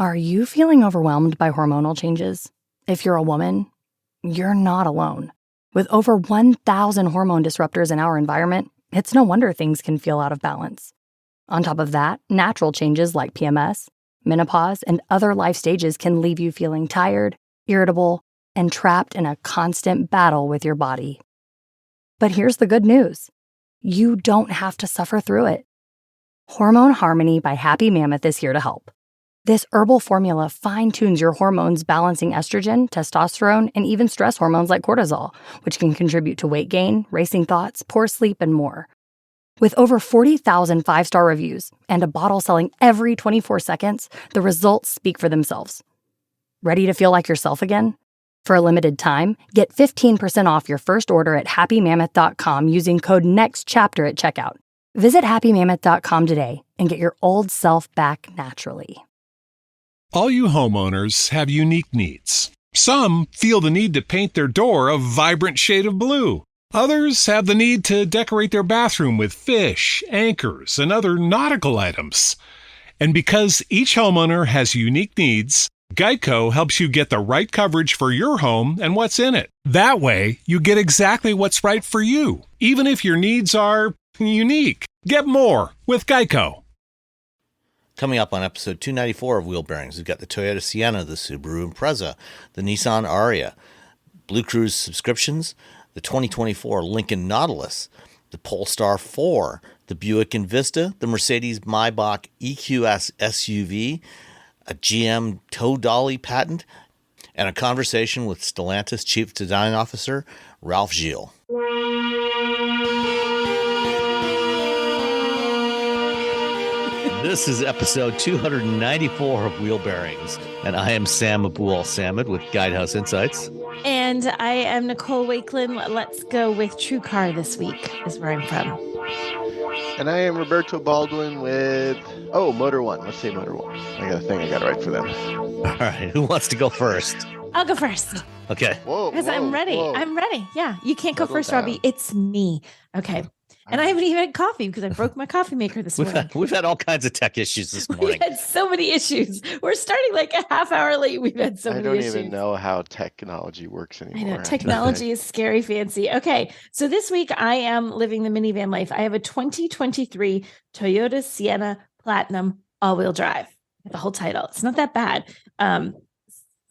Are you feeling overwhelmed by hormonal changes? If you're a woman, you're not alone. With over 1,000 hormone disruptors in our environment, it's no wonder things can feel out of balance. On top of that, natural changes like PMS, menopause, and other life stages can leave you feeling tired, irritable, and trapped in a constant battle with your body. But here's the good news. You don't have to suffer through it. Hormone Harmony by Happy Mammoth is here to help. This herbal formula fine-tunes your hormones, balancing estrogen, testosterone, and even stress hormones like cortisol, which can contribute to weight gain, racing thoughts, poor sleep, and more. With over 40,000 five-star reviews and a bottle selling every 24 seconds, the results speak for themselves. Ready to feel like yourself again? For a limited time, get 15% off your first order at happymammoth.com using code NEXTCHAPTER at checkout. Visit happymammoth.com today and get your old self back naturally. All you homeowners have unique needs. Some feel the need to paint their door a vibrant shade of blue. Others have the need to decorate their bathroom with fish, anchors, and other nautical items. And because each homeowner has unique needs, Geico helps you get the right coverage for your home and what's in it. That way, you get exactly what's right for you, even if your needs are unique. Get more with Geico. Coming up on episode 294 of Wheel Bearings, we've got the Toyota Sienna, the Subaru Imprezza, the Nissan Ariya, Blue Cruise subscriptions, the 2024 Lincoln Nautilus, the Polestar 4, the Buick Envista, the Mercedes-Maybach EQS SUV, a GM tow dolly patent, and a conversation with Stellantis Chief Design Officer Ralph Gilles. This is episode 294 of Wheel Bearings, and I am Sam Abu-Al-Samad with Guidehouse Insights. And I am Nicole Wakelin. Let's go with True Car this week is where I'm from. And I am Roberto Baldwin with, Motor One. Let's say Motor One. I got a thing I got to write for them. All right, who wants to go first? I'll go first. Okay. Because I'm ready. Whoa. I'm ready. Yeah, you can't go Settle first, down. Robbie. It's me. Okay. And I haven't even had coffee because I broke my coffee maker this morning. We've had all kinds of tech issues this morning. We've had so many issues. We're starting like a half hour late. We've had so many issues. I don't even know how technology works anymore. I know. Technology is scary fancy. Okay. So this week I am living the minivan life. I have a 2023 Toyota Sienna Platinum all-wheel drive. The whole title. It's not that bad. Some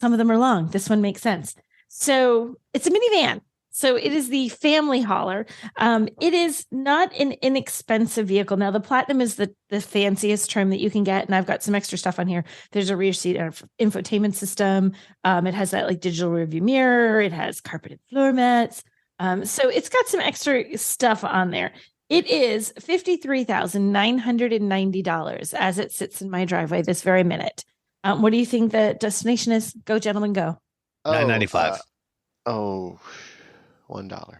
of them are long. This one makes sense. So it's a minivan. So it is the family hauler. It is not an inexpensive vehicle. Now, the Platinum is the fanciest trim that you can get, and I've got some extra stuff on here. There's a rear seat infotainment system. It has that like digital rearview mirror. It has carpeted floor mats. So it's got some extra stuff on there. It is $53,990 as it sits in my driveway this very minute. What do you think the destination is? Go, gentlemen, go. $995. $1.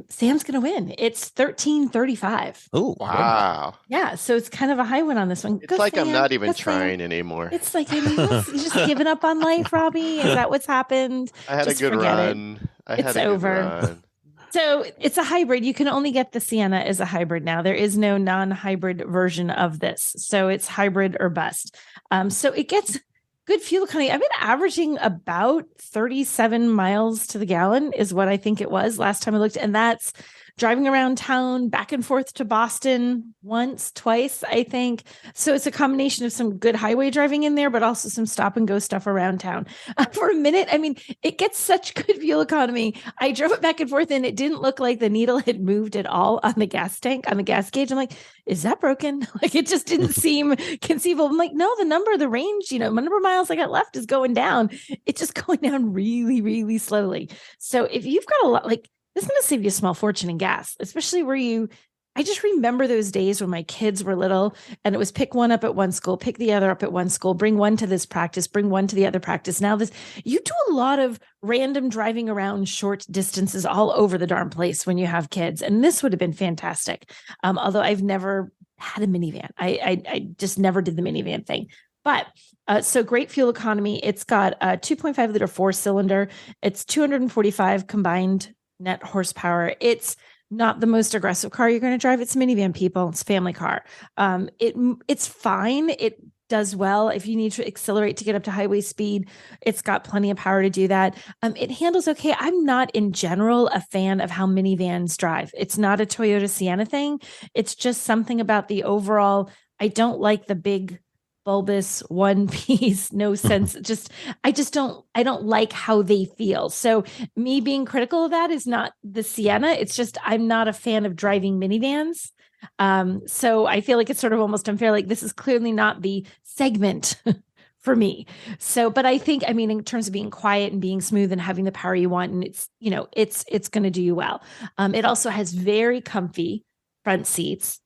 Sam's gonna win. It's $13.35. Oh, Wow. Yeah, so it's kind of a high one on this one. It's Go, like Sam. I'm not even Go, Sam. trying anymore. It's like you're just giving up on life, Robbie. Is that what's happened? I had Just a good forget it. run. It's over. So it's a hybrid. You can only get the Sienna as a hybrid now. There is no non-hybrid version of this. So it's hybrid or bust. So it gets good fuel economy. I've been averaging about 37 miles to the gallon is what I think it was last time I looked. And that's driving around town, back and forth to Boston once, twice, I think. So it's a combination of some good highway driving in there, but also some stop and go stuff around town. For a minute, I mean, it gets such good fuel economy. I drove it back and forth and it didn't look like the needle had moved at all on the gas tank, on the gas gauge. I'm like, is that broken? Like, it just didn't seem conceivable. I'm like, no, the range, number of miles I got left is going down. It's just going down really, really slowly. So if you've got a lot, like, this is going to save you a small fortune in gas, especially I just remember those days when my kids were little and it was pick one up at one school, pick the other up at one school, bring one to this practice, bring one to the other practice. Now you do a lot of random driving around short distances all over the darn place when you have kids. And this would have been fantastic. Although I've never had a minivan. I just never did the minivan thing. But so great fuel economy. It's got a 2.5 liter 4-cylinder. It's 245 combined net horsepower. It's not the most aggressive car you're going to drive. It's a minivan, people. It's a family car. It's fine. It does well. If you need to accelerate to get up to highway speed, it's got plenty of power to do that. It handles okay. I'm not in general a fan of how minivans drive. It's not a Toyota Sienna thing. It's just something about the overall, I don't like the big bulbous one piece, no sense. I don't like how they feel. So me being critical of that is not the Sienna. It's just, I'm not a fan of driving minivans. So I feel like it's sort of almost unfair. Like this is clearly not the segment for me. So, but I think, I mean, in terms of being quiet and being smooth and having the power you want, and it's going to do you well. It also has very comfy front seats.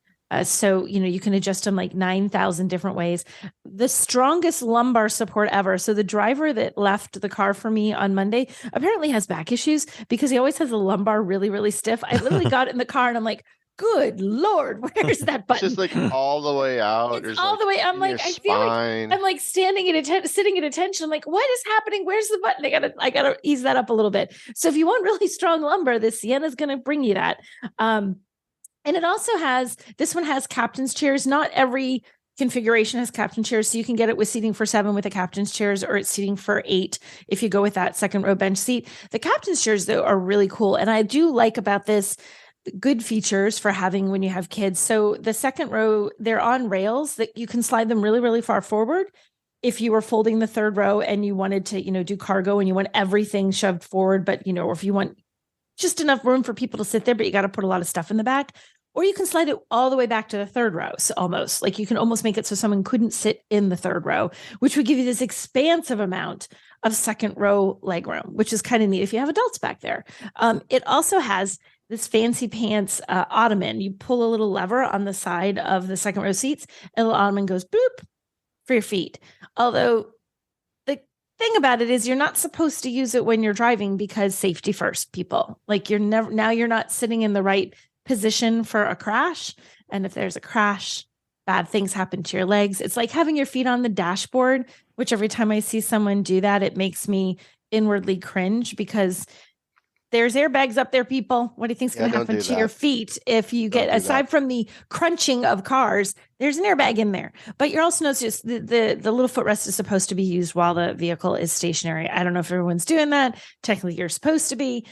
So, you can adjust them like 9,000 different ways. The strongest lumbar support ever. So the driver that left the car for me on Monday apparently has back issues because he always has the lumbar really, really stiff. I literally got in the car and I'm like, good Lord, where's that button? It's just like all the way out. It's all the way. I'm like, I feel like I'm like sitting at attention. I'm like, what is happening? Where's the button? I gotta ease that up a little bit. So if you want really strong lumbar, the Sienna is going to bring you that. And it also this one has captain's chairs. Not every configuration has captain chairs. So you can get it with seating for 7 with the captain's chairs, or it's seating for 8 if you go with that second row bench seat. The captain's chairs, though, are really cool. And I do like about this good features for having when you have kids. So the second row, they're on rails that you can slide them really, really far forward. If you were folding the third row and you wanted to, do cargo and you want everything shoved forward, but, or if you want just enough room for people to sit there, but you got to put a lot of stuff in the back, or you can slide it all the way back to the third row. So almost like you can almost make it so someone couldn't sit in the third row, which would give you this expansive amount of second row legroom, which is kind of neat if you have adults back there. It also has this fancy pants ottoman. You pull a little lever on the side of the second row seats, and the little ottoman goes boop for your feet. Although the thing about it is you're not supposed to use it when you're driving because safety first, people. Like you're not sitting in the right position for a crash. And if there's a crash, bad things happen to your legs. It's like having your feet on the dashboard, which every time I see someone do that, it makes me inwardly cringe because there's airbags up there, people. What do you think's going to happen to your feet if you get, aside from the crunching of cars, there's an airbag in there. But you're also noticing the little footrest is supposed to be used while the vehicle is stationary. I don't know if everyone's doing that. Technically, you're supposed to be.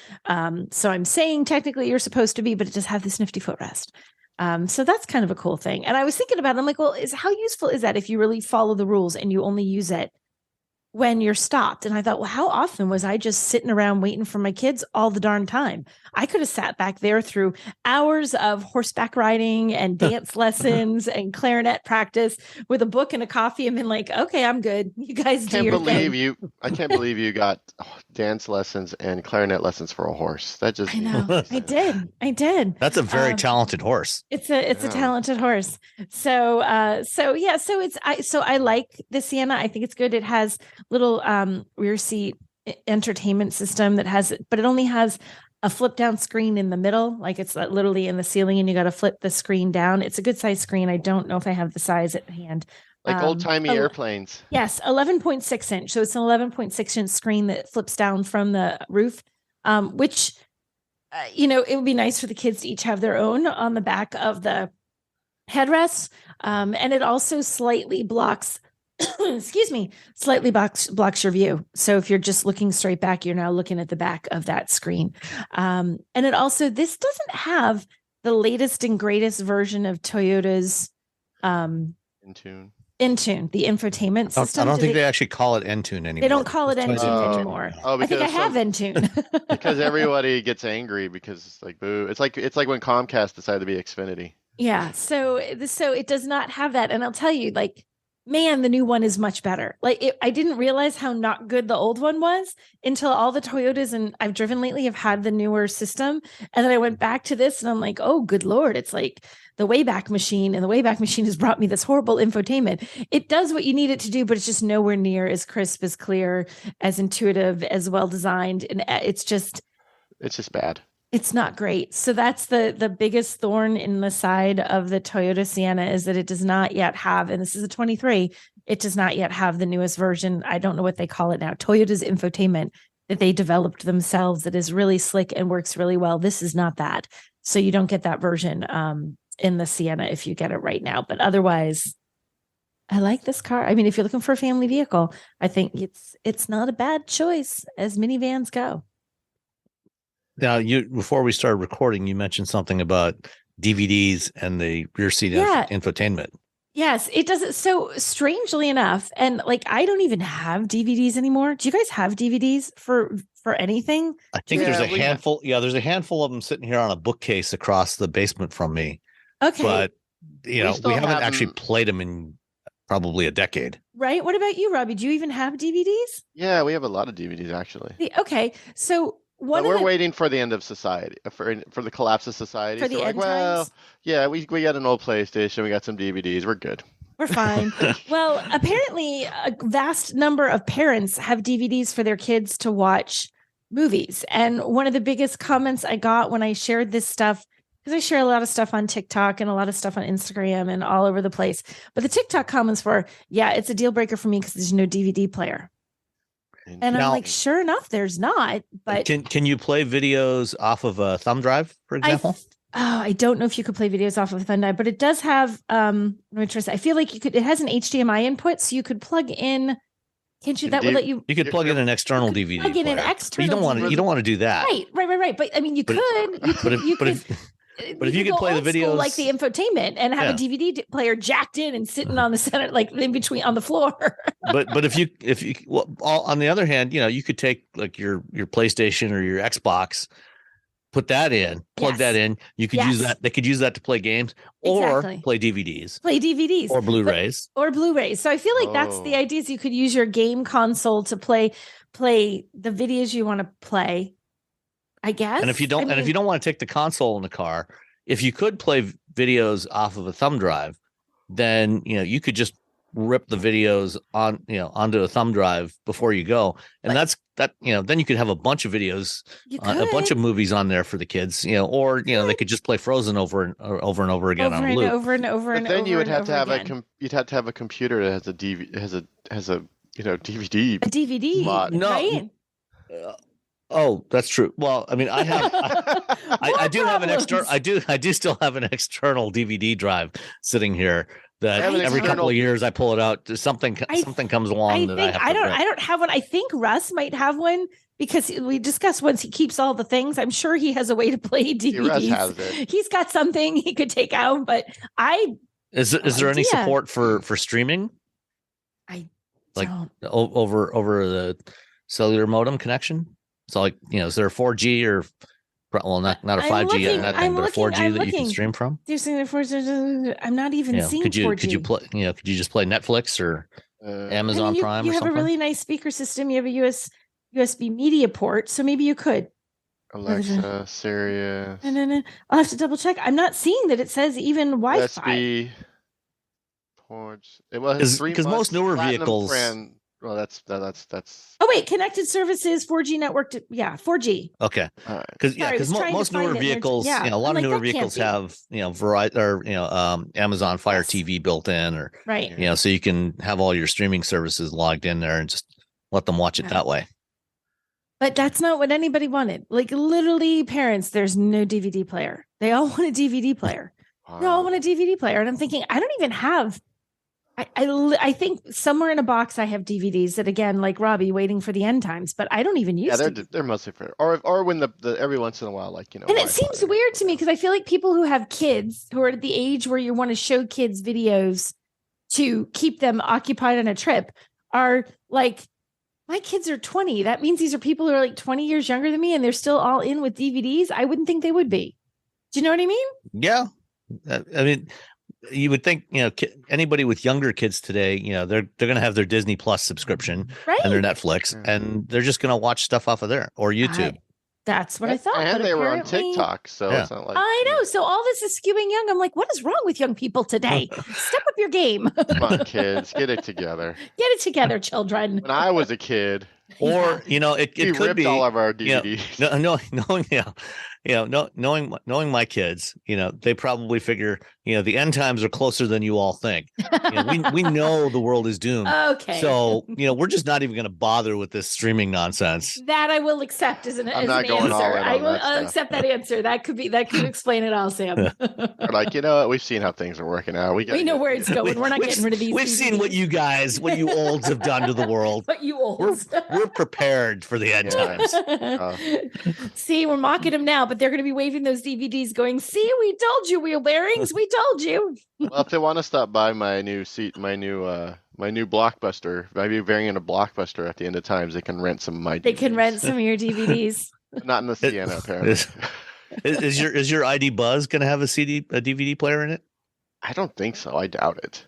So I'm saying technically you're supposed to be, but it does have this nifty footrest. So that's kind of a cool thing. And I was thinking about it. I'm like, well, how useful is that if you really follow the rules and you only use it when you're stopped? And I thought, well, how often was I just sitting around waiting for my kids all the darn time? I could have sat back there through hours of horseback riding and dance lessons and clarinet practice with a book and a coffee and been like, okay, I'm good. You guys do your thing. I can't believe you got dance lessons and clarinet lessons for a horse. That just, I know. I did. That's a very talented horse. It's a talented horse. So I like the Sienna. I think it's good. It has little rear seat entertainment system but it only has a flip down screen in the middle. Like it's literally in the ceiling and you got to flip the screen down. It's a good size screen. I don't know if I have the size at hand. Like old timey airplanes. Yes. 11.6 inch. So it's an 11.6 inch screen that flips down from the roof, which, it would be nice for the kids to each have their own on the back of the headrests. And it also slightly blocks blocks your view. So if you're just looking straight back, you're now looking at the back of that screen. And it also, this doesn't have the latest and greatest version of Toyota's Intune, the infotainment system. I don't think they actually call it Intune anymore. They don't call it Intune anymore. I think I have Intune. Because everybody gets angry because it's like, boo. It's like when Comcast decided to be Xfinity. Yeah. So it does not have that. And I'll tell you, like, man, the new one is much better. I didn't realize how not good the old one was until all the Toyotas and I've driven lately have had the newer system. And then I went back to this and I'm like, oh, good Lord. It's like the Wayback Machine, and the Wayback Machine has brought me this horrible infotainment. It does what you need it to do, but it's just nowhere near as crisp, as clear, as intuitive, as well designed. And it's just bad. It's not great. So that's the biggest thorn in the side of the Toyota Sienna is that it does not yet have, and this is a 23, it does not yet have the newest version. I don't know what they call it now. Toyota's infotainment that they developed themselves that is really slick and works really well. This is not that. So you don't get that version in the Sienna if you get it right now. But otherwise, I like this car. I mean, if you're looking for a family vehicle, I think it's not a bad choice as minivans go. Now, before we started recording, you mentioned something about DVDs and the rear seat infotainment. Yes, it does it so strangely enough. And like, I don't even have DVDs anymore. Do you guys have DVDs for anything? I think there's a handful. Yeah, there's a handful of them sitting here on a bookcase across the basement from me. Okay. But, we haven't actually played them in probably a decade. Right. What about you, Robbie? Do you even have DVDs? Yeah, we have a lot of DVDs, actually. Okay. So we're waiting for the end of society, for the collapse of society. For the end times? Yeah, we got an old PlayStation. We got some DVDs. We're good. We're fine. Well, apparently a vast number of parents have DVDs for their kids to watch movies. And one of the biggest comments I got when I shared this stuff, because I share a lot of stuff on TikTok and a lot of stuff on Instagram and all over the place. But the TikTok comments were, yeah, it's a deal breaker for me because there's no DVD player. And I'm like, sure enough, there's not. But can you play videos off of a thumb drive, for example? I don't know if you could play videos off of a thumb drive, but it does have. Let me try to say, I feel like you could. It has an HDMI input, so you could plug in. Can't you? That would let you. You could plug in an external DVD. Plug in an external. You don't want to do that. Right. But I mean, you could. But if you could play the videos like the infotainment and have a DVD player jacked in and sitting on the center, like in between on the floor. but if you on the other hand, you could take like your PlayStation or your Xbox, put that in, plug that in. You could use that. They could use that to play games or play DVDs, or Blu-rays, So I feel like that's the idea. Is you could use your game console to play the videos you want to play. I guess. And if you don't want to take the console in the car, if you could play videos off of a thumb drive, then you could just rip the videos onto a thumb drive before you go, and then you could have a bunch of videos, a bunch of movies on there for the kids, or they could just play Frozen over and over again on loop. Over and over. But then you would have to have a computer that has a DVD. A DVD mod. No. Right? Oh, that's true. Well, I mean, I have, I do have an external. I do still have an external DVD drive sitting here that every couple of years I pull it out. Something comes along I don't have one. I think Russ might have one because we discussed once he keeps all the things. I'm sure he has a way to play DVDs. Russ has it. He's got something he could take out, but is there any support for streaming? Over the cellular modem connection? So is there a 4G or not a 5G but a 4G that you can stream from? I'm not even seeing 4G. Could you play? Could you just play Netflix or Amazon Prime? You or have something? a really nice speaker system. You have a USB media port, so maybe you could. Alexa, Siri. No. I'll have to double check. I'm not seeing that it says even Wi-Fi. USB ports. It was because most newer vehicles. Well, that's. Oh wait, connected services, 4G network. 4G. Okay, because most newer vehicles, a lot of newer vehicles have Verizon or Amazon Fire TV built in, or right. So you can have all your streaming services logged in there and just let them watch it that way. But that's not what anybody wanted. Like literally, parents, there's no DVD player. They all want a DVD player. They all want a DVD player, and I'm thinking, I don't even have. I think somewhere in a box I have DVDs that, again, like Robbie, waiting for the end times, but I don't even use. Yeah, they're mostly for or when the every once in a while, like And it seems weird to me because I feel like people who have kids who are at the age where you want to show kids videos to keep them occupied on a trip are like, my kids are 20. That means these are people who are like 20 years younger than me, and they're still all in with DVDs. I wouldn't think they would be. Do you know what I mean? Yeah, I mean. You would think, anybody with younger kids today, they're going to have their Disney Plus subscription and their Netflix, and they're just going to watch stuff off of there or YouTube. That's what I thought. And they were on TikTok, so it's not like I know. So all this is skewing young. I'm like, what is wrong with young people today? Step up your game. Come on, kids, get it together. Get it together, children. When I was a kid, or it could ripped be all of our DVDs. Knowing my kids, they probably figure, the end times are closer than you all think. We know the world is doomed. Okay. So, we're just not even going to bother with this streaming nonsense. That I will accept as an answer. I'll accept that answer. That could explain it all, Sam. We're like, you know what? We've seen how things are working out. We know where it's going. We're not getting rid of these. We've seen what you olds have done to the world. What you olds. We're prepared for the end times. See, we're mocking them now, but they're going to be waving those DVDs going, see, we told you, wheel bearings. We told you. Well, if they want to stop by my new Blockbuster, maybe variant of Blockbuster at the end of times, they can rent some of my DVDs. They can rent some of your DVDs. Not in the Sienna, apparently. Is your ID Buzz going to have a DVD player in it? I don't think so. I doubt it.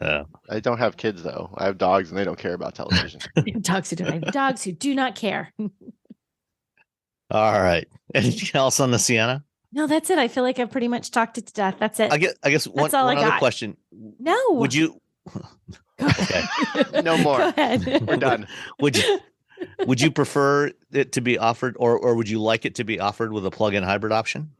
I don't have kids, though. I have dogs, and they don't care about television. Dogs who do not care. All right. Anything else on the Sienna? No, that's it. I feel like I've pretty much talked it to death. That's it. I guess one other question. No. Would you? Okay. No more. Go ahead. We're done. Would you prefer it to be offered, or would you like it to be offered with a plug-in hybrid option?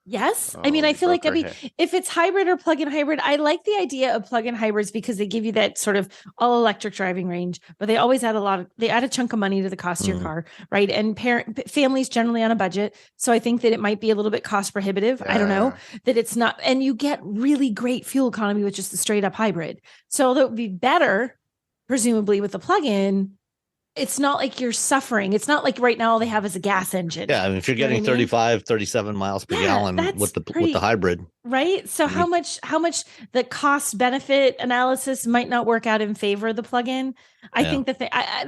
Yes. I mean, I feel like, if it's hybrid or plug-in hybrid, I like the idea of plug-in hybrids because they give you that sort of all electric driving range, but they always add a chunk of money to the cost of your car. Right. And families generally on a budget. So I think that it might be a little bit cost prohibitive. I don't know that it's not, and you get really great fuel economy with just a straight up hybrid. So that would be better, presumably with the plug-in. It's not like you're suffering. It's not like right now all they have is a gas engine. Yeah, I mean, if you're getting 35, 37 miles per gallon with the hybrid. Right? So how much the cost benefit analysis might not work out in favor of the plug-in. I think that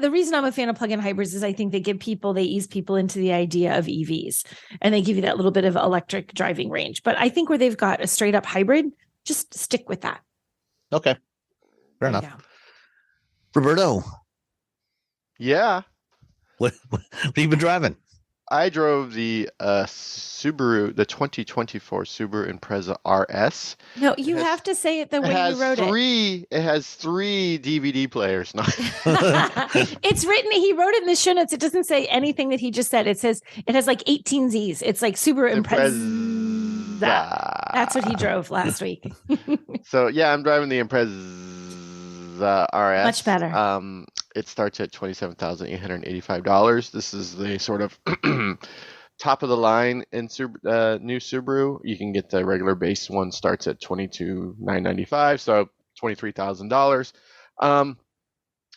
the reason I'm a fan of plug-in hybrids is I think they ease people into the idea of EVs, and they give you that little bit of electric driving range. But I think where they've got a straight up hybrid, just stick with that. Okay. Fair enough. Roberto. Yeah. What have you been driving? I drove the Subaru, the 2024 Subaru Impreza RS. No, you have to say it the way you wrote it. It has 3 DVD players. It's written, he wrote it in the show notes. It doesn't say anything that he just said. It says it has like 18 Z's. It's like Subaru Impreza. That's what he drove last week. So yeah, I'm driving the Impreza RS. Much better. It starts at $27,885. This is the sort of top of the line in new Subaru. You can get the regular base one, starts at $22,995, so $23,000.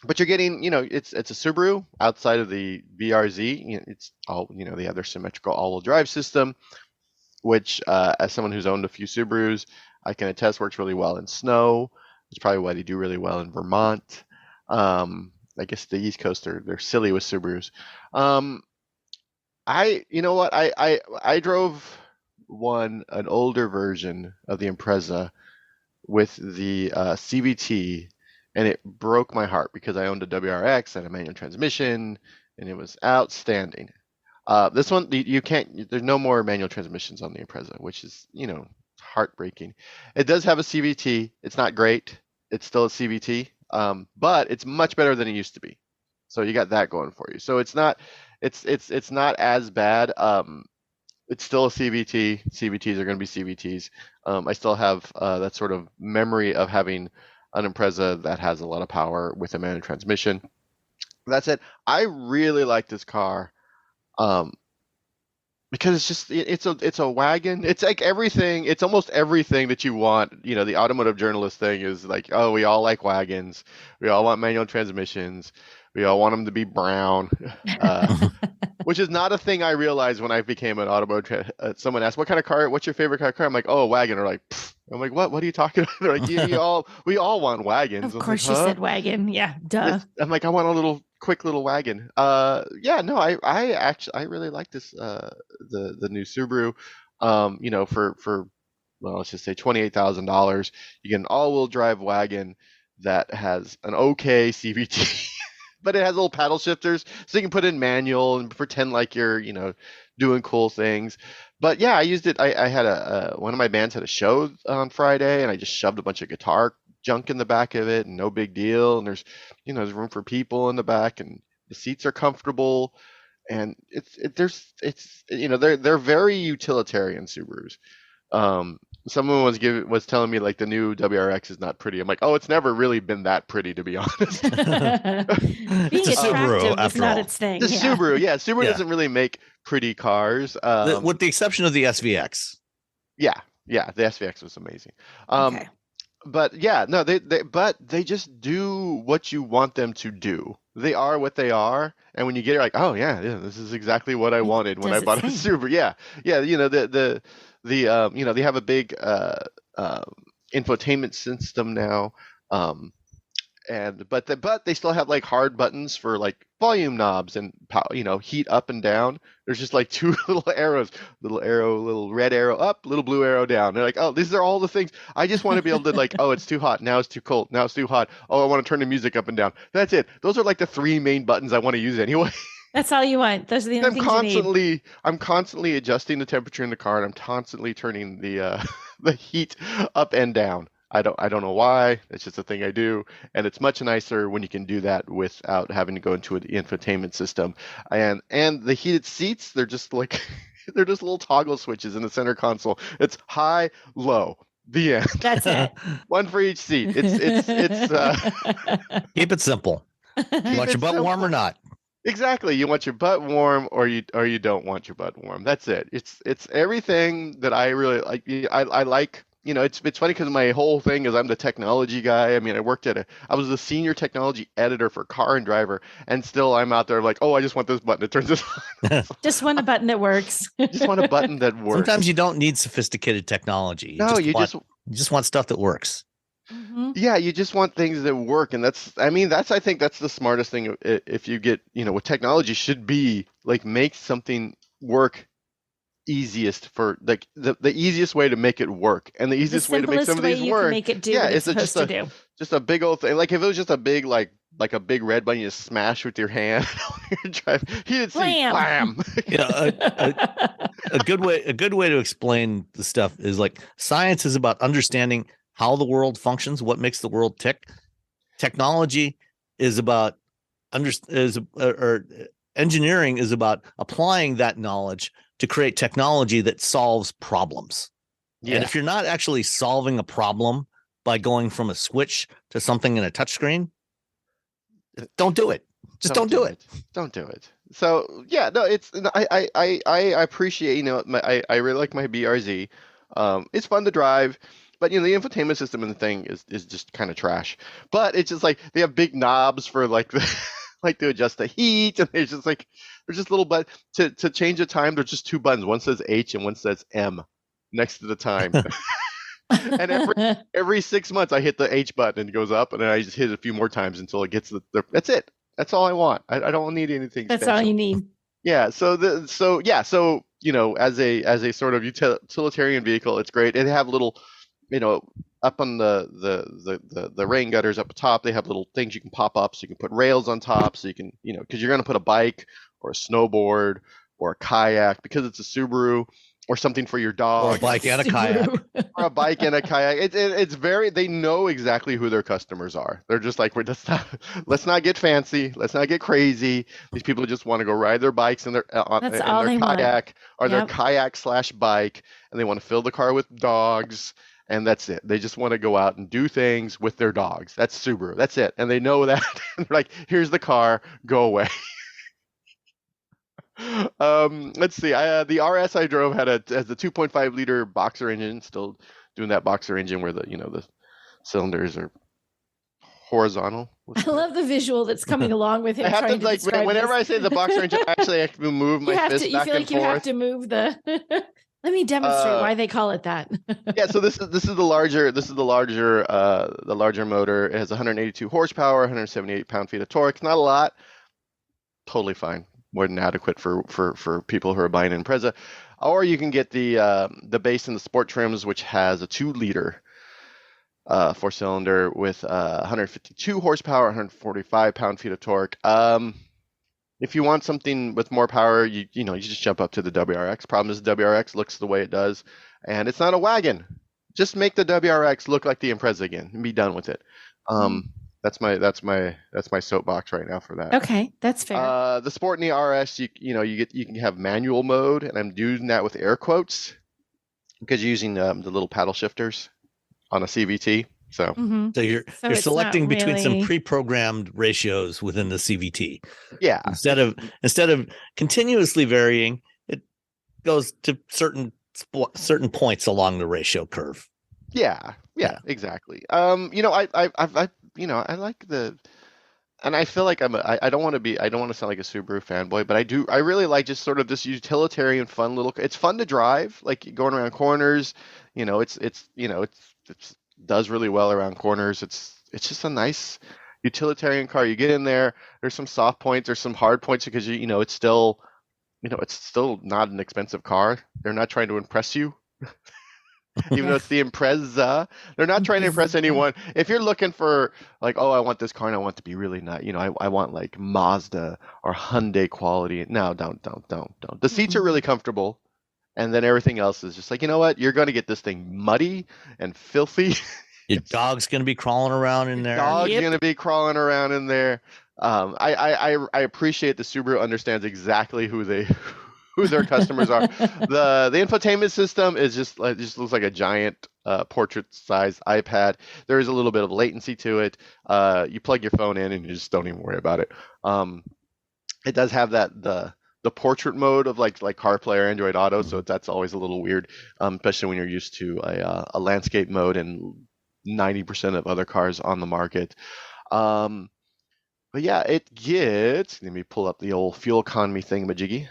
But you're getting, it's a Subaru outside of the VRZ. It's all, the other symmetrical all-wheel drive system, which as someone who's owned a few Subarus, I can attest works really well in snow. It's probably why they do really well in Vermont. I guess the East Coast they're silly with Subarus. I drove an older version of the Impreza with the CVT, and it broke my heart because I owned a WRX and a manual transmission, and it was outstanding. This one you can't. There's no more manual transmissions on the Impreza, which is heartbreaking. It does have a CVT. It's not great. It's still a CVT. But it's much better than it used to be. So you got that going for you. So it's not as bad. It's still a CVT. CVTs are going to be CVTs. I still have that sort of memory of having an Impreza that has a lot of power with a manual transmission. That said, I really like this car. Because it's a wagon. It's like everything. It's almost everything that you want. The automotive journalist thing is like, oh, we all like wagons. We all want manual transmissions. We all want them to be brown, which is not a thing I realized when I became an automotive. Someone asked, "What kind of car? What's your favorite kind of car?" I'm like, "Oh, a wagon." Or like, pfft. I'm like, "What? What are you talking about?" They're like, we all want wagons. Of course, you said wagon. Yeah, duh. I'm like, I want a quick little wagon. I really like this the new Subaru. For let's just say $28,000, you get an all-wheel drive wagon that has an okay CVT, but it has little paddle shifters, so you can put in manual and pretend like you're doing cool things. But yeah, I used it. I had one of my bands had a show on Friday, and I just shoved a bunch of guitar junk in the back of it, and no big deal. And there's room for people in the back, and the seats are comfortable. they're very utilitarian Subarus. Someone was telling me like the new WRX is not pretty. I'm like, oh, it's never really been that pretty, to be honest. Being It's a Subaru, attractive is after not all. its thing. The Subaru, Subaru Yeah. doesn't really make pretty cars. With the exception of the SVX. The SVX was amazing. Okay. But yeah, no, they just do what you want them to do. They are what they are, and when you get it, like, oh yeah, this is exactly what I wanted when I bought a Subaru. Yeah, they have a big infotainment system now, but they still have like hard buttons for like volume knobs and heat up and down. There's just like two little arrows, little red arrow up, little blue arrow down. They're like, oh, these are all the things. I just want to be able to like, oh, it's too hot, now it's too cold, now it's too hot. Oh, I want to turn the music up and down. That's it. Those are like the three main buttons I want to use anyway. That's all you want. Those are the only things you need. I'm constantly adjusting the temperature in the car, and I'm constantly turning the the heat up and down. I don't know why. It's just a thing I do, and it's much nicer when you can do that without having to go into an infotainment system. And the heated seats, they're just like they're just little toggle switches in the center console. It's high, low. The end. That's it. One for each seat. It's Keep it simple. You want your butt warm or not? Exactly. You want your butt warm or you don't want your butt warm. That's it. It's everything that I really like. I like. It's funny because my whole thing is I'm the technology guy. I mean, I was the senior technology editor for Car and Driver, and still I'm out there like, oh, I just want this button that turns this on. Just want a button that works. Just want a button that works. Sometimes you don't need sophisticated technology. You just want stuff that works. Mm-hmm. Yeah, you just want things that work, and I think that's the smartest thing. If you get, what technology should be like, make something work easiest for like the easiest way to make it work, and the easiest way to make some of these work. Make it do what it's supposed to do. Just a big old thing. Like if it was just a big like a big red button you smash with your hand on your drive, heated seat, blam. A good way to explain the stuff is like science is about understanding how the world functions, what makes the world tick. Technology is about engineering is about applying that knowledge to create technology that solves problems. Yeah. And if you're not actually solving a problem by going from a switch to something in a touchscreen, don't do it. Don't do it. Don't do it. So yeah, no, I appreciate, I really like my BRZ. It's fun to drive. But the infotainment system and the thing is just kind of trash. But it's just like they have big knobs for like the like to adjust the heat, and there's just little to change the time. There's just two buttons. One says H and one says M next to the time. And every 6 months I hit the H button and it goes up, and then I just hit it a few more times until it gets that's it. That's all I want. I don't need anything. That's special. all you need. Yeah. So as a sort of utilitarian vehicle, it's great. They have little. Up on the rain gutters up top, they have little things you can pop up, so you can put rails on top, so you can, because you're going to put a bike or a snowboard or a kayak, because it's a Subaru, or something for your dog. Or a bike and a kayak. Or a bike and a kayak. It's they know exactly who their customers are. They're just like, let's not get fancy, let's not get crazy. These people just want to go ride their bikes in their kayak or their kayak/bike, and they want to fill the car with dogs. And that's it. They just want to go out and do things with their dogs. That's Subaru. That's it. And they know that. They're like, here's the car. Go away. Let's see. The RS I drove has the 2.5 liter boxer engine. Still doing that boxer engine where the cylinders are horizontal. I love the visual that's coming along with him. I have to like whenever I say the boxer engine, I have to move my fist back and forth. You have to move the. Let me demonstrate why they call it that. Yeah, so this is the larger motor. It has 182 horsepower, 178 pound-feet of torque. Not a lot. Totally fine. More than adequate for people who are buying an Impreza. Or you can get the base in the sport trims, which has a 2-liter 4-cylinder with 152 horsepower, 145 pound-feet of torque. If you want something with more power, you just jump up to the WRX. Problem is the WRX looks the way it does, and it's not a wagon. Just make the WRX look like the Impreza again and be done with it. That's my soapbox right now for that. Okay, that's fair. The Sport and the RS, you can have manual mode, and I'm doing that with air quotes because you're using the little paddle shifters on a CVT. So, So you're selecting between some pre-programmed ratios within the CVT. Yeah. Instead of continuously varying, it goes to certain points along the ratio curve. Yeah, exactly. I like and I feel like I don't want to sound like a Subaru fanboy, but I really like just sort of this utilitarian fun it's fun to drive, like going around corners, it's does really well around corners. It's just a nice utilitarian car. You get in there, there's some soft points, there's some hard points because it's still not an expensive car. They're not trying to impress you. Even though it's the Impreza, they're not trying to impress anyone. If you're looking for like, oh, I want this car and I want it to be really nice, I want like Mazda or Hyundai quality. No, don't. The seats are really comfortable, and then everything else is just like, you know what? You're going to get this thing muddy and filthy. Your dog's going to be crawling around in there. Dog's going to be crawling around in there. I appreciate the Subaru understands exactly who their customers are. The infotainment system is just looks like a giant portrait-sized iPad. There is a little bit of latency to it. You plug your phone in and you just don't even worry about it. It does have the portrait mode of like CarPlay or Android Auto, so that's always a little weird, especially when you're used to a landscape mode and 90% of other cars on the market. But yeah, it gets, let me pull up the old fuel economy thingamajiggy.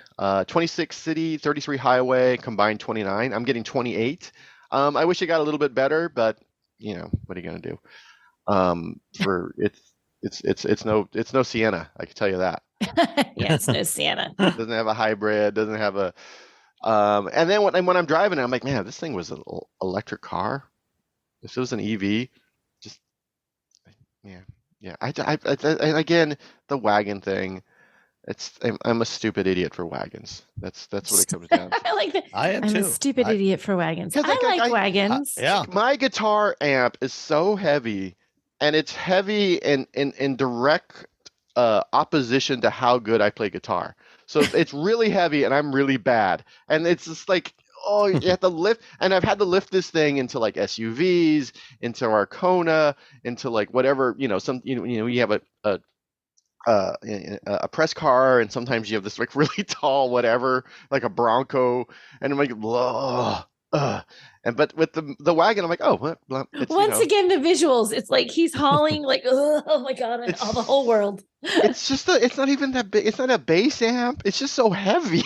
26 city, 33 highway, combined 29. I'm getting 28. I wish it got a little bit better, but what are you gonna do? It's no Sienna, I can tell you that. Yeah, it's no Sienna. Doesn't have a hybrid, doesn't have a and then when I'm driving it, I'm like, man, this thing was an electric car. If it was an EV, just yeah. And again, the wagon thing. I'm a stupid idiot for wagons. That's what it comes down to. I like that. I am too. I'm a stupid idiot for wagons. I like wagons. Yeah. My guitar amp is so heavy, and it's heavy in direct opposition to how good I play guitar. So it's really heavy, and I'm really bad. And it's just like, oh, you have to lift, and I've had to lift this thing into like SUVs, into Arcona, into like whatever, you have a press car, and sometimes you have this like really tall whatever, like a Bronco, and I'm like, but with the wagon, I'm like, oh, what? Once again, the visuals, it's like he's hauling like, oh my god, the whole world. It's just it's not even that big. It's not a bass amp. It's just so heavy.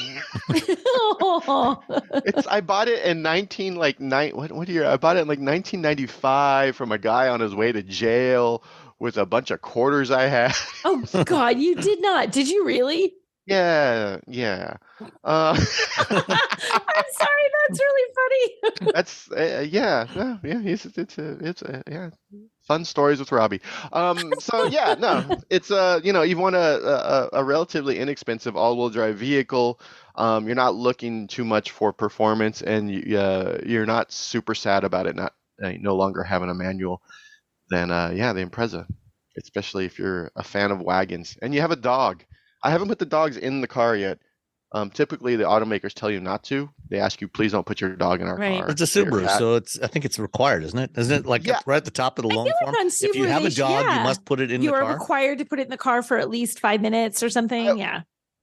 I bought it in what year? I bought it in like 1995 from a guy on his way to jail with a bunch of quarters I had. Oh God, you did not? Did you really? Yeah. I'm sorry, that's really funny. That's yeah. It's fun stories with Robbie. So yeah, no, it's you want a relatively inexpensive all-wheel drive vehicle. You're not looking too much for performance, and you're not super sad about it no longer having a manual. Then the Impreza, especially if you're a fan of wagons and you have a dog. I haven't put the dogs in the car yet. Typically, the automakers tell you not to. They ask you, please don't put your dog in our car. It's a Subaru, so I think it's required, isn't it? Isn't it like right at the top of the loan form? Like Subaru, if you have a dog, you must put it in the car. You are required to put it in the car for at least 5 minutes or something.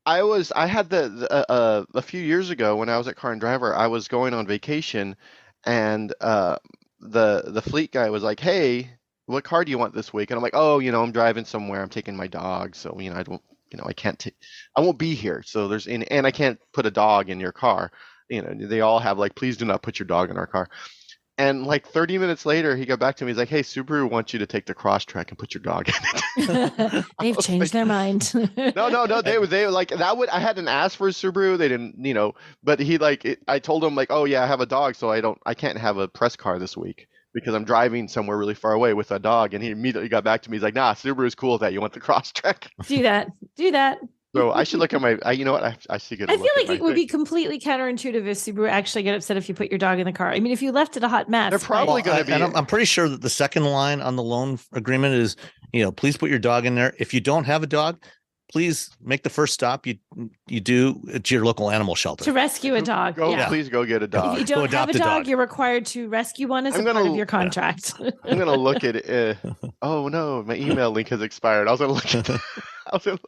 I had a few years ago when I was at Car and Driver, I was going on vacation, and the fleet guy was like, hey, what car do you want this week? And I'm like, oh, I'm driving somewhere. I'm taking my dog, so I don't. I won't be here. So and I can't put a dog in your car. They all have like, please do not put your dog in our car. And like 30 minutes later, he got back to me. He's like, hey, Subaru wants you to take the Crosstrek and put your dog in it. They've changed their mind. No. They were like, I hadn't asked for a Subaru. They didn't, but I told him like, oh yeah, I have a dog. So I can't have a press car this week because I'm driving somewhere really far away with a dog. And he immediately got back to me. He's like, nah, Subaru's cool with that. You want the Crosstrek? Do that. So I should look at I should get. I feel like it would be completely counterintuitive if Subaru actually get upset if you put your dog in the car. I mean, if you left it a hot mess, they're probably going to be. And I'm pretty sure that the second line on the loan agreement is please put your dog in there. If you don't have a dog, please make the first stop you do to your local animal shelter. To rescue a dog. Please go get a dog. If you don't have a dog, you're required to rescue one as a part of your contract. I'm going to look at it. Oh, no, my email link has expired. I was going to look at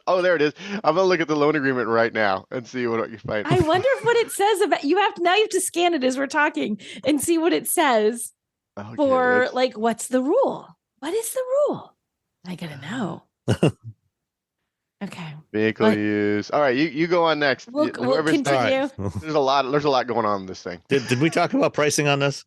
oh, there it is. I'm going to look at the loan agreement right now and see what you find. I wonder what it says about you have to scan it as we're talking and see what it says for like, what's the rule? What is the rule? I got to know. Okay. Vehicle use. All right, you go on next. We'll continue. There's a lot going on in this thing. Did we talk about pricing on this?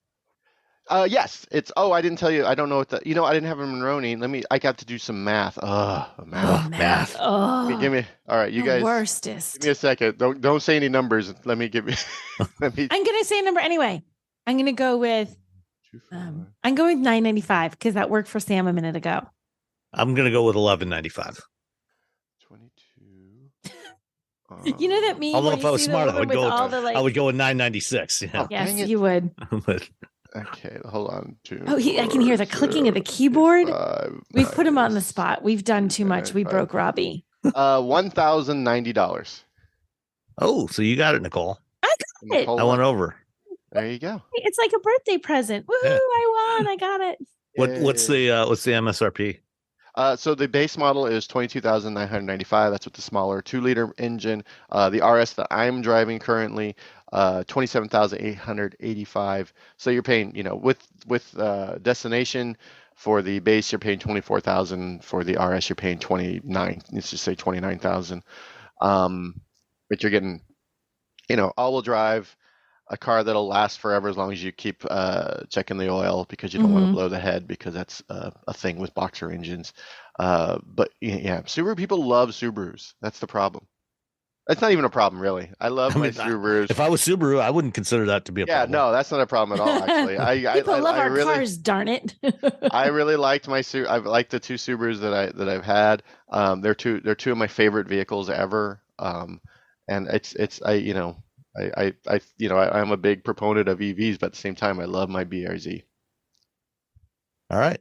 Yes. It's I didn't tell you. I don't know what I didn't have a Monroney. I got to do some math. Math. Oh. Give me. All right, you guys. Worstest. Give me a second. Don't say any numbers. Let me give you. I'm gonna say a number anyway. I'm gonna go with. I'm going with $9.95 because that worked for Sam a minute ago. I'm gonna go with $11.95. 22. You know that meme? Although if I was smart, I would go with $9.96. Yeah. Yes, you would. Okay, hold on. I can hear the clicking of the keyboard. We've put him on the spot. We've done too much. We broke Robbie. $1,090. Oh, so you got it, Nicole. I got it. I went over. There you go. It's like a birthday present. Woohoo! Yeah. I won. I got it. What's the MSRP? So the base model is $22,995. That's with the smaller 2-liter engine. The RS that I'm driving currently, $27,885. So you're paying, with destination for the base, you're paying $24,000. For the RS, you're paying let's just say $29,000. But you're getting, all-wheel drive, a car that'll last forever as long as you keep checking the oil, because you don't want to blow the head, because that's a thing with boxer engines. But yeah, Subaru, people love Subarus. That's the problem. That's not even a problem, really. I love my Subarus. If I was Subaru, I wouldn't consider that to be a problem. Yeah, no, that's not a problem at all, actually. People love our cars, darn it. I really liked I've liked the 2 Subarus that I've had. They're two of my favorite vehicles ever. And I'm a big proponent of EVs, but at the same time, I love my BRZ. All right.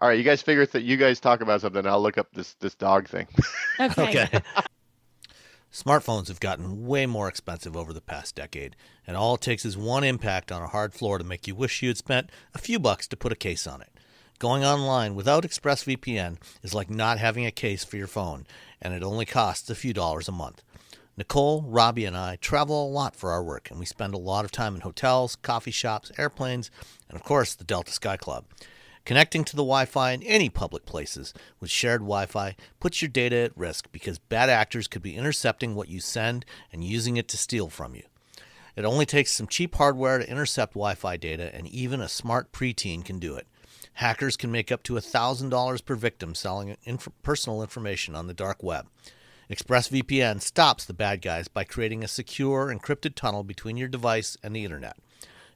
You guys figure that you guys talk about something. I'll look up this dog thing. Okay. Smartphones have gotten way more expensive over the past decade, and all it takes is one impact on a hard floor to make you wish you had spent a few bucks to put a case on it. Going online without ExpressVPN is like not having a case for your phone, and it only costs a few dollars a month. Nicole, Robbie, and I travel a lot for our work, and we spend a lot of time in hotels, coffee shops, airplanes, and of course the Delta Sky Club. Connecting to the Wi-Fi in any public places with shared Wi-Fi puts your data at risk, because bad actors could be intercepting what you send and using it to steal from you. It only takes some cheap hardware to intercept Wi-Fi data, and even a smart preteen can do it. Hackers can make up to $1,000 per victim selling personal information on the dark web. ExpressVPN stops the bad guys by creating a secure, encrypted tunnel between your device and the internet.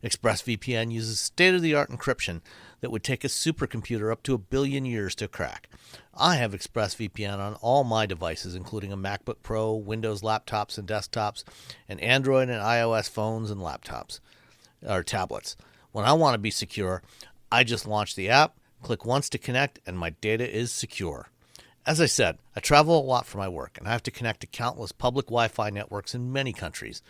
ExpressVPN uses state-of-the-art encryption that would take a supercomputer up to 1 billion years to crack. I have ExpressVPN on all my devices, including a MacBook Pro, Windows laptops and desktops, and Android and iOS phones and laptops, or tablets. When I want to be secure, I just launch the app, click once to connect, and my data is secure. As I said, I travel a lot for my work, and I have to connect to countless public Wi-Fi networks in many countries.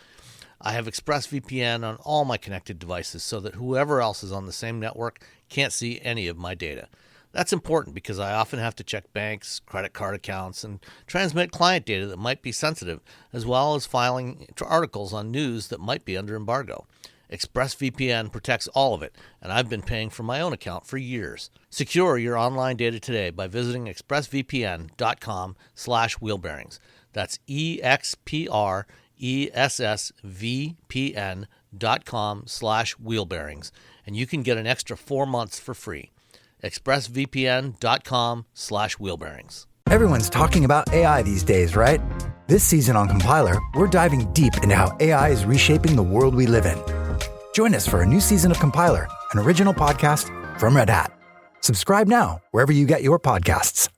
I have ExpressVPN on all my connected devices so that whoever else is on the same network can't see any of my data. That's important because I often have to check banks, credit card accounts, and transmit client data that might be sensitive, as well as filing articles on news that might be under embargo. ExpressVPN protects all of it, and I've been paying for my own account for years. Secure your online data today by visiting expressvpn.com/wheelbearings. That's expressvpn.com/wheelbearings, and you can get an extra 4 months for free. expressvpn.com/wheelbearings. Everyone's talking about AI these days, right? This season on Compiler, we're diving deep into how AI is reshaping the world we live in. Join us for a new season of Compiler, an original podcast from Red Hat. Subscribe now wherever you get your podcasts.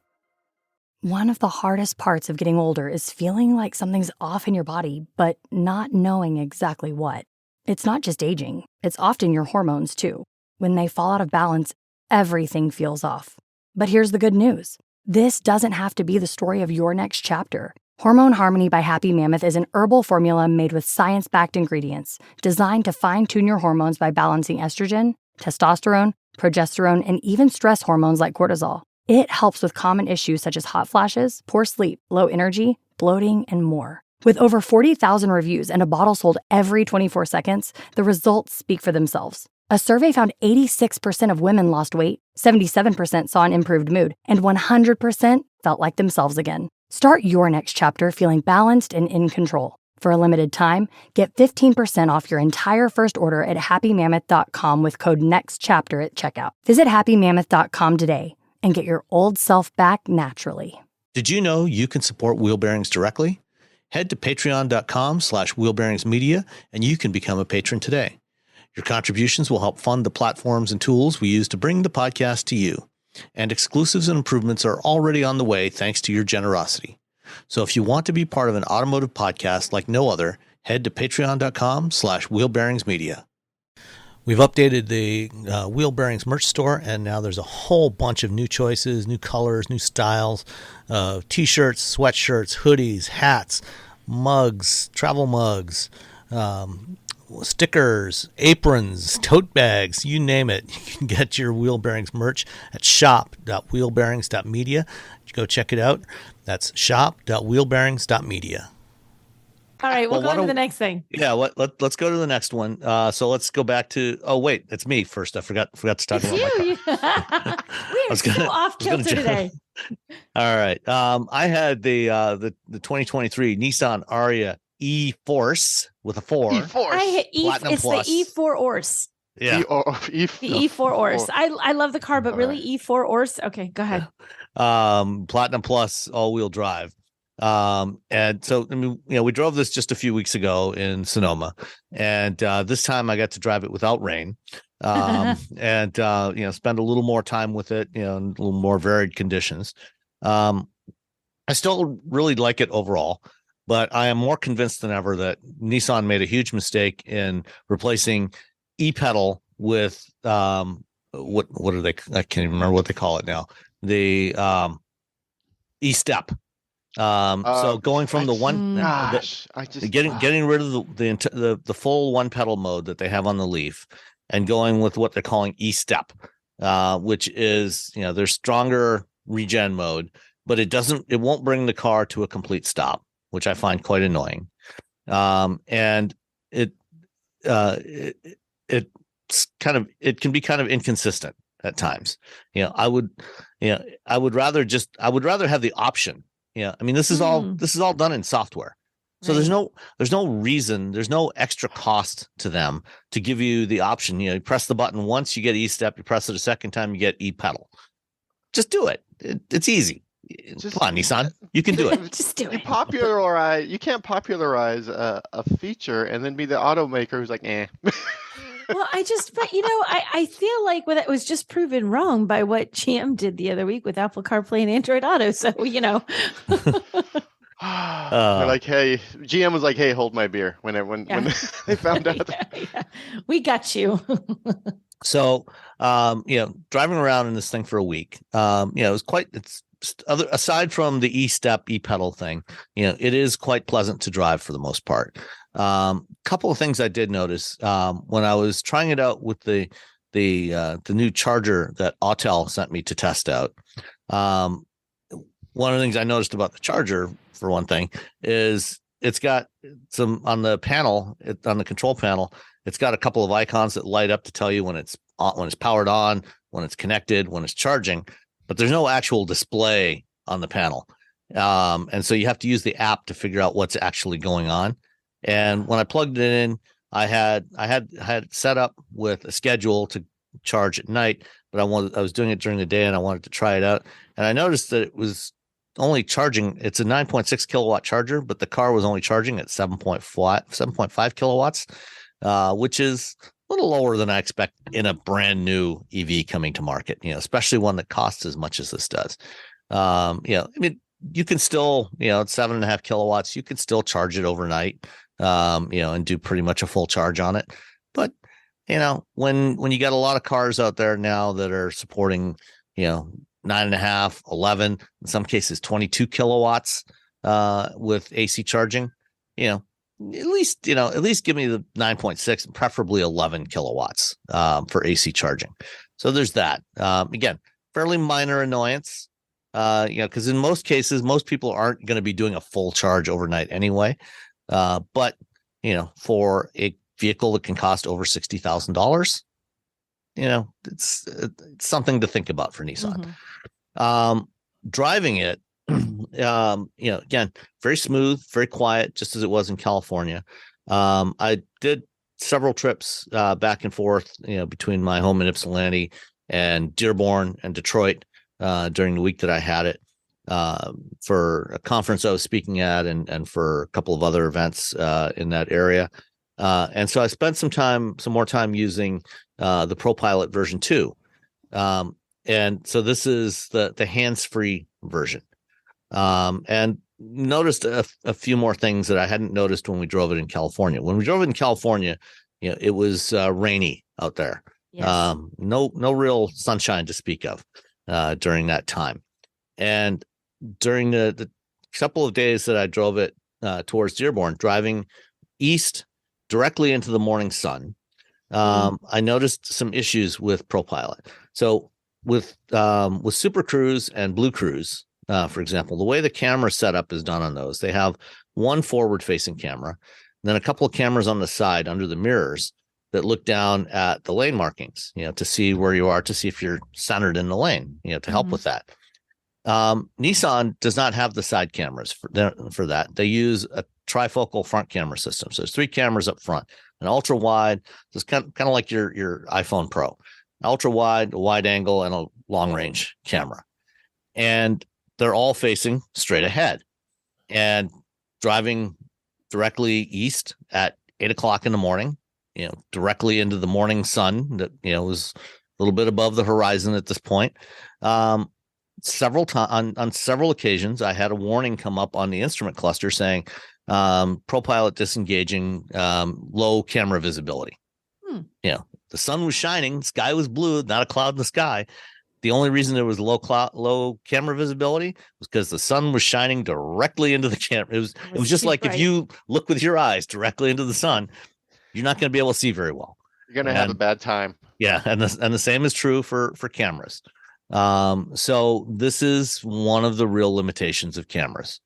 One of the hardest parts of getting older is feeling like something's off in your body, but not knowing exactly what. It's not just aging, it's often your hormones too. When they fall out of balance, everything feels off. But here's the good news. This doesn't have to be the story of your next chapter. Hormone Harmony by Happy Mammoth is an herbal formula made with science-backed ingredients designed to fine-tune your hormones by balancing estrogen, testosterone, progesterone, and even stress hormones like cortisol. It helps with common issues such as hot flashes, poor sleep, low energy, bloating, and more. With over 40,000 reviews and a bottle sold every 24 seconds, the results speak for themselves. A survey found 86% of women lost weight, 77% saw an improved mood, and 100% felt like themselves again. Start your next chapter feeling balanced and in control. For a limited time, get 15% off your entire first order at happymammoth.com with code NEXTCHAPTER at checkout. Visit happymammoth.com today and get your old self back naturally. Did you know you can support Wheel Bearings directly? Head to patreon.com/wheelbearingsmedia and you can become a patron today. Your contributions will help fund the platforms and tools we use to bring the podcast to you. And exclusives and improvements are already on the way thanks to your generosity. So if you want to be part of an automotive podcast like no other, head to patreon.com/wheelbearingsmedia. We've updated the Wheel Bearings merch store, and now there's a whole bunch of new choices, new colors, new styles, t-shirts, sweatshirts, hoodies, hats, mugs, travel mugs, stickers, aprons, tote bags, you name it. You can get your Wheel Bearings merch at shop.wheelbearings.media. Go check it out. That's shop.wheelbearings.media. All right, we'll go on to the next thing. Yeah, let's go to the next one. So let's go back to. Oh wait, it's me first. I forgot to talk about my car. We are so off kilter today. All right. I had the 2023 Nissan Ariya E-Force with a 4. E-Force. Platinum Plus. The E4 Ors. Yeah. The E4 Ors. I love the car, but really E4 Ors. Okay, go ahead. Platinum Plus all-wheel drive. And so, I mean, we drove this just a few weeks ago in Sonoma, and this time I got to drive it without rain, and spend a little more time with it, in a little more varied conditions. I still really like it overall, but I am more convinced than ever that Nissan made a huge mistake in replacing e-pedal with what are they? I can't even remember what they call it now. The e-step. So going from getting rid of the full one pedal mode that they have on the Leaf, and going with what they're calling e-step, which is their stronger regen mode, but it won't bring the car to a complete stop, which I find quite annoying. And it can be kind of inconsistent at times. I would rather have the option. Yeah, I mean, this is all done in software, so there's no reason, there's no extra cost to them to give you the option. You press the button once, you get e-step. You press it a second time, you get e-pedal. Just do it. It's easy. Come on, Nissan, you can do it. Just do it. You can't popularize a feature and then be the automaker who's like, eh. Well, I feel like that was just proven wrong by what GM did the other week with Apple CarPlay and Android Auto. So, They're like, hey, GM was like, hey, hold my beer when they found out. Yeah. We got you. So, driving around in this thing for a week, aside from the e-step, e-pedal thing, it is quite pleasant to drive for the most part. Couple of things I did notice when I was trying it out with the new charger that Autel sent me to test out. One of the things I noticed about the charger, for one thing, is it's got some on the panel, on the control panel. It's got a couple of icons that light up to tell you when it's powered on, when it's connected, when it's charging, but there's no actual display on the panel. And so you have to use the app to figure out what's actually going on. And when I plugged it in, I had it set up with a schedule to charge at night, but I was doing it during the day and I wanted to try it out. And I noticed that it was only charging. It's a 9.6 kilowatt charger, but the car was only charging at 7.5 kilowatts, which is a little lower than I expect in a brand new EV coming to market, especially one that costs as much as this does. I mean, you can still, it's 7.5 kilowatts. You could still charge it overnight, and do pretty much a full charge on it. But, when you got a lot of cars out there now that are supporting, 9.5, 11, in some cases 22 kilowatts with AC charging. At least give me the 9.6 and preferably 11 kilowatts for AC charging. So there's that. Again, fairly minor annoyance, because in most cases, most people aren't going to be doing a full charge overnight anyway. But for a vehicle that can cost over $60,000, it's something to think about for Nissan. Driving it, again, very smooth, very quiet, just as it was in California. I did several trips back and forth, between my home in Ypsilanti and Dearborn and Detroit during the week that I had it for a conference I was speaking at and for a couple of other events in that area. And so I spent some more time using the ProPilot version 2. And so this is the hands-free version. And noticed a few more things that I hadn't noticed when we drove it in California. When we drove it in California, it was rainy out there. Yes. No real sunshine to speak of during that time. And during the couple of days that I drove it towards Dearborn, driving east directly into the morning sun, I noticed some issues with ProPilot. So with Super Cruise and Blue Cruise, for example, the way the camera setup is done on those, they have one forward-facing camera, and then a couple of cameras on the side under the mirrors that look down at the lane markings, to see where you are, to see if you're centered in the lane, to help with that. Nissan does not have the side cameras for that. They use a trifocal front camera system. So there's 3 cameras up front, an ultra wide, so it's kind of like your iPhone Pro, ultra wide, a wide angle, and a long range camera. And they're all facing straight ahead, and driving directly east at 8 o'clock in the morning, directly into the morning sun that, was a little bit above the horizon at this point. Several times on several occasions, I had a warning come up on the instrument cluster saying, ProPilot disengaging, low camera visibility. The sun was shining, sky was blue, not a cloud in the sky. The only reason there was low camera visibility was because the sun was shining directly into the camera. It was just like bright. If you look with your eyes directly into the sun, you're not going to be able to see very well. You're going to have a bad time. Yeah, and the same is true for cameras. So this is one of the real limitations of cameras.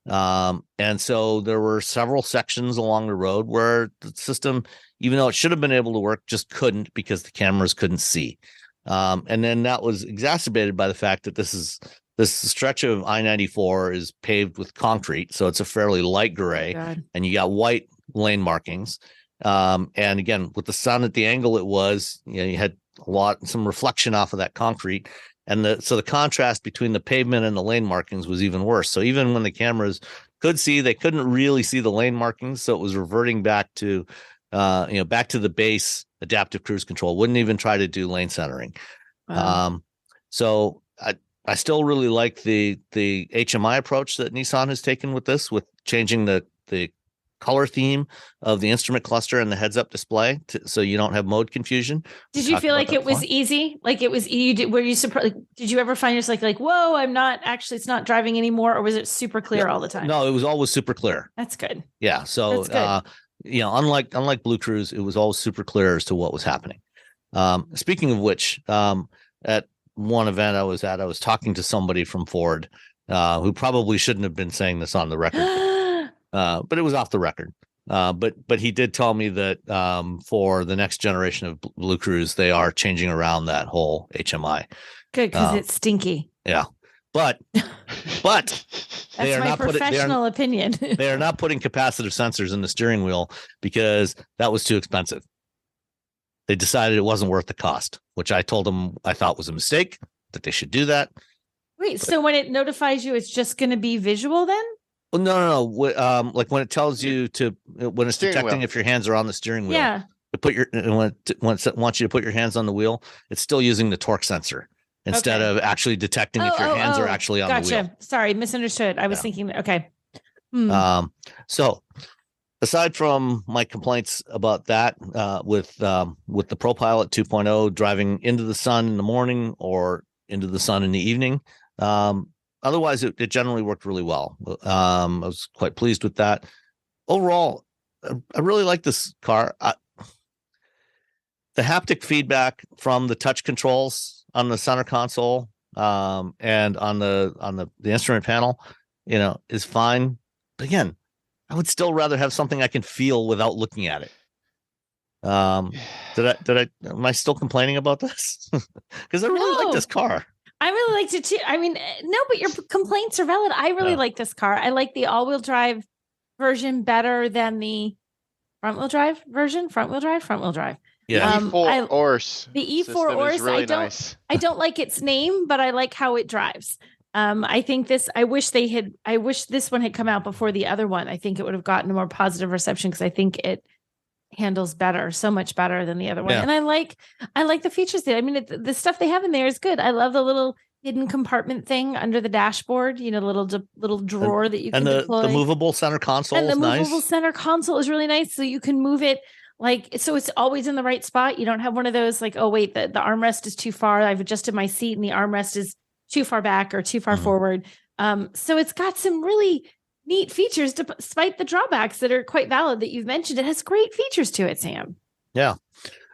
And so there were several sections along the road where the system, even though it should have been able to work, just couldn't because the cameras couldn't see. And then that was exacerbated by the fact that this stretch of I-94 is paved with concrete, so it's a fairly light gray, and you got white lane markings. And again, with the sun at the angle it was, you had some reflection off of that concrete, and so the contrast between the pavement and the lane markings was even worse. So even when the cameras could see, they couldn't really see the lane markings, so it was reverting back to back to the base adaptive cruise control. Wouldn't even try to do lane centering. Wow. So I still really like the HMI approach that Nissan has taken with this, with changing the color theme of the instrument cluster and the heads-up display so you don't have mode confusion. Did you feel like it was easy? Like it was easy? Were you surprised? Did you ever find yourself like, whoa, it's not driving anymore? Or was it super clear all the time? No, it was always super clear. That's good. Yeah. So, unlike Blue Cruise, it was always super clear as to what was happening. Speaking of which, at one event I was at, I was talking to somebody from Ford who probably shouldn't have been saying this on the record. But it was off the record. But he did tell me that for the next generation of Blue Cruise, they are changing around that whole HMI. Good, because it's stinky. Yeah, but that's my professional opinion. They are not putting capacitive sensors in the steering wheel because that was too expensive. They decided it wasn't worth the cost, which I told them I thought was a mistake, that they should do that. Wait, so when it notifies you, it's just going to be visual then? Well, no. Like when it tells you when it's detecting if your hands are on the steering wheel, when it wants you to put your hands on the wheel, it's still using the torque sensor instead of actually detecting if your hands are actually on the wheel. Gotcha. Sorry, misunderstood. I was thinking, okay. So aside from my complaints about that, with the ProPilot 2.0 driving into the sun in the morning or into the sun in the evening. Otherwise, it generally worked really well. I was quite pleased with that. Overall, I really like this car. The haptic feedback from the touch controls on the center console and on the instrument panel, is fine. But again, I would still rather have something I can feel without looking at it. Am I still complaining about this? Because I really like this car. I really liked it too. I mean, no, but your complaints are valid. I really like this car. I like the all-wheel drive version better than the front-wheel drive version. Front-wheel drive. Yeah, E4 Ors. The E4 Ors. Really nice. I don't like its name, but I like how it drives. I think I wish this one had come out before the other one. I think it would have gotten a more positive reception because I think it handles better, so much better than the other one. And I like the features there. I mean, the stuff they have in there is good. I love the little hidden compartment thing under the dashboard, the little drawer that you can deploy. The movable center console is nice. Movable center console is really nice. So you can move it so it's always in the right spot. You don't have one of those like, oh wait, the armrest is too far. I've adjusted my seat and the armrest is too far back or too far forward. So it's got some really neat features despite the drawbacks that are quite valid that you've mentioned. It has great features to it, Sam. Yeah.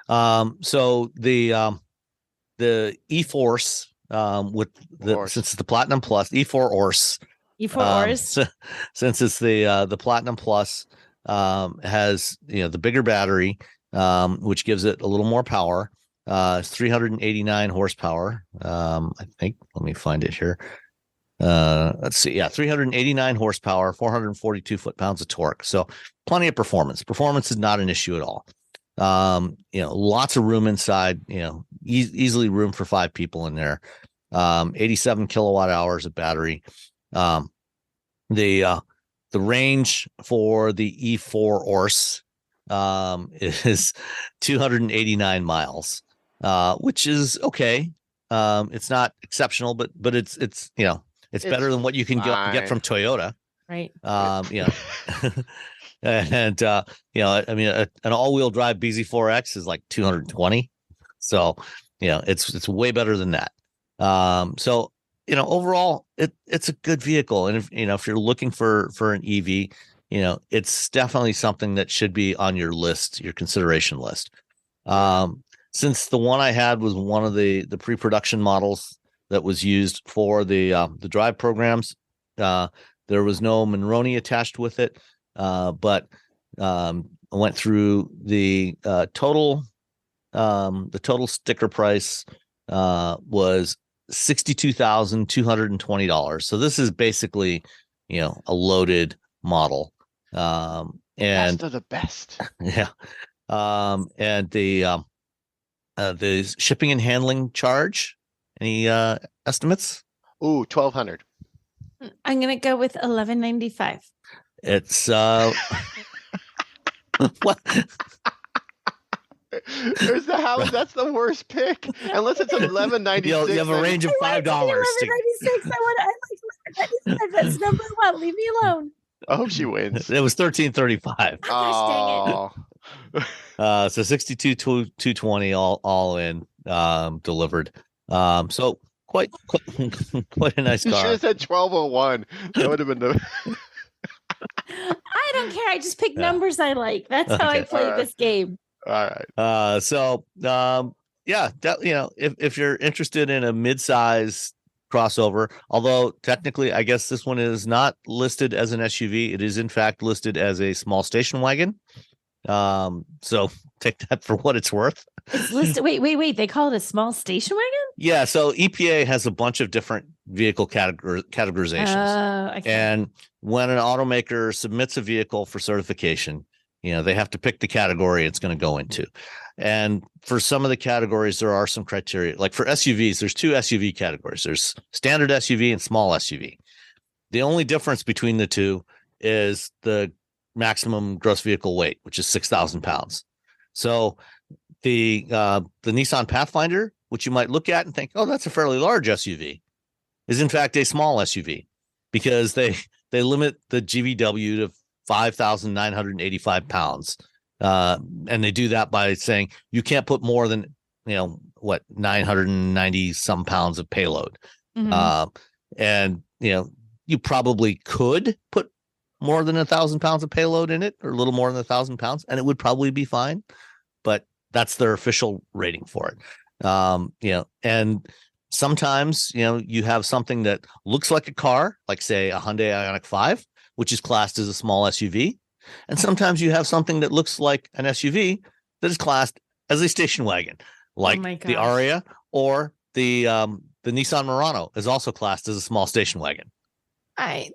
So the E-Force since it's the Platinum Plus, E4 Ors. E4 Ors. Since it's the Platinum Plus, has the bigger battery, which gives it a little more power. It's 389 horsepower. I think. Let me find it here. Let's see. Yeah, 389 horsepower, 442 foot-pounds of torque. So plenty of performance. Performance is not an issue at all. Lots of room inside. Easily room for 5 people in there. 87 kilowatt hours of battery. The range for the E4 Ors is 289 miles, which is okay. It's not exceptional, but it's better than what you can get from Toyota. Right. And an all-wheel drive BZ4X is like 220. So, it's way better than that. So, overall it's a good vehicle. And if you're looking for an EV, it's definitely something that should be on your list, your consideration list. Since the one I had was one of the pre-production models that was used for the drive programs, there was no Monroney attached with it. But I went through the total sticker price was $62,220. So this is basically, a loaded model. And best of the best. Yeah. And the shipping and handling charge, any estimates? Ooh, $1,200. I'm gonna go with $1,195. It's what? That's the worst pick. Unless it's $1,196. You have a range of $5. $1,196. I like $1,195. That's number one. Leave me alone. I hope she wins. It was $1,335. Oh. So $62,220 all in, delivered. So quite a nice car. You should have said 1201. That would have been the. I don't care. I just pick numbers I like. That's how I play this game. All right. If you're interested in a midsize crossover, although technically I guess this one is not listed as an SUV, it is in fact listed as a small station wagon. So take that for what it's worth. It's listed. Wait. They call it a small station wagon? Yeah. So EPA has a bunch of different vehicle categorizations. Okay. And when an automaker submits a vehicle for certification, they have to pick the category it's going to go into. And for some of the categories, there are some criteria. Like for SUVs, there's 2 SUV categories. There's standard SUV and small SUV. The only difference between the two is the maximum gross vehicle weight, which is 6,000 pounds. So the Nissan Pathfinder, which you might look at and think, oh, that's a fairly large SUV, is in fact a small SUV because they limit the GVW to 5,985 pounds. And they do that by saying you can't put more than, 990 some pounds of payload. Mhm. And you probably could put more than 1,000 pounds of payload in it, or a little more than 1,000 pounds, and it would probably be fine. But that's their official rating for it. And sometimes, you have something that looks like a car, like say a Hyundai Ioniq 5, which is classed as a small SUV. And sometimes you have something that looks like an SUV that is classed as a station wagon, like my the gosh. Ariya, or the Nissan Murano is also classed as a small station wagon.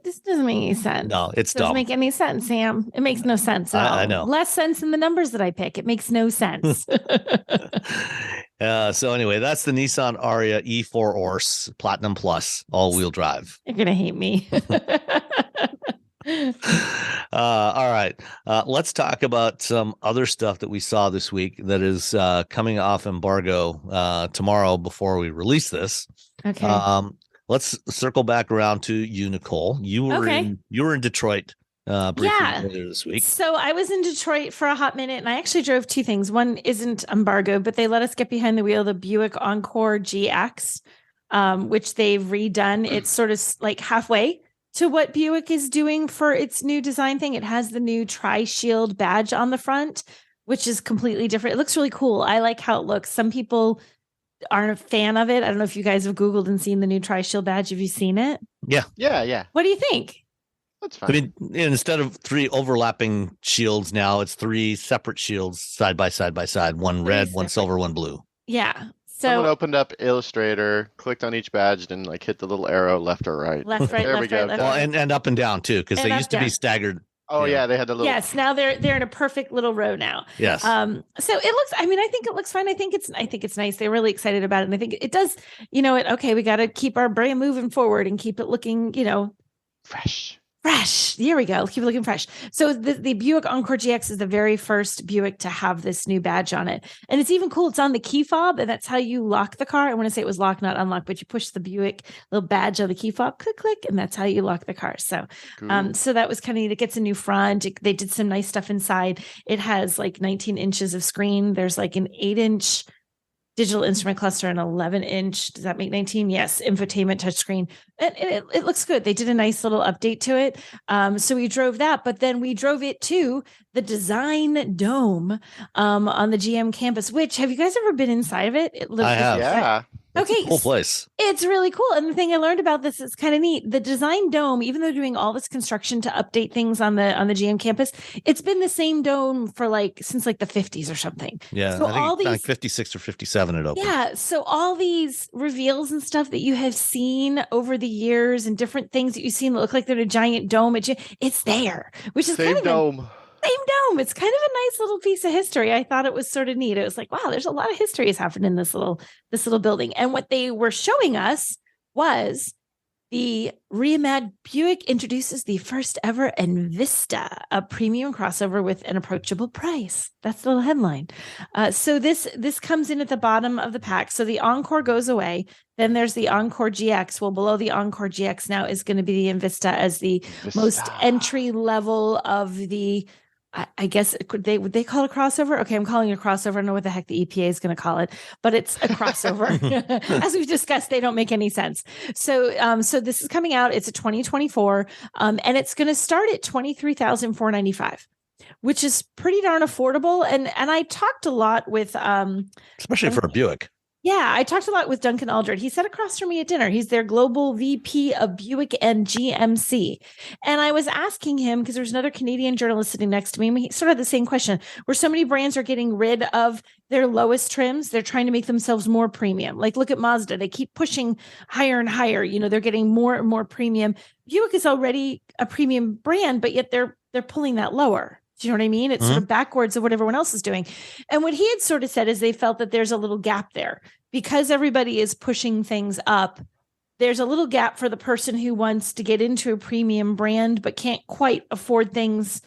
This doesn't make any sense. No, it's doesn't dumb. make any sense, Sam. It makes no sense at all. I know. Less sense than the numbers that I pick. It makes no sense. So anyway, that's the Nissan Ariya E4 Ors Platinum Plus all-wheel drive. You're gonna hate me. All right. Let's talk about some other stuff that we saw this week that is coming off embargo tomorrow before we release this. Okay. Let's circle back around to you, Nicole. You were in Detroit briefly earlier this week. So I was in Detroit for a hot minute, and I actually drove two things. One isn't embargoed, but they let us get behind the wheel of the Buick Encore GX, which they've redone. It's sort of like halfway to what Buick is doing for its new design thing. It has the new Tri-Shield badge on the front, which is completely different. It looks really cool. I like how it looks. Some people aren't a fan of it. I don't know if you guys have Googled and seen the new Tri-Shield badge. Have you seen it? Yeah. What do you think? That's fine. I mean, instead of 3 overlapping shields now, it's 3 separate shields side by side by side. One red, one silver, one blue. Yeah. Someone So opened up Illustrator, clicked on each badge, and hit the little arrow left or right. left, right, There we left, go. right, left, Well, right. and up and down too, because And they up, used to be down. staggered. Oh Yeah. yeah, they had the little. Yes, now they're in a perfect little row now. Yes. So it looks, I think it looks fine. I think it's nice. They're really excited about it. And I think it does, okay, we got to keep our brand moving forward and keep it looking, fresh. There we go. Keep it looking fresh. So the Buick Encore GX is the very first Buick to have this new badge on it. And it's even cool. It's on the key fob, and that's how you lock the car. I want to say it was lock, not unlock, but you push the Buick little badge on the key fob, click, click, and that's how you lock the car. So, Cool. so that was kind of neat. It gets a new front. They did some nice stuff inside. It has 19 inches of screen. There's an 8-inch digital instrument cluster, and 11-inch. Does that make 19? Yes. Infotainment touchscreen. And it looks good. They did a nice little update to it. So we drove that, but then we drove it to the Design Dome on the GM campus, which, have you guys ever been inside of it? I have. Yeah. Okay. Cool place. It's really cool. And the thing I learned about this is kind of neat. The Design Dome, even though they're doing all this construction to update things on the GM campus, it's been the same dome for since the 50s or something. Yeah. So I think all it's these 56 or 57 it opened. Yeah. So all these reveals and stuff that you have seen over the years, and different things that you've seen that look like they're in a giant dome, it's there, which is Same kind of dome. same dome. It's kind of a nice little piece of history. I thought it was sort of neat. It was like, wow, there's a lot of history has happened in this little building. And what they were showing us was the reimagined Buick introduces the first ever Envista, a premium crossover with an approachable price. That's the little headline. So this comes in at the bottom of the pack. So the Encore goes away. Then there's the Encore GX. Well, below the Encore GX now is going to be the Envista as the most entry level of the, I guess would they call it a crossover? Okay, I'm calling it a crossover. I don't know what the heck the EPA is going to call it, but it's a crossover. As we've discussed, they don't make any sense. So, so this is coming out. It's a 2024, and it's going to start at $23,495, which is pretty darn affordable. And I talked a lot with, especially for a Buick. Yeah, I talked a lot with Duncan Aldred. He sat across from me at dinner. He's their global VP of Buick and GMC. And I was asking him, because there's another Canadian journalist sitting next to me, and he sort of had the same question, where so many brands are getting rid of their lowest trims. They're trying to make themselves more premium. Look at Mazda. They keep pushing higher and higher. They're getting more and more premium. Buick is already a premium brand, but yet they're pulling that lower. Do you know what I mean? It's sort of backwards of what everyone else is doing. And what he had sort of said is they felt that there's a little gap there because everybody is pushing things up. There's a little gap for the person who wants to get into a premium brand, but can't quite afford things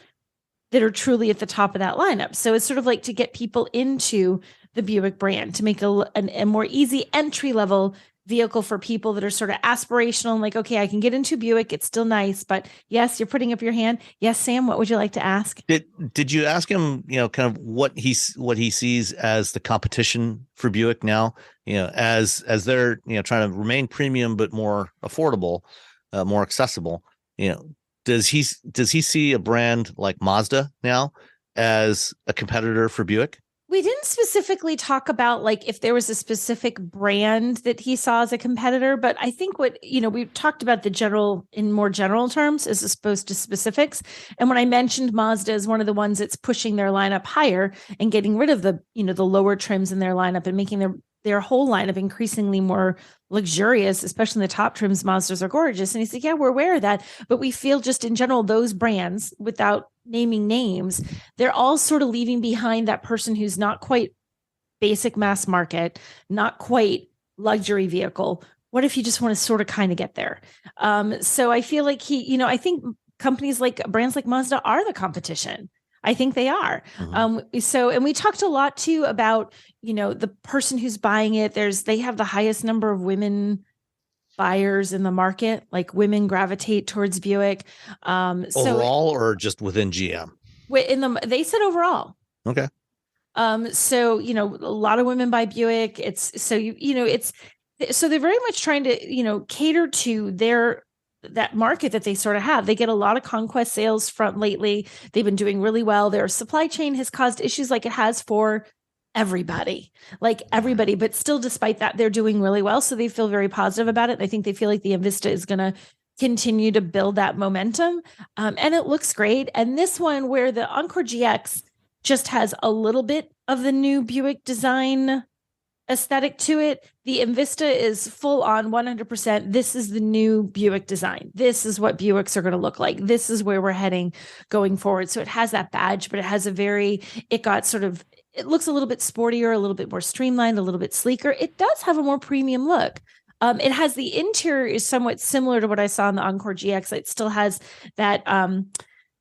that are truly at the top of that lineup. So it's sort of to get people into the Buick brand, to make a more easy entry level vehicle for people that are sort of aspirational and like, okay, I can get into Buick. It's still nice, but yes, you're putting up your hand. Yes, Sam, what would you like to ask? Did you ask him, kind of what he sees as the competition for Buick now, as they're, trying to remain premium, but more affordable, more accessible, does he see a brand like Mazda now as a competitor for Buick? We didn't specifically talk about like if there was a specific brand that he saw as a competitor, but I think what, we talked about in more general terms as opposed to specifics. And when I mentioned Mazda as one of the ones that's pushing their lineup higher and getting rid of the lower trims in their lineup and making their whole lineup increasingly more luxurious, especially in the top trims, Mazdas are gorgeous. And he said, yeah, we're aware of that. But we feel just in general, those brands, without naming names, they're all sort of leaving behind that person who's not quite basic mass market, not quite luxury vehicle. What if you just want to sort of kind of get there? So I feel like I think companies like brands like Mazda are the competition. I think they are. Mm-hmm. And we talked a lot too about, the person who's buying it. They have the highest number of women buyers in the market, like women gravitate towards Buick. Overall or just within GM? They said overall. Okay. So, a lot of women buy Buick. So they're very much trying to, cater to that market that they sort of have. They get a lot of conquest sales from lately. They've been doing really well. Their supply chain has caused issues like it has for everybody, but still, despite that, they're doing really well. So they feel very positive about it. I think they feel like the Envista is going to continue to build that momentum. And it looks great. And this one, where the Encore GX just has a little bit of the new Buick design aesthetic to it, the Envista is full on 100%. This is the new Buick design. This is what Buicks are going to look like. This is where we're heading going forward. So it has that badge, but it looks a little bit sportier, a little bit more streamlined, a little bit sleeker. It does have a more premium look. It has the interior is somewhat similar to what I saw in the Encore GX. It still has that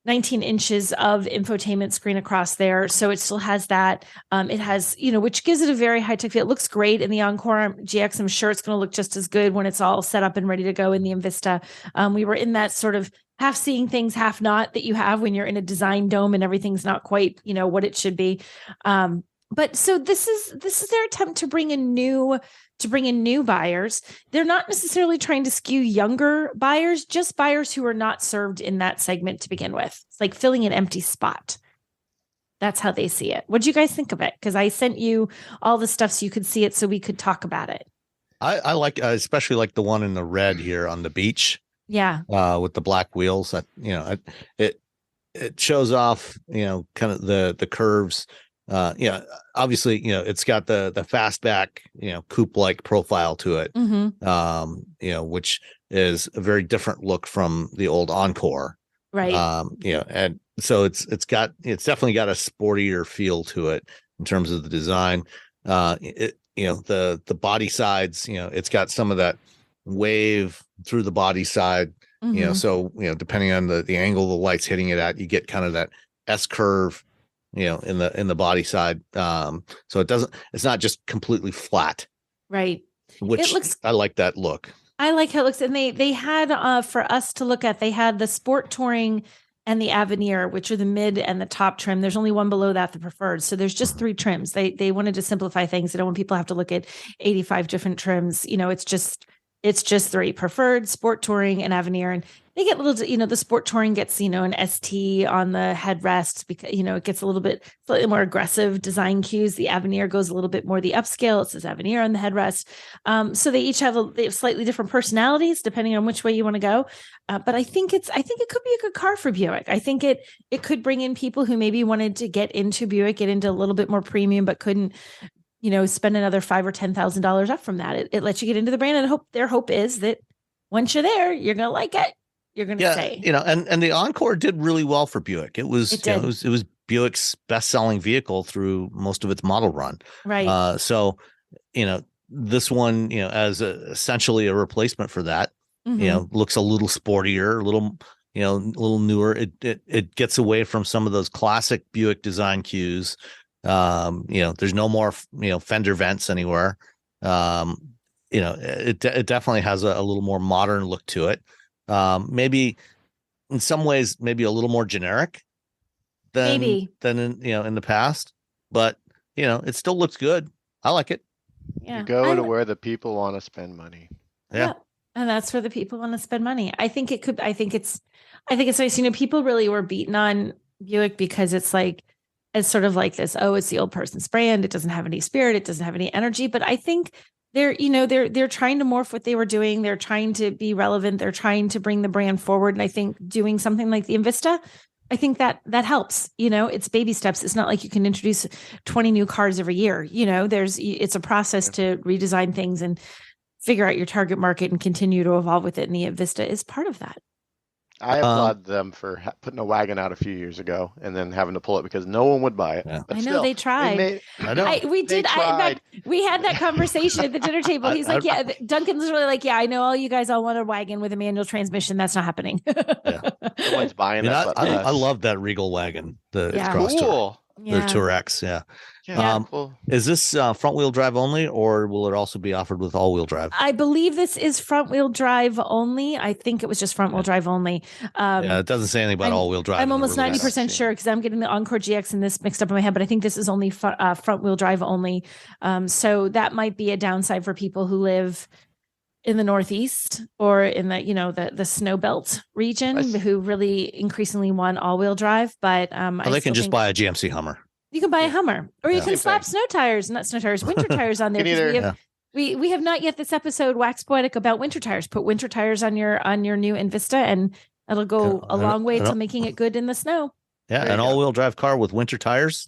19 inches of infotainment screen across there. So it still has that. It has, which gives it a very high tech feel. It looks great in the Encore GX. I'm sure it's going to look just as good when it's all set up and ready to go in the Envista. We were in that sort of half seeing things, half not that you have when you're in a design dome and everything's not quite, what it should be. But so this is their attempt to bring in new buyers. They're not necessarily trying to skew younger buyers, just buyers who are not served in that segment to begin with. It's like filling an empty spot. That's how they see it. What do you guys think of it? Because I sent you all the stuff so you could see it so we could talk about it. I like, especially like the one in the red here on the beach. Yeah. With the black wheels, it shows off, kind of the curves. Obviously, it's got the fastback, coupe-like profile to it, mm-hmm. Which is a very different look from the old Encore. Right. And so it's definitely got a sportier feel to it in terms of the design. The body sides, it's got some of that wave through the body side, mm-hmm. So, depending on the angle the light's hitting it at, you get kind of that S curve, in the body side. So it's not just completely flat. Right. Which I like that look. I like how it looks. And they had, for us to look at, they had the Sport Touring and the Avenir, which are the mid and the top trim. There's only one below that, the Preferred. So there's just 3 trims. They wanted to simplify things. They don't want people to have to look at 85 different trims. It's just 3: Preferred, Sport Touring, and Avenir. And they get little, the Sport Touring gets, an ST on the headrest because, it gets a little bit slightly more aggressive design cues. The Avenir goes a little bit more the upscale. It says Avenir on the headrest. So they each have slightly different personalities depending on which way you want to go. But I think it could be a good car for Buick. I think it could bring in people who maybe wanted to get into Buick, get into a little bit more premium, but couldn't, spend another $5,000 or $10,000 up from that. It lets you get into the brand, and their hope is that once you're there, you're going to like it. You're going to stay. And the Encore did really well for Buick. It was Buick's best-selling vehicle through most of its model run. Right. So, this one, as essentially a replacement for that, mm-hmm. Looks a little sportier, a little newer. It gets away from some of those classic Buick design cues. There's no more, fender vents anywhere. it definitely has a little more modern look to it. Maybe in some ways, maybe a little more generic than in the past, but it still looks good. I like it. Yeah. You go to where the people want to spend money. Yeah. And that's where the people want to spend money. I think it's nice. People really were beaten on Buick because it's sort of like this, it's the old person's brand. It doesn't have any spirit. It doesn't have any energy. But I think they're trying to morph what they were doing. They're trying to be relevant. They're trying to bring the brand forward. And I think doing something like the Envista, I think that helps. It's baby steps. It's not like you can introduce 20 new cars every year. It's a process to redesign things and figure out your target market and continue to evolve with it. And the Envista is part of that. I applaud them for putting a wagon out a few years ago and then having to pull it because no one would buy it. Yeah. But I know they tried. I know We did. We had that conversation at the dinner table. He's like, yeah, Duncan's really like, yeah, I know all you guys all want a wagon with a manual transmission. That's not happening. No one's buying that. I love that Regal wagon. Cool. The Tour X. Yeah. Cool. Is this front wheel drive only, or will it also be offered with all wheel drive? I believe this is front wheel drive only. I think it was just front wheel drive only. It doesn't say anything about all wheel drive. I'm almost 90% sure because I'm getting the Encore GX and this mixed up in my head, but I think this is only front wheel drive only. So that might be a downside for people who live in the Northeast or in the snow belt region who really increasingly want all wheel drive. But they can just buy a GMC Hummer. You can buy a Hummer, or you can slap winter tires on there. We have not yet this episode waxed poetic about winter tires. Put winter tires on your new Envista, and it'll go a long way to making it good in the snow. Yeah, an all-wheel drive car with winter tires,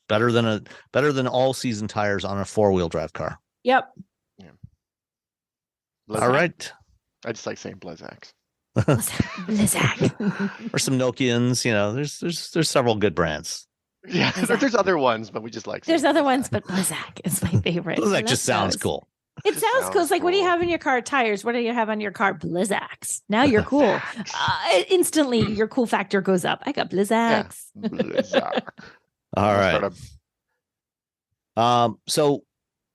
better than all-season tires on a four-wheel drive car. Yep. Yeah. All right. I just like saying Blizzak. Blizzak. Or some Nokians. There's several good brands. Yeah, there's other ones, but we just like. There's other ones, but Blizzak is my favorite. Blizzak just sounds cool. It sounds cool. It's like, what do you have in your car? Tires. What do you have on your car? Blizzaks. Now you're cool. Instantly, your cool factor goes up. I got Blizzaks. Yeah, Blizzak. All right. So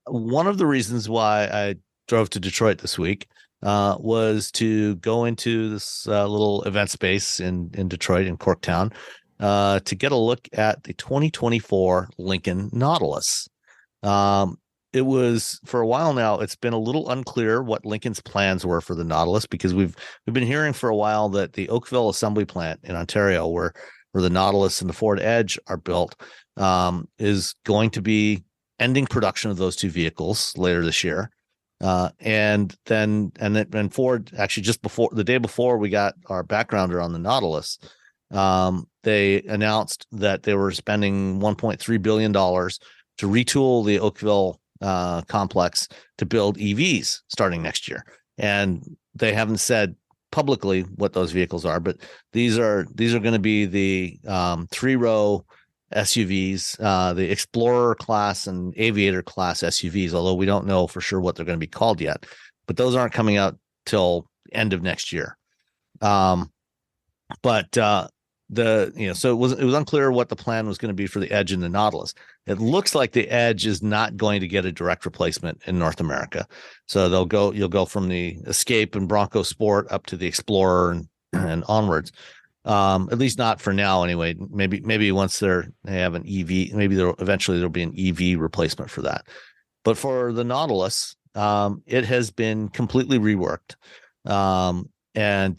one of the reasons why I drove to Detroit this week was to go into this little event space in Detroit, in Corktown, to get a look at the 2024 Lincoln Nautilus. It was, for a while now, it's been a little unclear what Lincoln's plans were for the Nautilus, because we've been hearing for a while that the Oakville assembly plant in Ontario, where the Nautilus and the Ford Edge are built, is going to be ending production of those two vehicles later this year. And Ford, actually just before, the day before we got our backgrounder on the Nautilus, they announced that they were spending $1.3 billion to retool the Oakville complex to build EVs starting next year. And they haven't said publicly what those vehicles are, but these are going to be the 3-row SUVs, the Explorer class and Aviator class SUVs, although we don't know for sure what they're going to be called yet. But those aren't coming out till end of next year. So it was unclear what the plan was going to be for the Edge and the Nautilus. It looks like the Edge is not going to get a direct replacement in North America. So you'll go from the Escape and Bronco Sport up to the Explorer and onwards. At least not for now anyway. Maybe once they have an EV, maybe there'll be an EV replacement for that. But for the Nautilus, it has been completely reworked. And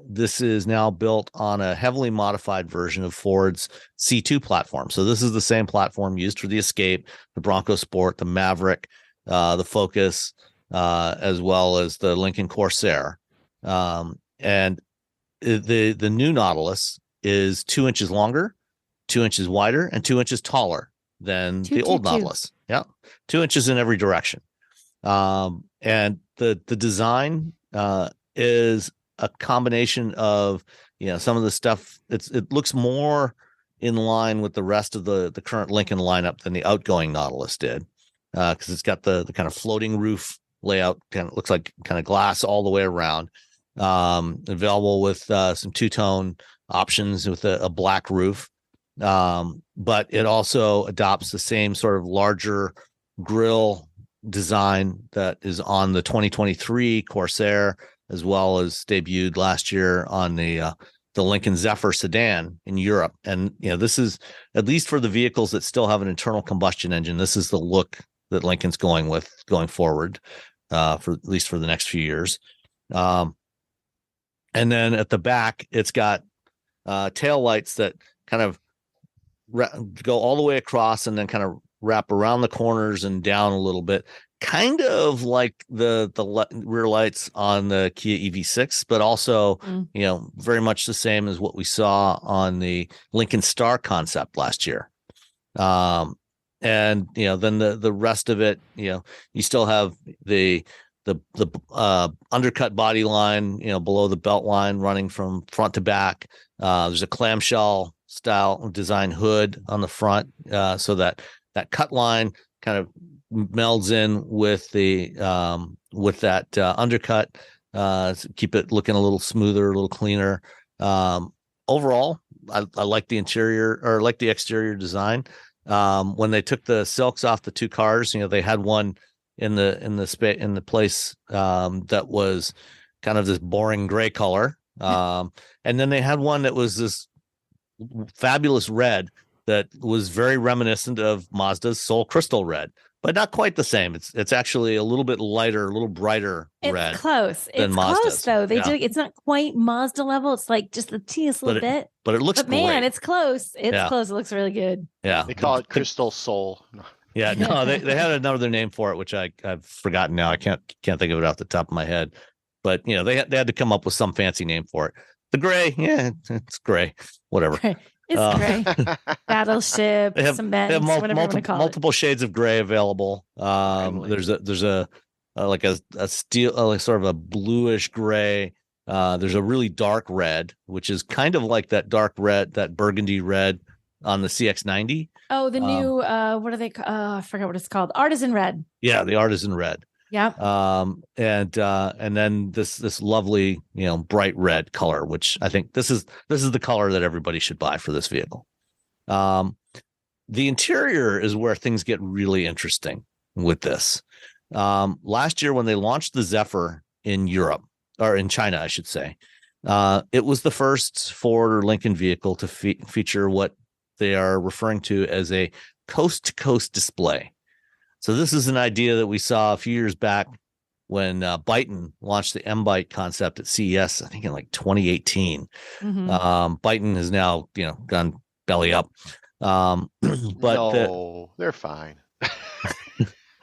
this is now built on a heavily modified version of Ford's C2 platform. So this is the same platform used for the Escape, the Bronco Sport, the Maverick, the Focus, as well as the Lincoln Corsair. And the new Nautilus is 2 inches longer, 2 inches wider, and 2 inches taller than the old Nautilus. Yeah, 2 inches in every direction. And the design is a combination of some of the stuff. It looks more in line with the rest of the current Lincoln lineup than the outgoing Nautilus did, because it's got the kind of floating roof layout. Kind of looks like kind of glass all the way around. Available with some two-tone options with a black roof, but it also adopts the same sort of larger grille design that is on the 2023 Corsair, as well as debuted last year on the Lincoln Zephyr sedan in Europe. And this is, at least for the vehicles that still have an internal combustion engine, this is the look that Lincoln's going forward, for at least for the next few years. And then at the back, it's got tail lights that kind of go all the way across and then kind of wrap around the corners and down a little bit, kind of like the rear lights on the Kia EV6, but also very much the same as what we saw on the Lincoln Star concept last year. And then the rest of it, you still have the undercut body line, below the belt line, running from front to back. There's a clamshell style design hood on the front, so that cut line kind of melds in with that undercut, keep it looking a little smoother, a little cleaner. Overall, I like the interior, or like the exterior design. When they took the silks off the two cars, they had one in the place that was kind of this boring gray color, and then they had one that was this fabulous red that was very reminiscent of Mazda's Soul Crystal red, but not quite the same. It's actually a little bit lighter, a little brighter red. It's close. It's Mazda's. Close though. It's not quite Mazda level. It's like just the teeniest little bit. But it looks great. Man, it's close. It's close. It looks really good. Yeah. They call it Crystal Soul. Yeah, no, they had another name for it, which I've forgotten now. I can't think of it off the top of my head. But they had to come up with some fancy name for it. The gray, it's gray, whatever. It's gray. Battleship, some Benz, whatever you want to call multiple shades of gray available. There's a like a steel, like sort of a bluish gray. There's a really dark red, which is kind of like that dark red, that burgundy red on the CX-90. Oh, the new what are they? I forget what it's called. Artisan red. Yeah, the artisan red. Yeah. And then this lovely, bright red color, which I think this is the color that everybody should buy for this vehicle. The interior is where things get really interesting with this. Last year when they launched the Zephyr in Europe, or in China, I should say, it was the first Ford or Lincoln vehicle to feature what they are referring to as a coast-to-coast display. So this is an idea that we saw a few years back when Byton launched the M-Byte concept at CES, I think in like 2018. Mm-hmm. Byton has now, gone belly up. But they're fine.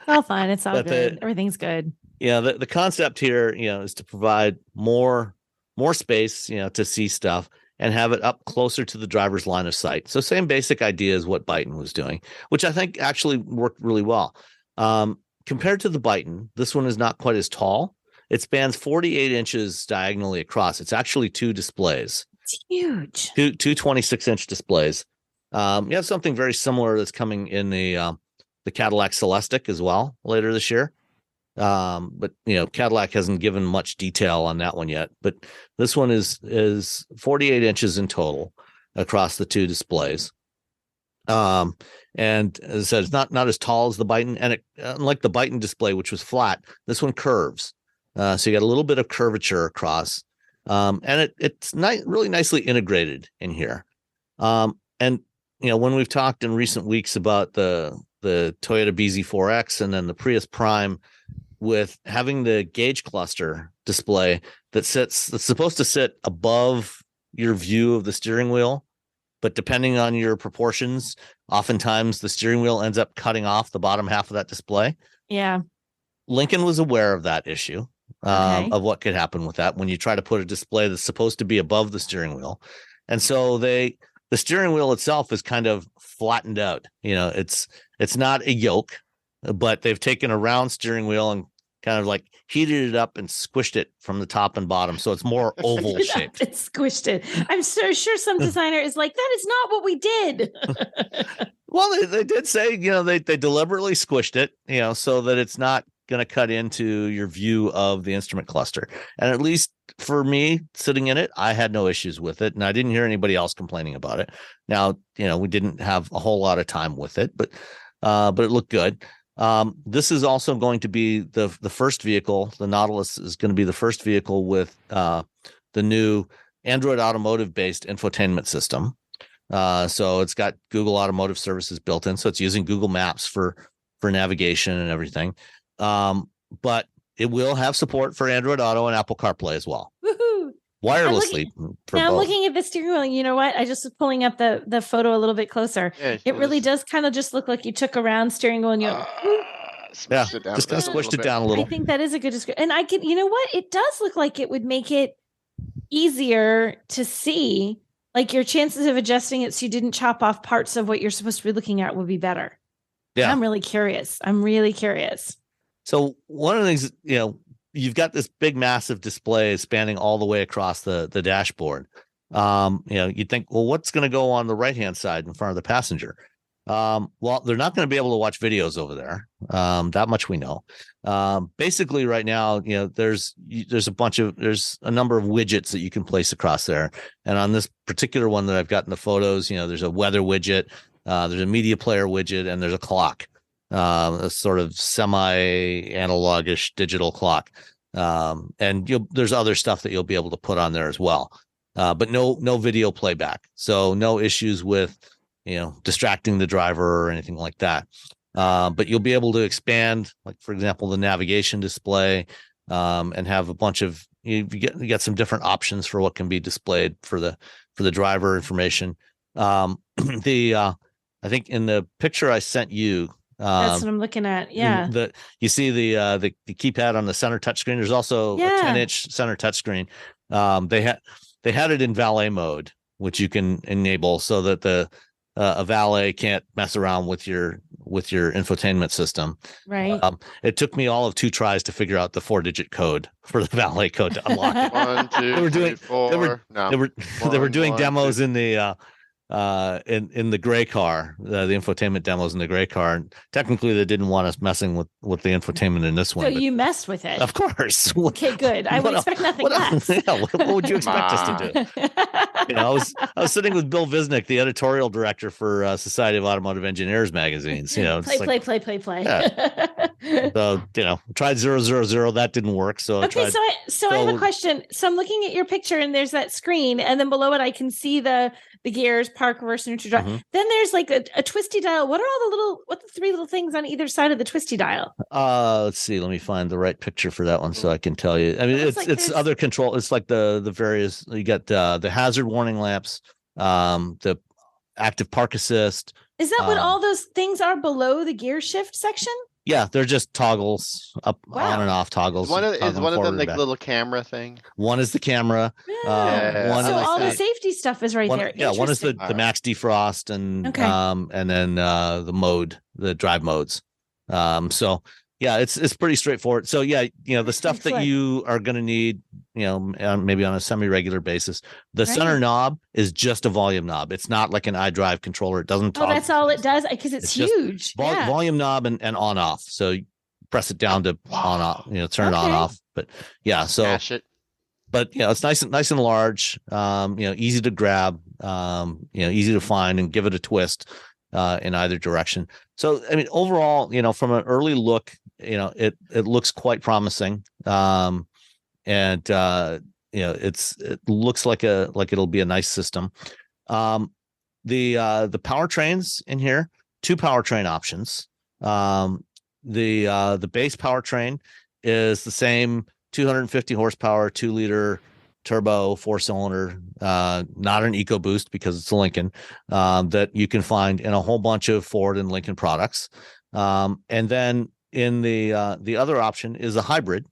All fine. It's all good. Everything's good. Yeah. The concept here, is to provide more space, to see stuff and have it up closer to the driver's line of sight. So same basic idea as what Byton was doing, which I think actually worked really well. Compared to the Byton, this one is not quite as tall. It spans 48 inches diagonally across. It's actually two displays. It's huge. Two 26-inch displays. You have something very similar that's coming in the Cadillac Celestiq as well later this year. But Cadillac hasn't given much detail on that one yet. But this one is 48 inches in total across the two displays. And as I said, it's not as tall as the Byton, and unlike the Byton display, which was flat, this one curves. So you got a little bit of curvature across, and it's really nicely integrated in here. And when we've talked in recent weeks about the Toyota BZ4X and then the Prius Prime, with having the gauge cluster display that's supposed to sit above your view of the steering wheel, but depending on your proportions, oftentimes the steering wheel ends up cutting off the bottom half of that display. Yeah. Lincoln was aware of that issue, of what could happen with that when you try to put a display that's supposed to be above the steering wheel. And so the steering wheel itself is kind of flattened out. It's not a yoke, but they've taken a round steering wheel and kind of like heated it up and squished it from the top and bottom, so it's more oval shaped. It squished it. I'm so sure some designer is like, that is not what we did. Well, they did say, they deliberately squished it, so that it's not going to cut into your view of the instrument cluster. And at least for me sitting in it, I had no issues with it, and I didn't hear anybody else complaining about it. Now, we didn't have a whole lot of time with it, but it looked good. This is also going to be the first vehicle. The Nautilus is going to be the first vehicle with the new Android Automotive based infotainment system. So it's got Google Automotive Services built in. So it's using Google Maps for navigation and everything. But it will have support for Android Auto and Apple CarPlay as well. Woohoo! Wirelessly. I'm looking at the steering wheel. You know what? I just was pulling up the photo a little bit closer. Yeah, it really does kind of just look like you took a round steering wheel and you just kind of squished it down a little. I think that is a good description. And you know what? It does look like it would make it easier to see. Like your chances of adjusting it so you didn't chop off parts of what you're supposed to be looking at would be better. Yeah. I'm really curious. So one of the things, you've got this big, massive display spanning all the way across the dashboard. You'd think, well, what's going to go on the right-hand side in front of the passenger? Well, they're not going to be able to watch videos over there. That much we know. Basically right now, there's a number of widgets that you can place across there. And on this particular one that I've got in the photos, there's a weather widget, there's a media player widget, and there's a clock, a sort of semi-analogish digital clock. And there's other stuff that you'll be able to put on there as well. But no video playback. So no issues with, distracting the driver or anything like that. But you'll be able to expand, like, for example, the navigation display, and have a bunch of, you get some different options for what can be displayed for the driver information. I think in the picture I sent you, that's what I'm looking at. Yeah. You see the keypad on the center touchscreen. There's also a 10-inch center touchscreen. They had it in valet mode, which you can enable so that a valet can't mess around with your infotainment system. Right. It took me all of 2 tries to figure out the 4-digit code for the valet code to unlock it. 1, 2, 3, 4. They were doing demos in the in the gray car, the infotainment demos in the gray car. And technically, they didn't want us messing with the infotainment in this one. So you messed with it, of course. Okay, good. I would expect nothing less. What would you expect us to do? I was sitting with Bill Visnick, the editorial director for Society of Automotive Engineers magazines. Play. Yeah. So tried 000. That didn't work. So okay. So I have a question. So I'm looking at your picture, and there's that screen, and then below it, I can see the gears, park, reverse, neutral, drive. Mm-hmm. Then there's like a twisty dial. What are the 3 little things on either side of the twisty dial? Let's see. Let me find the right picture for that one so I can tell you. I mean, it's other control. It's like the various. You got the hazard warning lamps, the active park assist. Is that what all those things are below the gear shift section? Yeah, they're just toggles, on and off toggles. Is one of them like a little camera thing? One is the camera. Yeah. So all the safety stuff is there. Yeah, one is the max defrost and then the drive modes. So yeah, it's pretty straightforward. So yeah, the stuff that you are going to need, maybe on a semi-regular basis. The center knob is just a volume knob. It's not like an iDrive controller. It doesn't talk. Oh, that's all it does, because it's huge. Volume knob and on off. So you press it down to on off, turn it on off. But yeah, so Smash it. But it's nice and large. Easy to grab. Easy to find and give it a twist in either direction. So I mean, overall, from an early look, it looks quite promising. It looks like it'll be a nice system. The powertrains in here, 2 powertrain options. The base powertrain is the same 250 horsepower, 2-liter turbo 4-cylinder, not an EcoBoost because it's a Lincoln, that you can find in a whole bunch of Ford and Lincoln products. And then in the other option is a hybrid,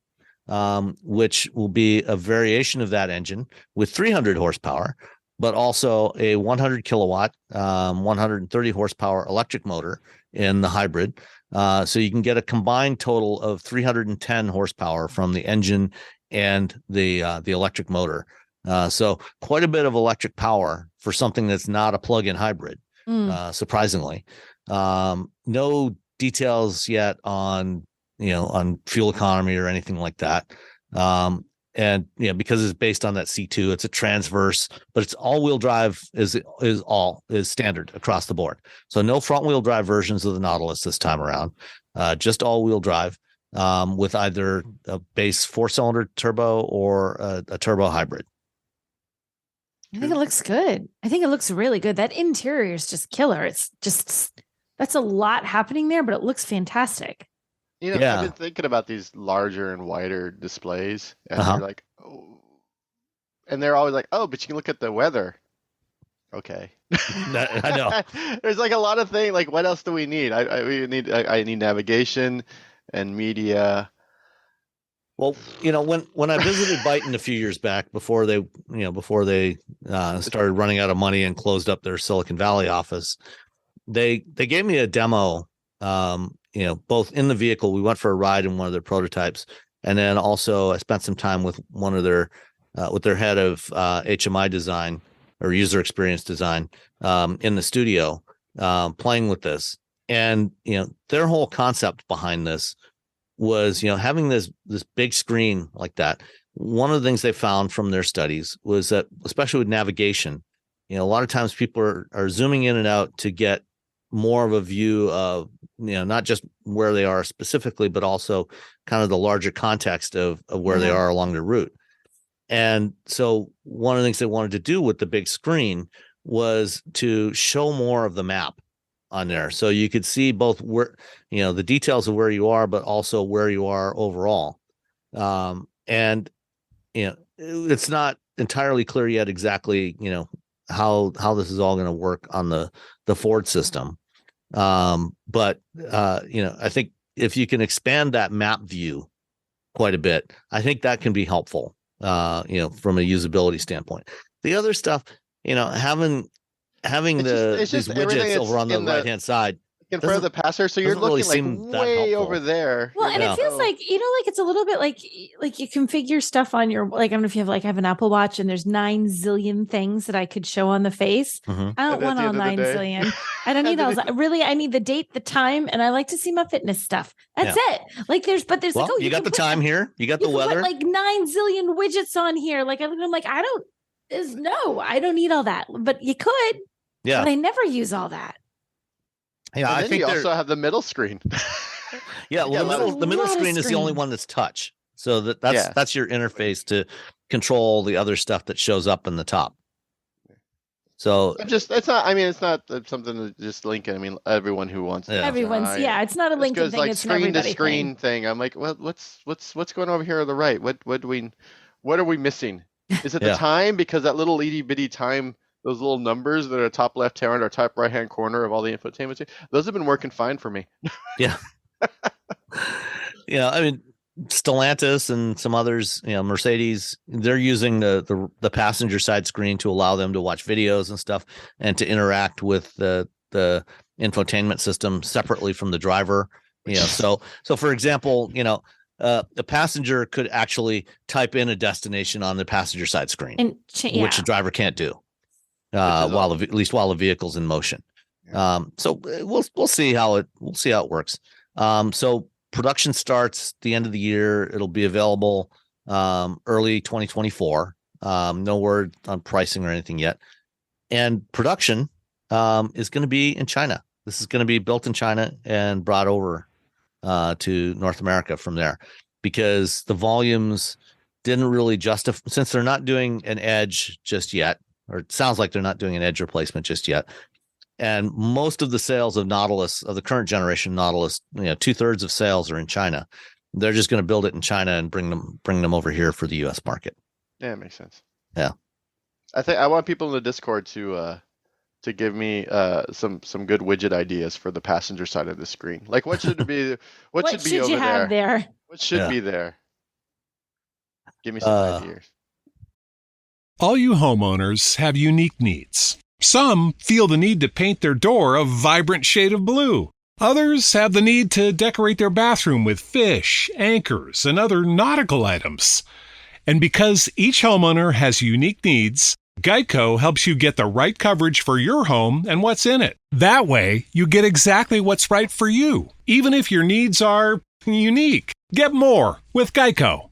which will be a variation of that engine with 300 horsepower, but also a 100 kilowatt, 130 horsepower electric motor in the hybrid. So you can get a combined total of 310 horsepower from the engine and the electric motor. So quite a bit of electric power for something that's not a plug-in hybrid, surprisingly. No details yet on fuel economy or anything like that. And because it's based on that C2, it's a transverse, but it's all-wheel drive is standard across the board. So no front-wheel drive versions of the Nautilus this time around, just all-wheel drive with either a base 4-cylinder turbo or a turbo hybrid. I think it looks good. I think it looks really good. That interior is just killer. That's a lot happening there, but it looks fantastic. I've been thinking about these larger and wider displays, and they're like, and they're always like, oh, but you can look at the weather. Okay. I know. There's like a lot of things. Like, what else do we need? I need navigation and media. Well, when I visited Byton a few years back, before they started running out of money and closed up their Silicon Valley office, they gave me a demo. Both in the vehicle, we went for a ride in one of their prototypes, and then also I spent some time with one of their head of HMI design or user experience design in the studio, playing with this. And their whole concept behind this was having this big screen like that. One of the things they found from their studies was that, especially with navigation, a lot of times people are zooming in and out to get more of a view of not just where they are specifically, but also kind of the larger context of where they are along the route. And so one of the things they wanted to do with the big screen was to show more of the map on there, so you could see both where the details of where you are, but also where you are overall. And it's not entirely clear yet exactly how this is all going to work on the Ford system. But I think if you can expand that map view quite a bit, I think that can be helpful, from a usability standpoint. The other stuff, having these widgets over on the right-hand side in front of the passenger, so you're looking like way over there. Well, and it feels like it's a little bit like you configure stuff on your, like, I don't know if you have I have an Apple Watch and there's 9 zillion things that I could show on the face. I don't want all 9 zillion. I don't need all. Really, I need the date, the time, and I like to see my fitness stuff. That's it. Like there's like, you got the time here, you got the weather, like 9 zillion widgets on here. Like I'm like, I don't need all that, but you could. Yeah, but I never use all that. Yeah, I think you also have the middle screen. The middle screen is the only one that's touch. So that's your interface to control the other stuff that shows up in the top. So it's not something to just link it. I mean, everyone who wants it. It's not a Lincoln thing. Like it's screen to screen thing. I'm like, well, what's going on over here on the right? What are we missing? Is it the time? Because that little itty bitty time, those little numbers that are top left hand or top right hand corner of all the infotainment, those have been working fine for me. Yeah. I mean, Stellantis and some others, Mercedes, they're using the passenger side screen to allow them to watch videos and stuff and to interact with the infotainment system separately from the driver. So for example, the passenger could actually type in a destination on the passenger side screen, which the driver can't do. While the vehicle's in motion. So we'll see how it works. So production starts the end of the year. It'll be available early 2024. No word on pricing or anything yet. And production is going to be in China. This is going to be built in China and brought over to North America from there, because the volumes didn't really justify, since they're not doing an Edge just yet. Or it sounds like they're not doing an Edge replacement just yet. And most of the sales of Nautilus, of the current generation Nautilus, 2/3 of sales are in China. They're just going to build it in China and bring them over here for the U.S. market. Yeah, it makes sense. Yeah. I want people in the Discord to give me some good widget ideas for the passenger side of the screen. Like, what should be what should be over you have there? What should be there? Give me some ideas. All you homeowners have unique needs. Some feel the need to paint their door a vibrant shade of blue. Others have the need to decorate their bathroom with fish, anchors, and other nautical items. And because each homeowner has unique needs, Geico helps you get the right coverage for your home and what's in it. That way, you get exactly what's right for you, even if your needs are unique. Get more with Geico.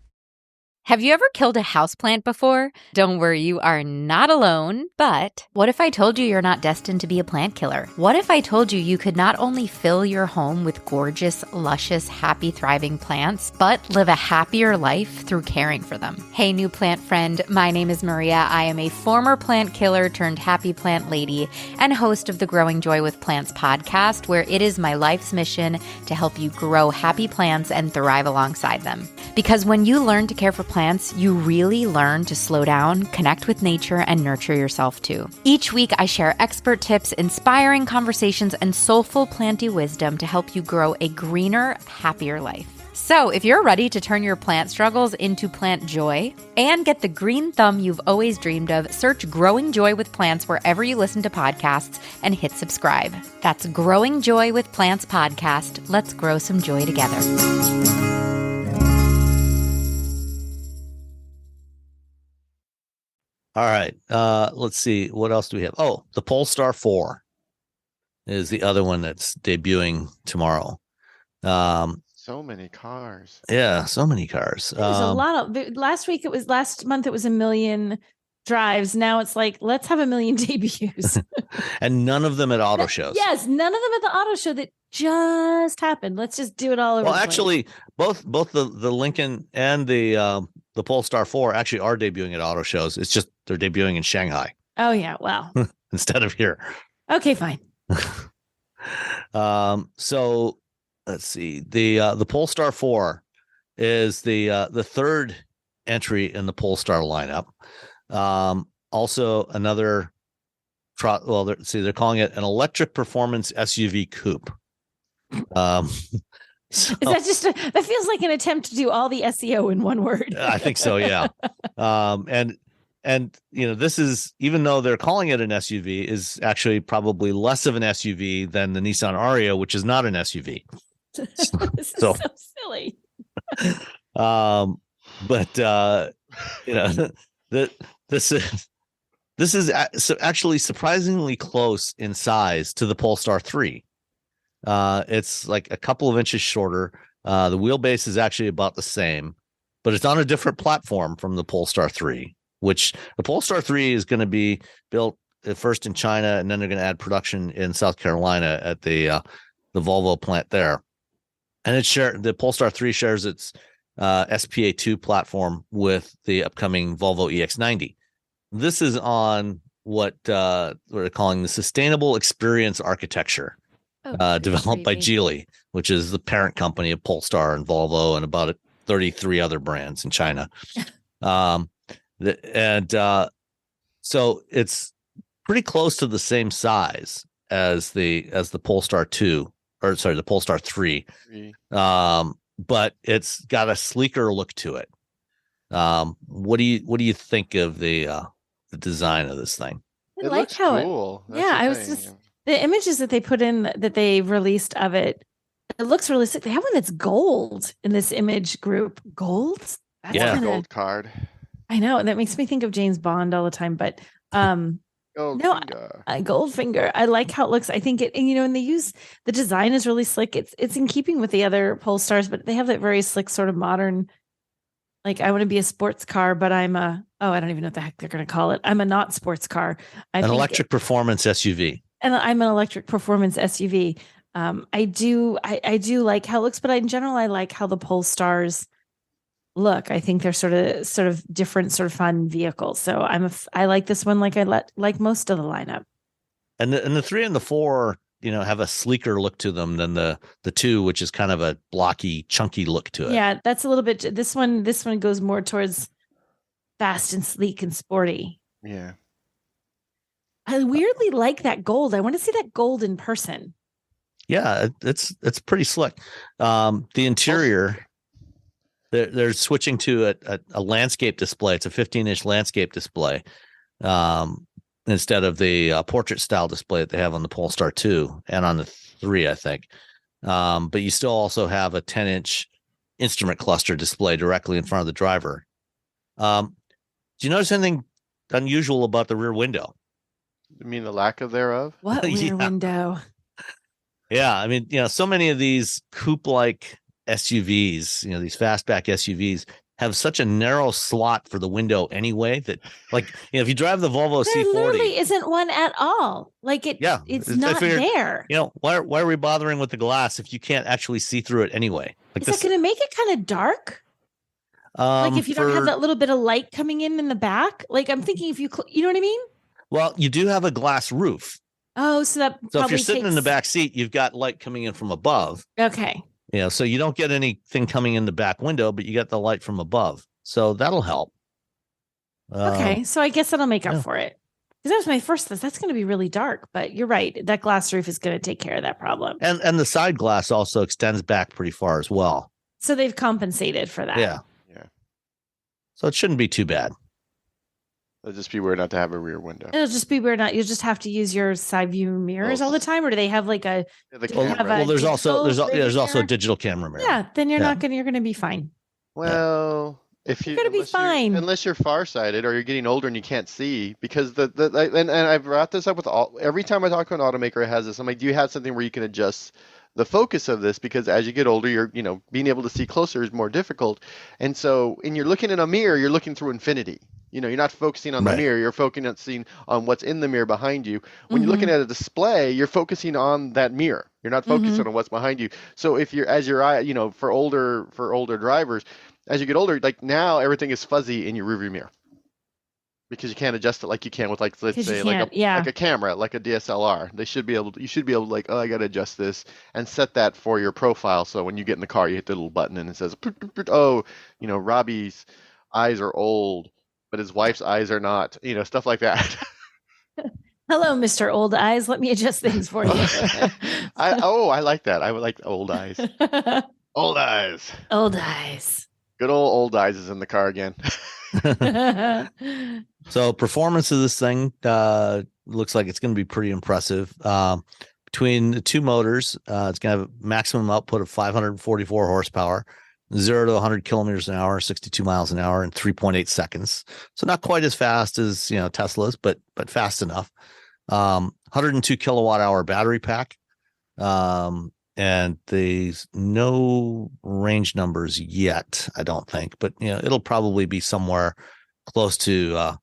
Have you ever killed a houseplant before? Don't worry, you are not alone. But what if I told you you're not destined to be a plant killer? What if I told you you could not only fill your home with gorgeous, luscious, happy, thriving plants, but live a happier life through caring for them? Hey, new plant friend, my name is Maria. I am a former plant killer turned happy plant lady and host of the Growing Joy with Plants podcast, where it is my life's mission to help you grow happy plants and thrive alongside them. Because when you learn to care for plants, you really learn to slow down, connect with nature, and nurture yourself too. Each week, I share expert tips, inspiring conversations, and soulful planty wisdom to help you grow a greener, happier life. So if you're ready to turn your plant struggles into plant joy and get the green thumb you've always dreamed of, search Growing Joy with Plants wherever you listen to podcasts and hit subscribe. That's Growing Joy with Plants podcast. Let's grow some joy together. All right. Let's see. What else do we have? Oh, the Polestar 4 is the other one that's debuting tomorrow. So many cars. Yeah, so many cars. There's a lot of last month it was 1 million drives. Now it's like, let's have 1 million debuts. And none of them at auto shows. Yes, none of them at the auto show that just happened. Let's just do it all over. Well, actually, both the Lincoln and the Polestar 4 actually are debuting at auto shows. It's just they're debuting in Shanghai. Oh yeah, wow. Instead of here. Okay, fine. So let's see. The Polestar 4 is the third entry in the Polestar lineup. Also another they're calling it an electric performance SUV coupe. So, is that just that feels like an attempt to do all the SEO in one word? I think so, yeah. And this is, even though they're calling it an SUV, is actually probably less of an SUV than the Nissan Ariya, which is not an SUV. This is so silly. This is actually surprisingly close in size to the Polestar 3. It's like a couple of inches shorter. The wheelbase is actually about the same, but it's on a different platform from the Polestar 3, which the Polestar 3 is going to be built first in China, and then they're going to add production in South Carolina at the Volvo plant there. And the Polestar 3 shares its SPA2 platform with the upcoming Volvo EX90. This is on what we're calling the Sustainable Experience Architecture. Developed by Geely, which is the parent company of Polestar and Volvo and about 33 other brands in China. So it's pretty close to the same size as the Polestar 2, or sorry, the Polestar 3. But it's got a sleeker look to it. What do you think of the design of this thing? It looks cool. The images that they put in, that they released of it, it looks really sick. They have one that's gold in this image group. Gold? That's a gold card. I know. And that makes me think of James Bond all the time. But Goldfinger. I like how it looks. I think and they use, the design is really slick. It's in keeping with the other Polestars, but they have that very slick sort of modern, like, I want to be a sports car, but I don't even know what the heck they're going to call it. I'm a not sports car. An electric performance SUV. And I'm an electric performance SUV. I do like how it looks, but in general, I like how the Polestars look. I think they're sort of different, sort of fun vehicles. So I like this one, like like most of the lineup. And the 3 and the 4, have a sleeker look to them than the 2, which is kind of a blocky, chunky look to it. Yeah, that's a little bit. This one goes more towards fast and sleek and sporty. Yeah. I weirdly like that gold. I want to see that gold in person. Yeah, it's pretty slick. The interior, they're switching to a landscape display. It's a 15-inch landscape display instead of the portrait style display that they have on the Polestar 2 and on the 3, I think. But you still also have a 10-inch instrument cluster display directly in front of the driver. Do you notice anything unusual about the rear window? You mean the lack of thereof? What rear window? Yeah, I mean, so many of these coupe-like SUVs, these fastback SUVs have such a narrow slot for the window anyway that, like, if you drive the Volvo there C40, literally isn't one at all. Like it's not there. Why are we bothering with the glass if you can't actually see through it anyway? Like, is that going to make it kind of dark? Like if you don't have that little bit of light coming in the back? Like I'm thinking if you know what I mean? Well, you do have a glass roof. Oh, so if you're sitting in the back seat, you've got light coming in from above. Okay. So you don't get anything coming in the back window, but you get the light from above. So that'll help. Okay. So I guess that'll make up for it. Because that was my first thought. That's going to be really dark, but you're right. That glass roof is going to take care of that problem. And the side glass also extends back pretty far as well. So they've compensated for that. Yeah. So it shouldn't be too bad. It'll just be weird not to have a rear window. It'll just be weird you'll just have to use your side view mirrors all the time, or do they have like a? There's also a digital camera mirror. Yeah, then you're going to be fine. Well, if you're going to be fine, unless you're farsighted or you're getting older and you can't see, because and I've brought this up with every time I talk to an automaker, it has this. I'm like, do you have something where you can adjust the focus of this? Because as you get older, you're being able to see closer is more difficult, and so when you're looking in a mirror, you're looking through infinity. You're not focusing on the mirror, you're focusing on what's in the mirror behind you. When you're looking at a display, you're focusing on that mirror. You're not focusing on what's behind you. So if for older drivers, as you get older, like now everything is fuzzy in your rearview mirror. Because you can't adjust it like you can with let's say like a camera, like a DSLR. You should be able to I got to adjust this and set that for your profile. So when you get in the car, you hit the little button and it says, Robbie's eyes are old, but his wife's eyes are not, stuff like that. Hello, Mr. Old Eyes. Let me adjust things for you. I like that. I would like old eyes. Old eyes. Old eyes. Good old eyes is in the car again. So performance of this thing looks like it's going to be pretty impressive. Between the two motors, it's going to have a maximum output of 544 horsepower, 0 to 100 kilometers an hour, 62 miles an hour in 3.8 seconds. So not quite as fast as Tesla's, but fast enough. 102 kilowatt hour battery pack. And there's no range numbers yet, I don't think, but it'll probably be somewhere close to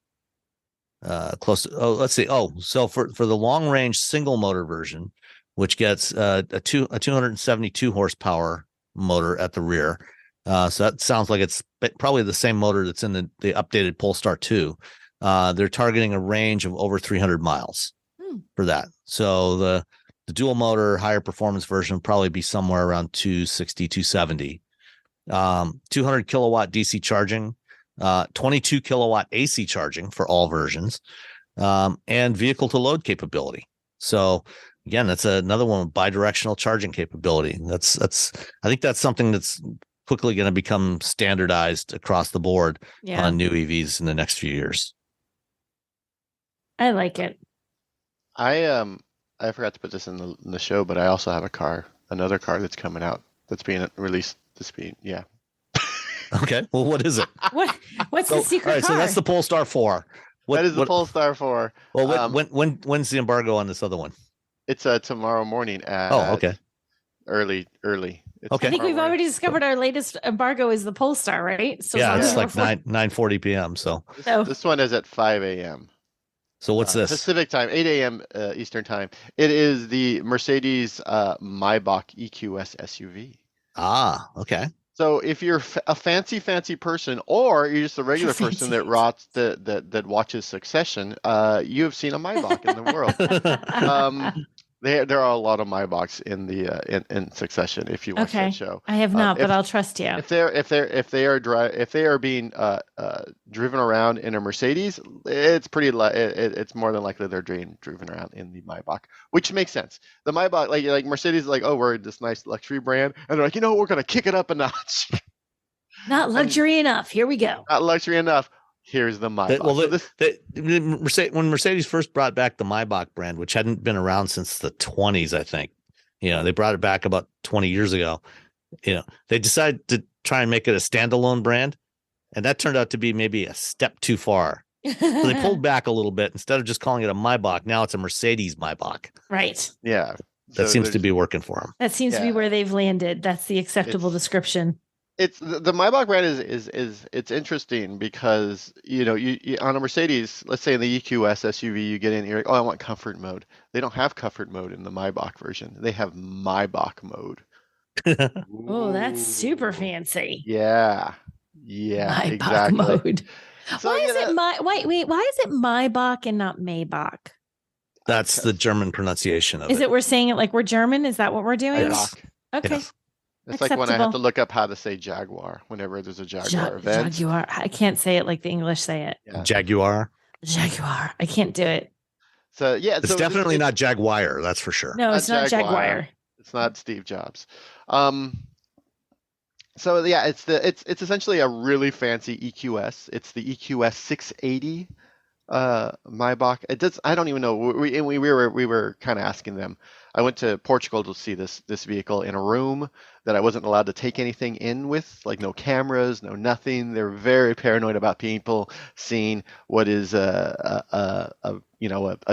let's see. So for the long range single motor version, which gets a 272 horsepower motor at the rear. So that sounds like it's probably the same motor that's in the updated Polestar 2. They're targeting a range of over 300 miles for that. So the dual motor higher performance version will probably be somewhere around 260, 270. 200 kilowatt DC charging, 22 kilowatt AC charging for all versions, and vehicle to load capability. So again, that's another one with bidirectional charging capability. I think that's something that's quickly going to become standardized across the board on new EVs in the next few years. I like it. I forgot to put this in the show, but I also have another car that's coming out that's being released this week. Yeah. Okay. Well, what is it? What's the secret car? All right, car? So that's the Polestar 4. That is the Polestar 4. Well, when's the embargo on this other one? It's tomorrow morning at early. It's okay. I think we've already discovered our latest embargo is the Polestar, right? So it's like 9:40 p.m. So this one is at 5 a.m. So what's this? Pacific time, 8 a.m. Eastern time. It is the Mercedes-Maybach EQS SUV. Ah, okay. So if you're a fancy person, or you're just a regular person that watches Succession, you have seen a Maybach in the world. There are a lot of Maybachs in the in Succession. If you watch that show, I have not, but I'll trust you. If they are being driven around in a Mercedes, it's more than likely they're driven around in the Maybach, which makes sense. The Maybach, like Mercedes, is like, oh, we're this nice luxury brand, and they're like, we're gonna kick it up a notch. Not luxury enough. Here we go. Not luxury enough. Here's the Maybach. When Mercedes first brought back the Maybach brand, which hadn't been around since the 20s, I think, they brought it back about 20 years ago. They decided to try and make it a standalone brand, and that turned out to be maybe a step too far. So they pulled back a little bit. Instead of just calling it a Maybach, now it's a Mercedes-Maybach. Right. Yeah. That seems to be working for them. That seems to be where they've landed. That's the acceptable description. It's the Maybach brand is it's interesting because you on a Mercedes, let's say in the EQS SUV, you get in, you're like, oh, I want comfort mode. They don't have comfort mode in the Maybach version. They have Maybach mode. Oh, that's super Ooh. fancy. Yeah, Maybach exactly. mode. So, Why is it why is it Maybach and not Maybach? That's the German pronunciation of it. Is it we're saying it like we're German? Is that what we're doing? Yes. Okay. Yes. It's like when I have to look up how to say Jaguar whenever there's a Jaguar event. Jaguar. I can't say it like the English say it. Yeah. Jaguar. Jaguar. I can't do it. So yeah, It's definitely not Jaguar. That's for sure. No, it's not Jaguar. It's not Steve Jobs. So yeah, it's essentially a really fancy EQS. It's the EQS 680 Maybach. It does. I don't even know. We were kind of asking them. I went to Portugal to see this vehicle in a room that I wasn't allowed to take anything in with, like no cameras, no nothing. They're very paranoid about people seeing what is a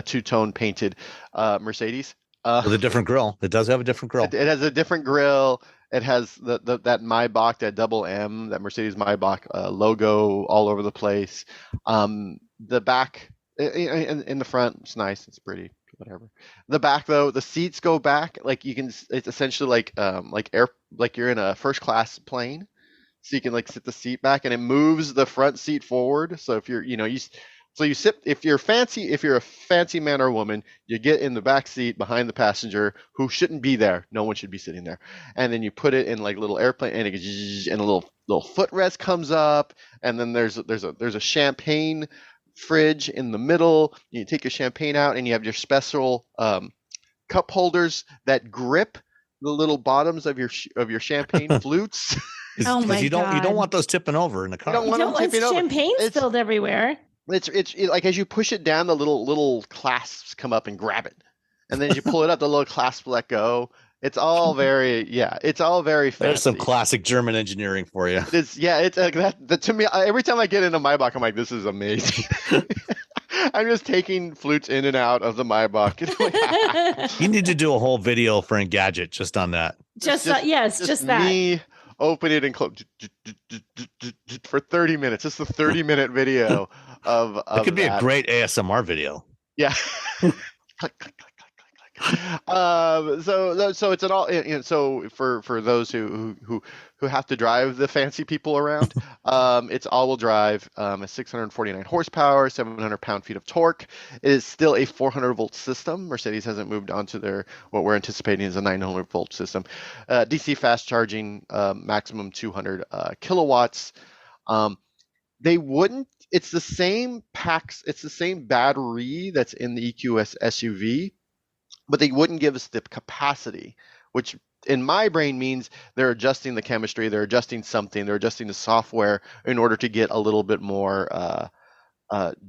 two-tone painted Mercedes. With a different grill. It does have a different grill. It has a different grill. It has that Maybach, that double M, that Mercedes Maybach logo all over the place. The back in the front, it's nice. It's pretty. Whatever. The back though, the seats go back. Like you can. It's essentially like you're in a first class plane, so you can like sit the seat back, and it moves the front seat forward. So if you're you sit, if you're a fancy man or woman, you get in the back seat behind the passenger who shouldn't be there. No one should be sitting there. And then you put it in like a little airplane, and and a little footrest comes up, and then there's a champagne fridge in the middle. You take your champagne out, and you have your special cup holders that grip the little bottoms of your champagne flutes. Oh my God! You don't want those tipping over in the car. You don't want champagne spilled everywhere. It's like as you push it down, the little clasps come up and grab it, and then as you pull it up, the little clasp let go. It's all very fancy. There's some classic German engineering for you. It's like that. To me, every time I get into Maybach, I'm like, this is amazing. I'm just taking flutes in and out of the Maybach. You need to do a whole video for Engadget just on that. Just that. Me open it and close for 30 minutes. It's a 30-minute video of it could be that. A great ASMR video. Yeah. So it's an all, so for those who have to drive the fancy people around, it's all-wheel drive, a 649 horsepower, 700 pound-feet of torque. It is still a 400-volt system. Mercedes hasn't moved on to what we're anticipating is a 900-volt system. DC fast charging, maximum 200 kilowatts. It's the same packs, it's the same battery that's in the EQS SUV, but they wouldn't give us the capacity, which in my brain means they're adjusting the chemistry, they're adjusting something, they're adjusting the software in order to get a little bit more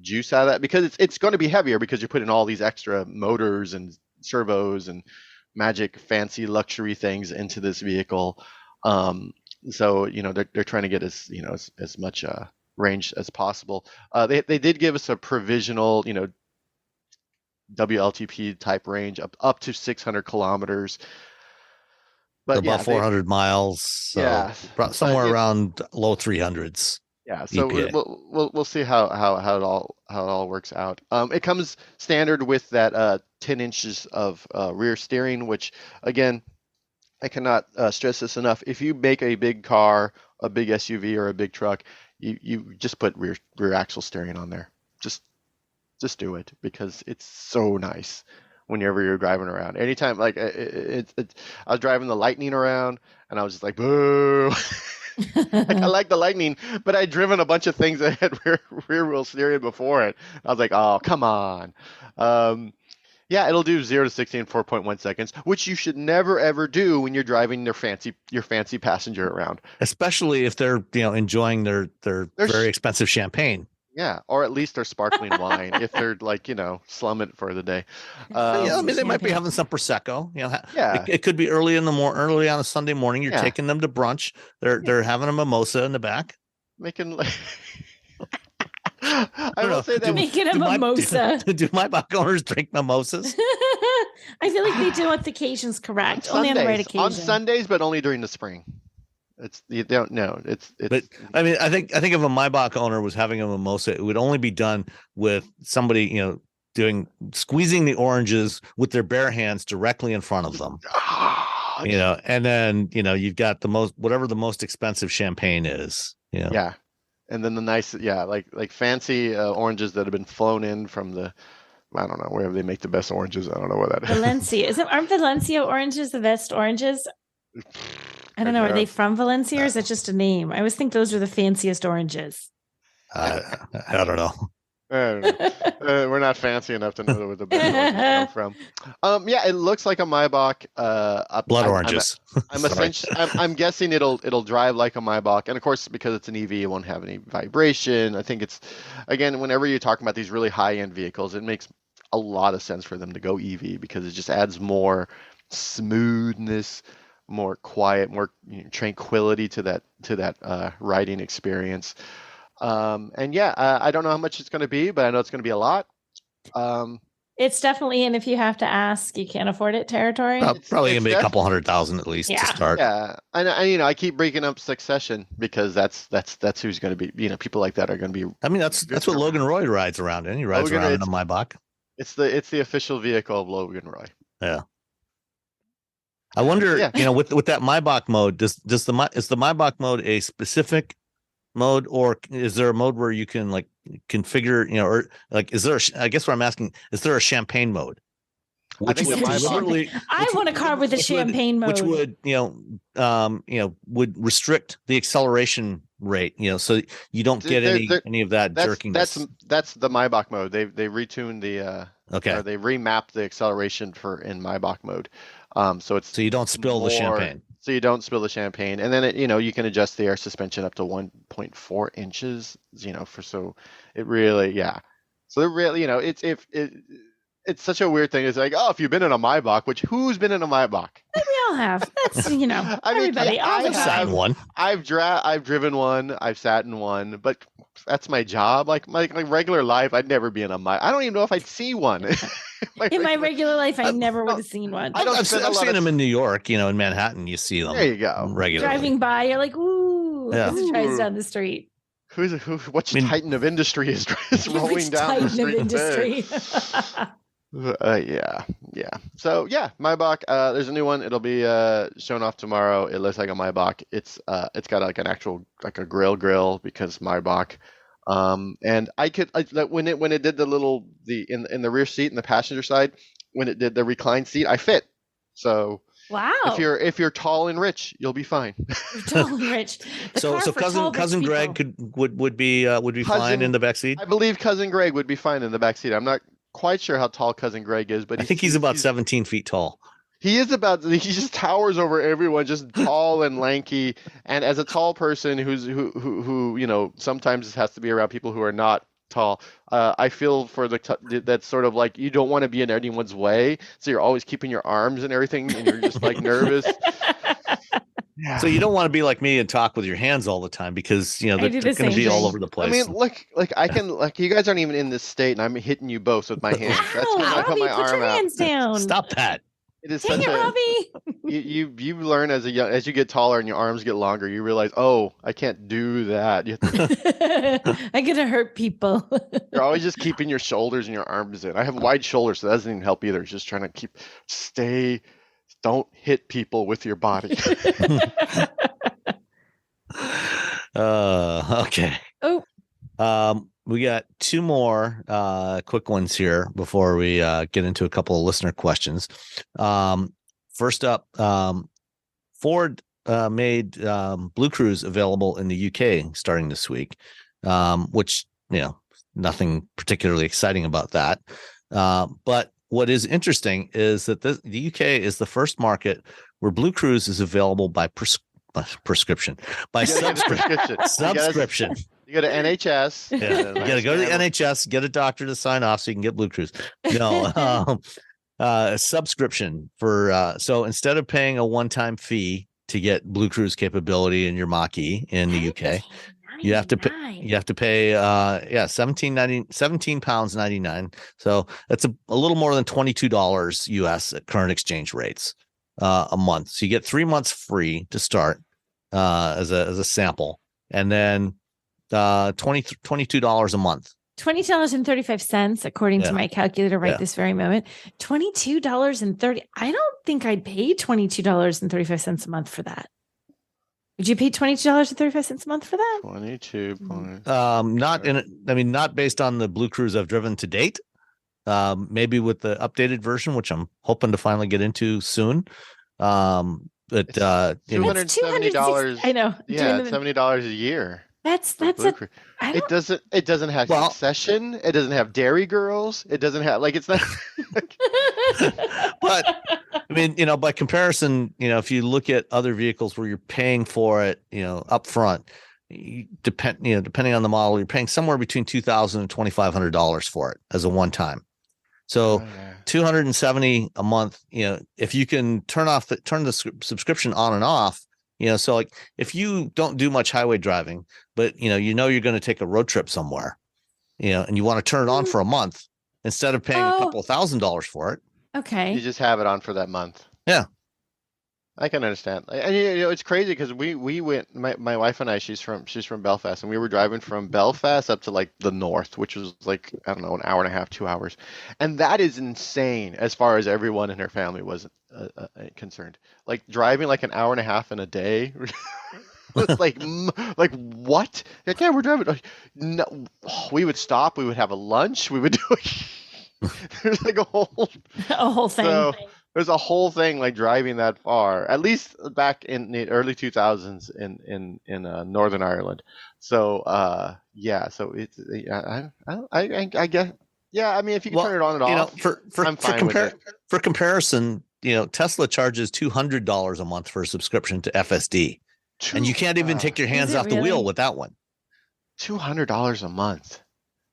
juice out of that, because it's going to be heavier because you're putting all these extra motors and servos and magic fancy luxury things into this vehicle. So they're trying to get as much range as possible. They did give us a provisional WLTP type range up to 600 kilometers, but about 400 miles. So somewhere around low 300s. Yeah, so we'll see how it all works out. It comes standard with that 10 inches of rear steering, which again, I cannot stress this enough. If you make a big car, a big SUV, or a big truck, you just put rear axle steering on there. Just do it, because it's so nice whenever you're driving around. Anytime, like I was driving the Lightning around, and I was just like, boo. Like, I like the Lightning, but I'd driven a bunch of things that had rear wheel steering before it. I was like, oh, come on. Yeah, it'll do 0 to 60 in 4.1 seconds, which you should never ever do when you're driving your fancy passenger around. Especially if they're enjoying their very expensive champagne. Yeah, or at least their sparkling wine if they're like slum it for the day. They might be having some prosecco. Yeah, it could be early on a Sunday morning. You're taking them to brunch. They're having a mimosa in the back. Making. I will say that making a mimosa. Do Maybach owners drink mimosas? I feel like they do on occasions, correct? Only on the right occasion. On Sundays, but only during the spring. You don't know. It's. But I mean, I think if a Maybach owner was having a mimosa, it would only be done with somebody, squeezing the oranges with their bare hands directly in front of them. And then you've got whatever the most expensive champagne is. Yeah, and then the nice, like fancy oranges that have been flown in from I don't know, wherever they make the best oranges. I don't know what that is. Valencia. Aren't Valencia oranges the best oranges? I don't know. Are they from Valencia or is that just a name? I always think those are the fanciest oranges. I don't know. We're not fancy enough to know where the best oranges come from. Yeah, it looks like a Maybach. Blood oranges. I'm guessing it'll drive like a Maybach, and of course, because it's an EV, it won't have any vibration. I think it's, again, whenever you're talking about these really high-end vehicles, it makes a lot of sense for them to go EV because it just adds more smoothness, more quiet, more tranquility to that riding experience. And yeah, I don't know how much it's going to be, but I know it's going to be a lot. It's definitely, and if you have to ask, you can't afford it territory. Probably going to be a couple $100,000 at least to start. Yeah, and I keep breaking up Succession because that's who's going to be. People like that are going to be. I mean, that's what Logan Roy rides around in. He rides around in a Maybach. It's the official vehicle of Logan Roy. Yeah. I wonder, with that Maybach mode, is the Maybach mode a specific mode, or is there a mode where you can like configure, or like, is there I guess what I'm asking, is there a champagne mode? I want a car with a champagne mode, which would, would restrict the acceleration rate, so you don't get any of that jerkiness. That's the Maybach mode. They retuned the or they remapped the acceleration in Maybach mode. So you don't spill the champagne. So you don't spill the champagne, and then you can adjust the air suspension up to 1.4 inches. So it really, So it really, it's such a weird thing. It's like, if you've been in a Maybach, which who's been in a Maybach? We all have. That's everybody. I've sat in one. I've driven one. I've sat in one, but that's my job. Like my regular life, I'd never be in a Maybach. I don't even know if I'd see one. In my regular life, I never would have seen one. I've seen them in New York, in Manhattan. You see them. There you go. Regularly. Driving by, you're like, ooh, this drives down the street. Which titan of industry is rolling down the street? Yeah. So Maybach. There's a new one. It'll be shown off tomorrow. It looks like a Maybach. It's got like an actual like a grill because Maybach. And when it did in the rear seat and the passenger side, when it did the reclined seat, I fit. So wow. If you're tall and rich, you'll be fine. You're tall and rich. So cousin Greg would be fine in the back seat. I believe cousin Greg would be fine in the back seat. I'm not quite sure how tall cousin Greg is, but I think he's about 17 feet tall. He just towers over everyone, just tall and lanky. And as a tall person who sometimes has to be around people who are not tall, I feel for that's sort of like you don't want to be in anyone's way, so you're always keeping your arms and everything, and you're just like nervous. Yeah. So you don't want to be like me and talk with your hands all the time because they're going to be all over the place. I mean, I can you guys aren't even in this state, and I'm hitting you both with my hands. That's when I put my arm out. Hands down. Stop that. It is Dang such Robbie. You learn as you get taller and your arms get longer, you realize, I can't do that. I'm gonna hurt people. You're always just keeping your shoulders and your arms in. I have wide shoulders, so that doesn't even help either. It's just trying to don't hit people with your body. Okay. Oh. We got two more quick ones here before we get into a couple of listener questions. First up, Ford made Blue Cruise available in the UK starting this week, which, nothing particularly exciting about that. But what is interesting is that the UK is the first market where Blue Cruise is available by subscription. You go to NHS. Yeah. You got to go to the NHS, get a doctor to sign off so you can get Blue Cruise. No, a subscription for so instead of paying a one-time fee to get Blue Cruise capability in your Mach-E in the UK, you have to pay £17.99. So that's a little more than $22 US at current exchange rates a month. So you get 3 months free to start. as a sample, and then $22 a month. $20.35 according to my calculator right this very moment. $22.30. I don't think I'd pay $22.35 a month for that. Would you pay $22.35 a month for that? 22 points. Not based on the Blue Cruise I've driven to date. Maybe with the updated version, which I'm hoping to finally get into soon. But $270. I know. Yeah, $70 a year. It doesn't have Succession. It doesn't have Dairy Girls. It doesn't have it's not. But I mean, by comparison, if you look at other vehicles where you're paying for it, up front, depending on the model, you're paying somewhere between $2,000 and $2,500 for it as a one time. So $270 a month. If you can turn the subscription on and off. So like if you don't do much highway driving, but you're going to take a road trip somewhere, and you want to turn it on for a month instead of paying a couple of $1,000s for it. Okay. You just have it on for that month. Yeah. I can understand. And it's crazy because we went, my wife and I, she's from Belfast, and we were driving from Belfast up to the north, which was I don't know, an hour and a half, 2 hours. And that is insane as far as everyone in her family was concerned. Driving an hour and a half in a day. It's what? Yeah, we're driving. No, we would stop. We would have a lunch. We would do there's a whole thing. So, there's a whole thing driving that far, at least back in the early 2000s in Northern Ireland. So so it's I guess I mean if you can turn it on and off, I'm fine with it. For comparison, Tesla charges $200 a month for a subscription to FSD, and you can't even take your hands off the wheel with that one. $200 a month.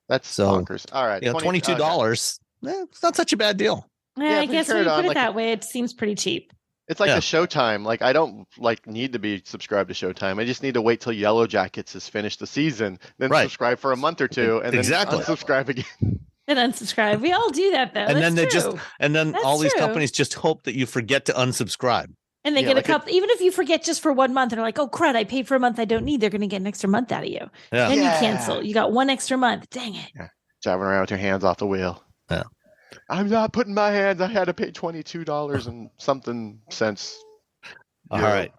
That's bonkers. All right, $22. It's not such a bad deal. Yeah, I guess when you put it that way, it seems pretty cheap. It's the Showtime. I don't need to be subscribed to Showtime. I just need to wait till Yellow Jackets has finished the season, then subscribe for a month or two, and then unsubscribe again. And unsubscribe. We all do that though. And That's then That's all these true. companies just hope that you forget to unsubscribe. And they get a couple, even if you forget just for 1 month, and they're like, oh crud, I paid for a month I don't need. They're going to get an extra month out of you. Yeah. Then you cancel. You got one extra month. Dang it. Yeah. Driving around with your hands off the wheel. Yeah. I'm not putting my hands. I had to pay $22 and something cents. All right.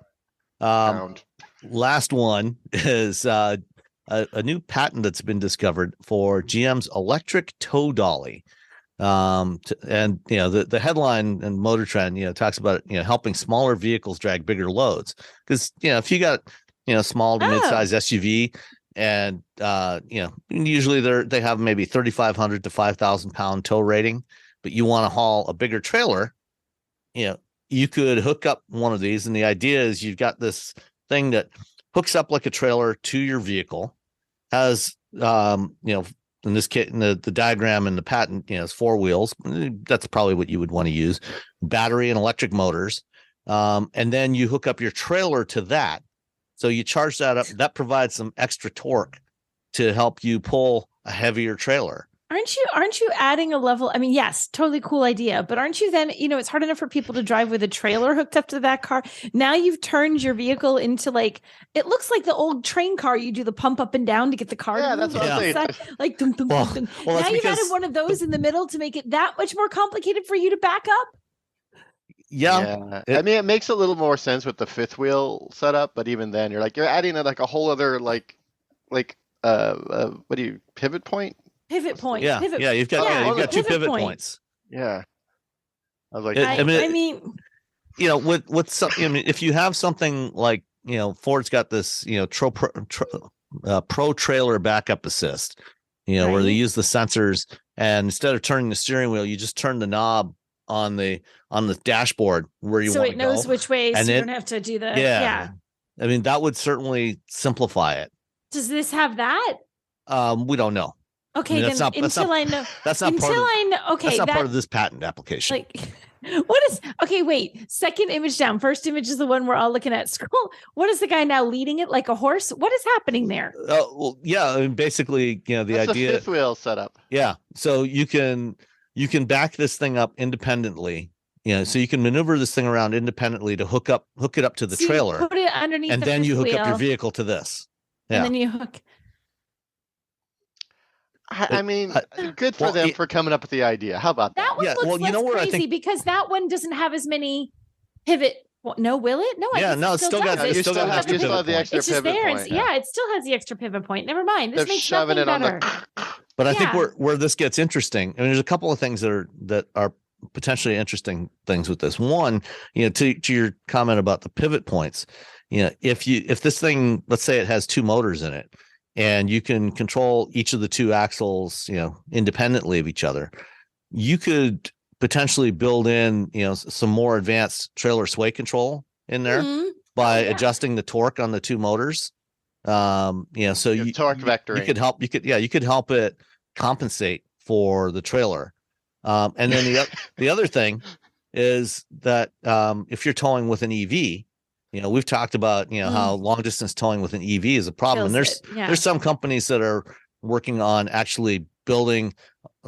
Last one is a new patent that's been discovered for GM's electric tow dolly. And the headline in Motor Trend, talks about helping smaller vehicles drag bigger loads. Because if you got small to mid-size SUV, and usually they have maybe 3,500 to 5,000 pound tow rating, but you want to haul a bigger trailer, you could hook up one of these, and the idea is you've got this thing that hooks up like a trailer to your vehicle, has in this kit, in the diagram and the patent, it's 4 wheels. That's probably what you would want to use, battery and electric motors, and then you hook up your trailer to that. So you charge that up. That provides some extra torque to help you pull a heavier trailer. Aren't you adding a level? I mean, yes, totally cool idea. But aren't you then, it's hard enough for people to drive with a trailer hooked up to that car. Now you've turned your vehicle into it looks like the old train car. You do the pump up and down to get the car. Yeah, that's what I'm saying. Dum, dum, dum, dum. Now you've added one of those in the middle to make it that much more complicated for you to back up. Yeah. I mean, it makes a little more sense with the fifth wheel setup, but even then you're adding a whole other what do you pivot point? Pivot point. Yeah. You've got 2 pivot points. Yeah. I was like, if you have something like, Ford's got this, pro trailer backup assist, where they use the sensors, and instead of turning the steering wheel, you just turn the knob on the dashboard where you want to go. So it knows which way, and so you don't have to do the I mean, that would certainly simplify it. Does this have that? We don't know. Okay, I mean, I know. That's not part of this patent application. Wait, second image down. First image is the one we're all looking at. Scroll. What is the guy now leading it like a horse? What is happening there? I mean, basically, the that's idea. A fifth wheel setup. Yeah, so you can back this thing up independently, So you can maneuver this thing around independently to hook it up to the trailer, put it underneath, and then you hook up your vehicle to this. Yeah. And then you hook. I mean, good for them for coming up with the idea. How about that? That one looks less crazy because that one doesn't have as many pivot. Well, no, will it? No, it's still got you still have the extra it's just pivot there. point. It still has the extra pivot point. Never mind. This They're makes shoving it better. But I think where this gets interesting, I mean, there's a couple of things that are potentially interesting things with this. One, to your comment about the pivot points, if this thing, let's say it has two motors in it, and you can control each of the two axles, independently of each other, you could potentially build in, some more advanced trailer sway control in there by adjusting the torque on the two motors. So torque vectoring. You could help it compensate for the trailer. And then the other thing is that if you're towing with an EV, we've talked about how long distance towing with an EV is a problem. And there's some companies that are working on actually building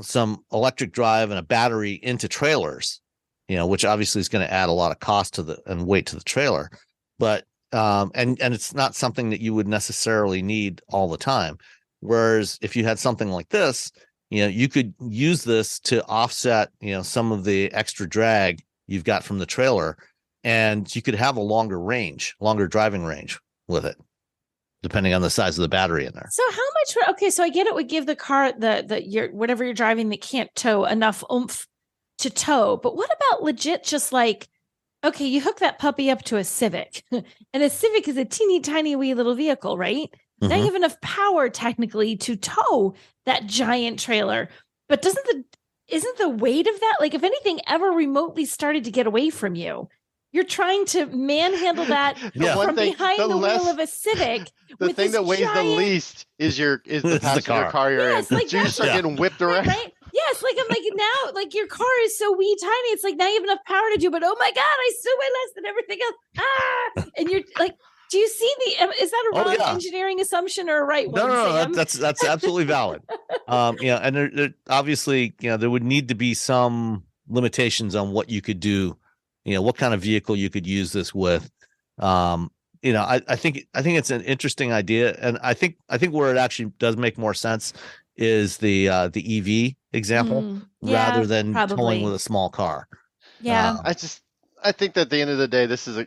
some electric drive and a battery into trailers, which obviously is going to add a lot of cost and weight to the trailer. But and it's not something that you would necessarily need all the time. Whereas if you had something like this, you could use this to offset, some of the extra drag you've got from the trailer, and you could have a longer driving range with it, depending on the size of the battery in there. So how much? Okay, so I get it would give the car whatever you're driving that can't tow enough oomph to tow. But what about legit just like, okay, you hook that puppy up to a Civic, and a Civic is a teeny tiny wee little vehicle, right? Mm-hmm. Now you have enough power technically to tow that giant trailer, but isn't the weight of that, like if anything ever remotely started to get away from you, you're trying to manhandle that from behind the wheel of a Civic. The thing that weighs the least is the passenger car you're in. Like so you start getting whipped around. Right? Yes, like I'm like now, like your car is so wee tiny. It's like now you have enough power to do, but oh my God, I still weigh less than everything else. And you're like, do you see is that a wrong engineering assumption or a right one? No, that's absolutely valid. And there obviously, there would need to be some limitations on what you could do, what kind of vehicle you could use this with. I think it's an interesting idea. And I think where it actually does make more sense is the EV example rather than towing with a small car. Yeah. I think that at the end of the day, this is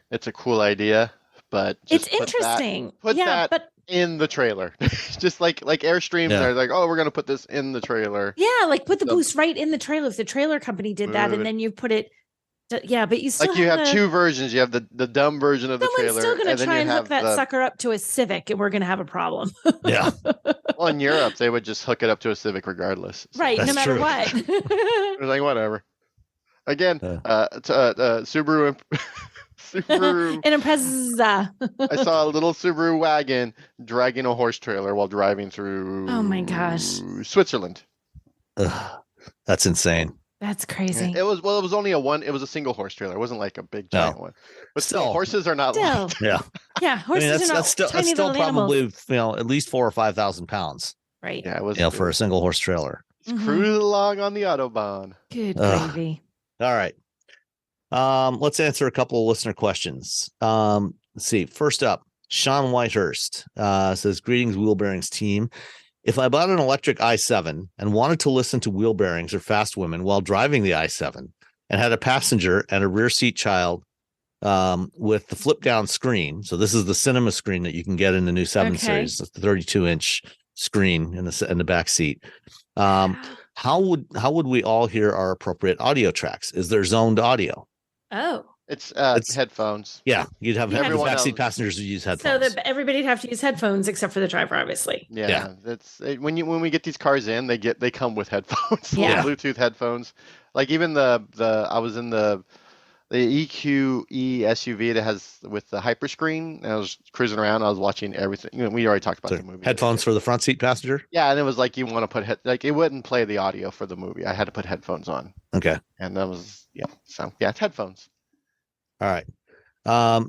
it's a cool idea, but it's interesting. Put that in the trailer, just like Airstream. They're like, oh, we're gonna put this in the trailer. Yeah, like put the boost right in the trailer. If the trailer company did that, and then you put it. But you still have two versions. You have the dumb version of the trailer. Someone's still going to try and hook that sucker up to a Civic, and we're going to have a problem. Yeah. Well, in Europe, they would just hook it up to a Civic regardless. So. Right, no matter what. They're like, whatever. Again, Subaru Imprezza. I saw a little Subaru wagon dragging a horse trailer while driving through. Oh my gosh. Switzerland. That's insane. That's crazy. It was only it was a single horse trailer. It wasn't like a big giant one. But still, horses are not. Yeah, horses are not tiny little probably animals. At least 4,000 or 5,000 pounds. Right. Yeah, it was. For a single horse trailer. Cruising along on the Autobahn. Good gravy. All right. Let's answer a couple of listener questions. Let's see. First up, Sean Whitehurst says, "Greetings, Wheel Bearings team. If I bought an electric i7 and wanted to listen to Wheel Bearings or Fast Women while driving the i7 and had a passenger and a rear seat child with the flip down screen," so this is the cinema screen that you can get in the new 7 Series, the 32-inch screen in the back seat. How would we all hear our appropriate audio tracks? Is there zoned audio? Oh. It's headphones. Yeah, you'd have everyone backseat passengers would use headphones. So everybody'd have to use headphones except for the driver, obviously. Yeah. That's when we get these cars in, they come with headphones, Bluetooth headphones. Like even I was in the EQS SUV that has with the hyperscreen, and I was cruising around. I was watching everything. We already talked about the movie. Headphones for the front seat passenger. Yeah, and it was like you want to put it wouldn't play the audio for the movie. I had to put headphones on. Okay. And that was it's headphones. All right.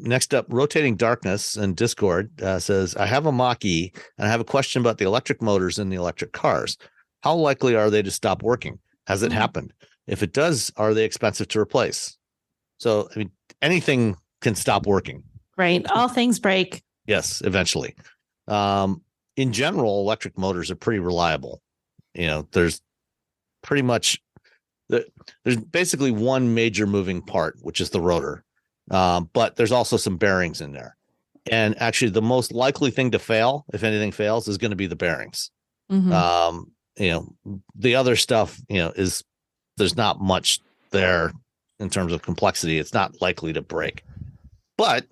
Next up, Rotating Darkness in Discord says, "I have a Mach-E and I have a question about the electric motors in the electric cars. How likely are they to stop working? Has it happened? If it does, are they expensive to replace? So, I mean, anything can stop working. Right. All things break. Yes, eventually. In general, electric motors are pretty reliable. There's pretty much there's basically one major moving part, which is the rotor. But there's also some bearings in there. And actually, the most likely thing to fail, if anything fails, is going to be the bearings. The other stuff, there's not much there in terms of complexity. It's not likely to break. But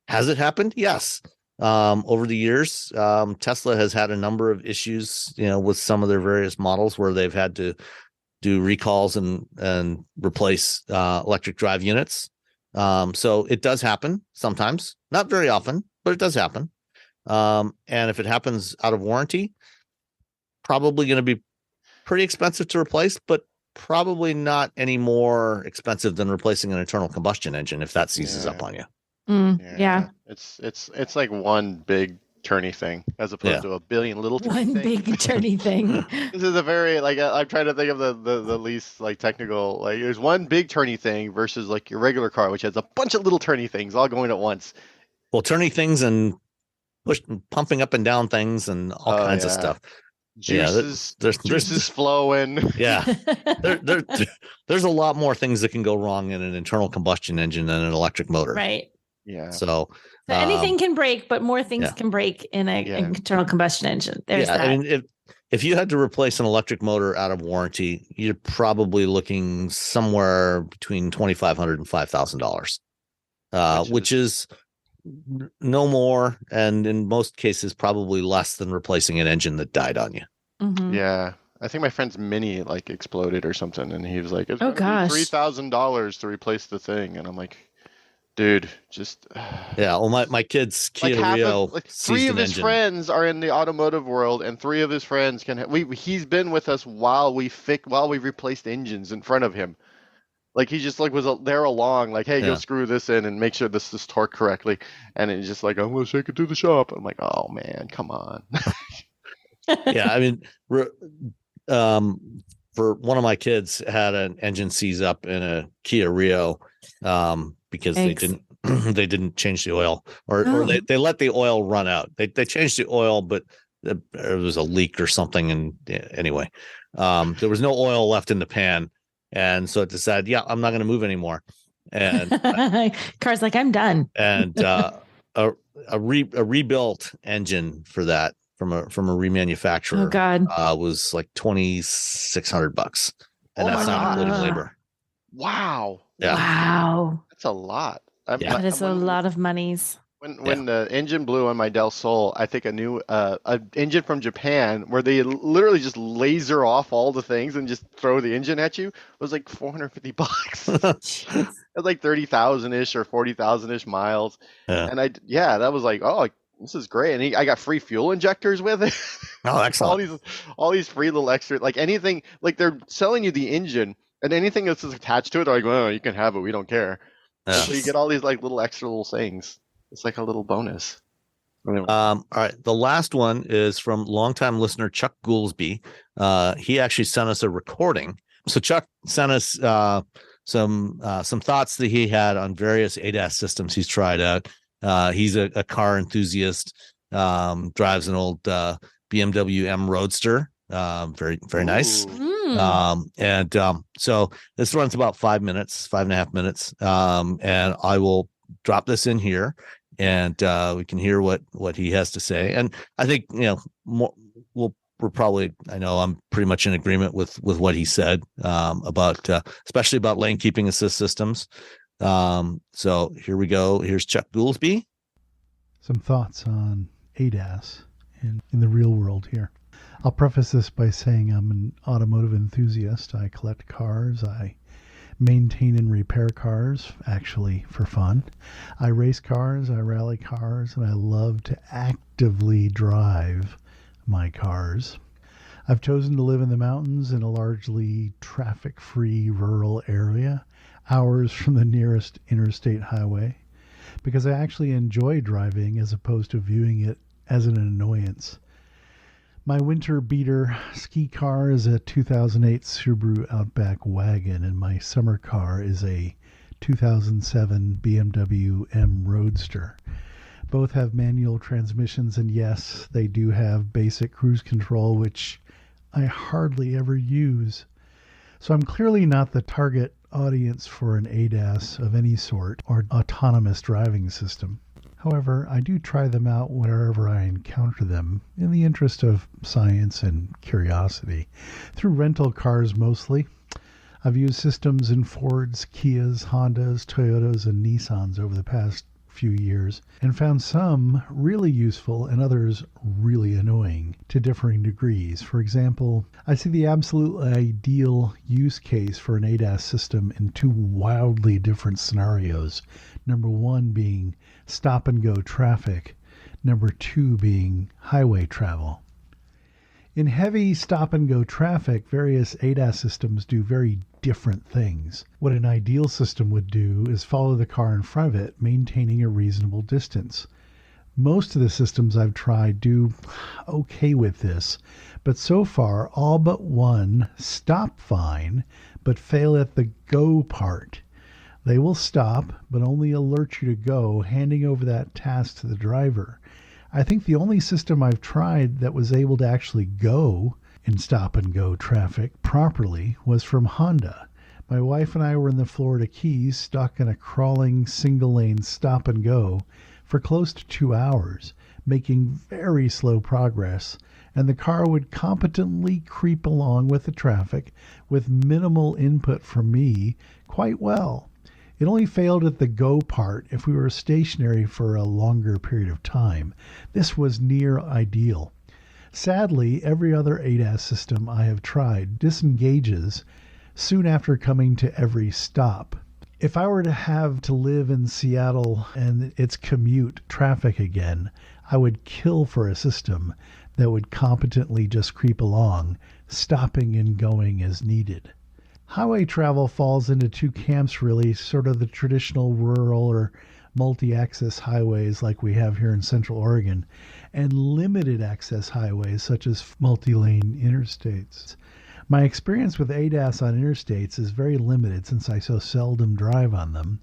has it happened? Yes. Over the years, Tesla has had a number of issues, with some of their various models where they've had to do recalls and replace electric drive units. So it does happen sometimes, not very often, but it does happen. And if it happens out of warranty, probably going to be pretty expensive to replace, but probably not any more expensive than replacing an internal combustion engine if that seizes up on you. Yeah. It's like one big turny thing as opposed to a billion little turny One big turny thing. This is a very I'm trying to think of the least technical, there's one big turny thing versus your regular car, which has a bunch of little turny things all going at once. Well, turny things and pumping up and down things and all kinds of stuff. Juices flowing. Yeah. There's a lot more things that can go wrong in an internal combustion engine than an electric motor. Right. Yeah. So anything can break, but more things can break in an internal combustion engine. There's that. I mean, if you had to replace an electric motor out of warranty, you're probably looking somewhere between $2,500 and $5,000, which is no more, and in most cases, probably less than replacing an engine that died on you. Yeah. I think my friend's Mini exploded or something, and he was like, "It's $3,000 to replace the thing," and I'm like, dude, just well, my kid's Kia Rio, three of his friends are in the automotive world, and three of his friends he's been with us while we replaced engines in front of him. He just was there along, hey, go screw this in and make sure this is torqued correctly, and it's just I'm gonna take it to the shop. I'm like, oh man, come on. Yeah, I mean, for one of my kids had an engine seize up in a Kia Rio, because they didn't change the oil, or they let the oil run out. They changed the oil, but there was a leak or something. And anyway, there was no oil left in the pan. And so it decided, I'm not going to move anymore. And car's I'm done. And a rebuilt engine for that from a remanufacturer. Oh God. Was $2,600, and that's not including labor. Wow. Yeah. Wow. That's a lot. That is a lot of monies. When the engine blew on my Del Sol, I think a new engine from Japan where they literally just laser off all the things and just throw the engine at you was $450. It was 30,000-ish or 40,000-ish miles. Yeah. And that was oh, this is great. And I got free fuel injectors with it. Oh, excellent. all these free little extra, anything, they're selling you the engine and anything that's attached to it, they're well, you can have it. We don't care. Yeah. So you get all these little extra little things. It's a little bonus. All right. The last one is from longtime listener Chuck Goolsby. He actually sent us a recording. So Chuck sent us some thoughts that he had on various ADAS systems he's tried out. He's a car enthusiast. Drives an old BMW M Roadster. Very, very nice. So this runs about 5.5 minutes. And I will drop this in here, and we can hear what he has to say. And I think we're probably, I know I'm pretty much in agreement with what he said about especially about lane keeping assist systems. So here we go. Here's Chuck Goolsby. Some thoughts on ADAS in the real world here. I'll preface this by saying I'm an automotive enthusiast. I collect cars. I maintain and repair cars, actually for fun. I race cars, I rally cars, and I love to actively drive my cars. I've chosen to live in the mountains in a largely traffic-free rural area, hours from the nearest interstate highway, because I actually enjoy driving as opposed to viewing it as an annoyance. My winter beater ski car is a 2008 Subaru Outback wagon, and my summer car is a 2007 BMW M Roadster. Both have manual transmissions, and yes, they do have basic cruise control, which I hardly ever use. So I'm clearly not the target audience for an ADAS of any sort or autonomous driving system. However, I do try them out wherever I encounter them in the interest of science and curiosity. Through rental cars mostly. I've used systems in Fords, Kias, Hondas, Toyotas, and Nissans over the past few years and found some really useful and others really annoying to differing degrees. For example, I see the absolute ideal use case for an ADAS system in two wildly different scenarios. Number one being stop and go traffic. Number two being highway travel. In heavy stop and go traffic, various ADAS systems do very different things. What an ideal system would do is follow the car in front of it, maintaining a reasonable distance. Most of the systems I've tried do okay with this, but so far all but one stop fine, but fail at the go part. They will stop, but only alert you to go, handing over that task to the driver. I think the only system I've tried that was able to actually go in stop and go traffic properly was from Honda. My wife and I were in the Florida Keys, stuck in a crawling single lane stop and go for close to 2 hours, making very slow progress, and the car would competently creep along with the traffic with minimal input from me quite well. It only failed at the go part if we were stationary for a longer period of time. This was near ideal. Sadly, every other ADAS system I have tried disengages soon after coming to every stop. If I were to have to live in Seattle and its commute traffic again, I would kill for a system that would competently just creep along, stopping and going as needed. Highway travel falls into two camps really, sort of the traditional rural or multi-access highways like we have here in Central Oregon, and limited access highways such as multi-lane interstates. My experience with ADAS on interstates is very limited since I so seldom drive on them,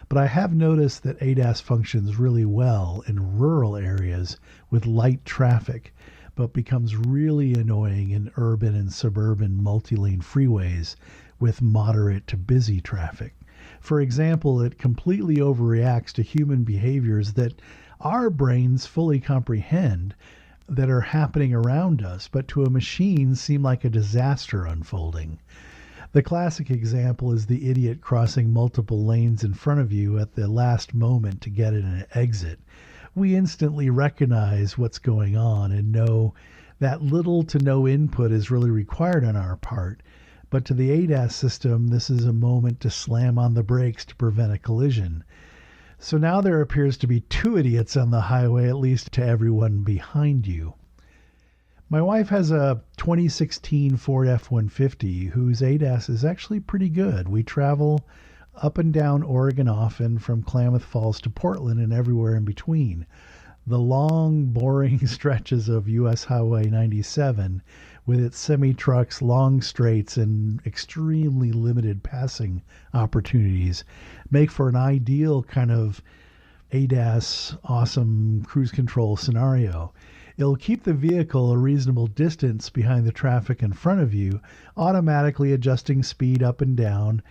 but I have noticed that ADAS functions really well in rural areas with light traffic, but becomes really annoying in urban and suburban multi-lane freeways with moderate to busy traffic. For example, it completely overreacts to human behaviors that our brains fully comprehend that are happening around us, but to a machine seem like a disaster unfolding. The classic example is the idiot crossing multiple lanes in front of you at the last moment to get an exit. We instantly recognize what's going on and know that little to no input is really required on our part. But to the ADAS system, this is a moment to slam on the brakes to prevent a collision. So now there appears to be two idiots on the highway, at least to everyone behind you. My wife has a 2016 Ford F-150 whose ADAS is actually pretty good. We travel up and down Oregon often, from Klamath Falls to Portland and everywhere in between. The long, boring stretches of U.S. Highway 97 with its semi-trucks, long straights, and extremely limited passing opportunities make for an ideal kind of ADAS awesome cruise control scenario. It'll keep the vehicle a reasonable distance behind the traffic in front of you, automatically adjusting speed up and down,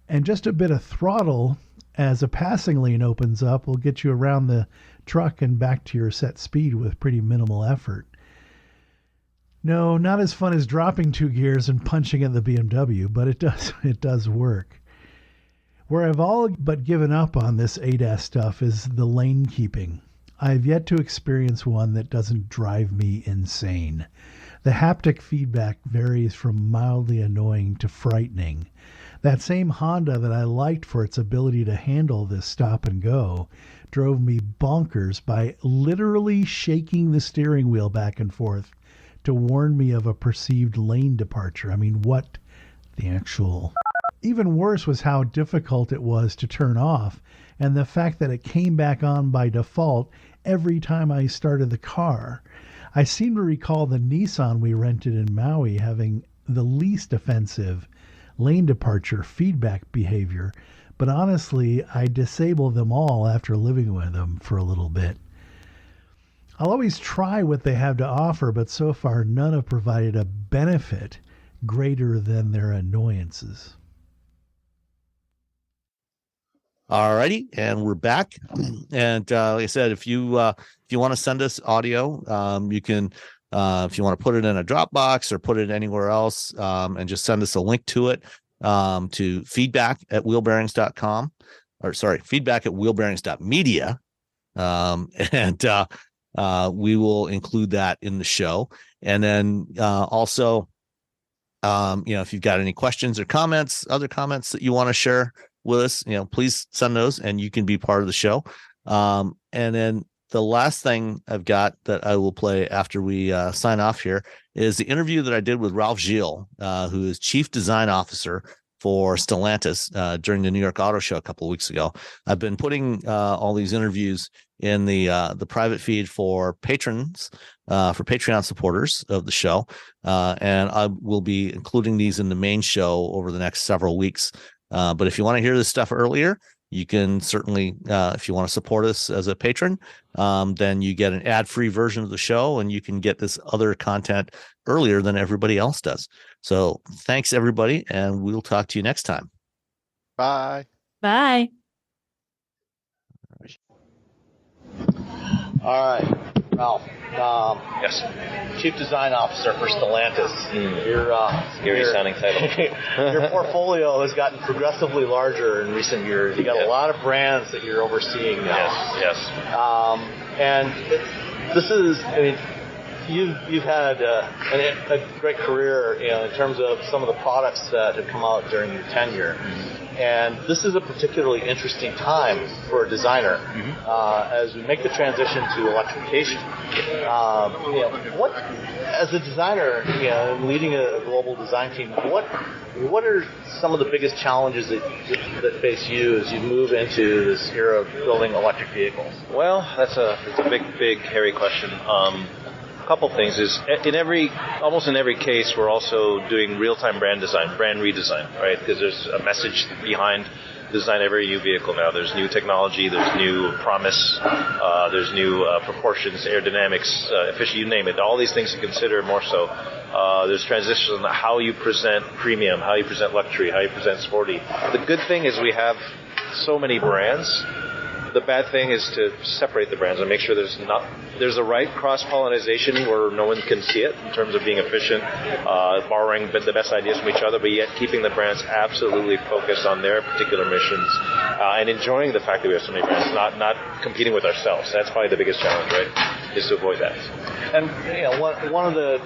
and just a bit of throttle as a passing lane opens up will get you around the truck and back to your set speed with pretty minimal effort. No, not as fun as dropping 2 gears and punching at the BMW, but it does work. Where I've all but given up on this ADAS stuff is the lane keeping. I've yet to experience one that doesn't drive me insane. The haptic feedback varies from mildly annoying to frightening. That same Honda that I liked for its ability to handle this stop and go drove me bonkers by literally shaking the steering wheel back and forth to warn me of a perceived lane departure. I mean, what the actual... Even worse was how difficult it was to turn off, and the fact that it came back on by default every time I started the car. I seem to recall the Nissan we rented in Maui having the least offensive lane departure feedback behavior, but honestly, I disable them all after living with them for a little bit. I'll always try what they have to offer, but so far none have provided a benefit greater than their annoyances. Alrighty, and we're back. And like I said, if you want to send us audio, you can. If you want to put it in a Dropbox or put it anywhere else, and just send us a link to it, to feedback@wheelbearings.com, or sorry, feedback@wheelbearings.media, and we will include that in the show. And then also, if you've got any questions or comments, other comments that you want to share with us, please send those, and you can be part of the show. And then the last thing I've got that I will play after we sign off here is the interview that I did with Ralph Gilles, who is Chief Design Officer for Stellantis during the New York Auto Show a couple of weeks ago. I've been putting all these interviews in the private feed for patrons, for Patreon supporters of the show, and I will be including these in the main show over the next several weeks. But if you want to hear this stuff earlier, you can certainly, if you want to support us as a patron, then you get an ad-free version of the show, and you can get this other content earlier than everybody else does. So thanks, everybody, and we'll talk to you next time. Bye. Bye. All right, Ralph. Yes. Chief Design Officer for Stellantis. Scary sounding title. Your portfolio has gotten progressively larger in recent years. You got a lot of brands that you're overseeing now. Yes. And this is, you've had a great career, in terms of some of the products that have come out during your tenure. And this is a particularly interesting time for a designer as we make the transition to electrification. What, as a designer, leading a global design team, what are some of the biggest challenges that face you as you move into this era of building electric vehicles? Well, it's a big, hairy question. Couple things is almost in every case we're also doing real-time brand redesign, right? Because there's a message behind design every new vehicle now. There's new technology, there's new promise, there's new proportions, aerodynamics, efficiency, you name it. All these things to consider more so. There's transitions on how you present premium, how you present luxury, how you present sporty. The good thing is we have so many brands. The bad thing is to separate the brands and make sure there's a right cross-pollination where no one can see it in terms of being efficient, borrowing the best ideas from each other, but yet keeping the brands absolutely focused on their particular missions, and enjoying the fact that we have so many brands, not competing with ourselves. That's probably the biggest challenge, right? Is to avoid that. And one of the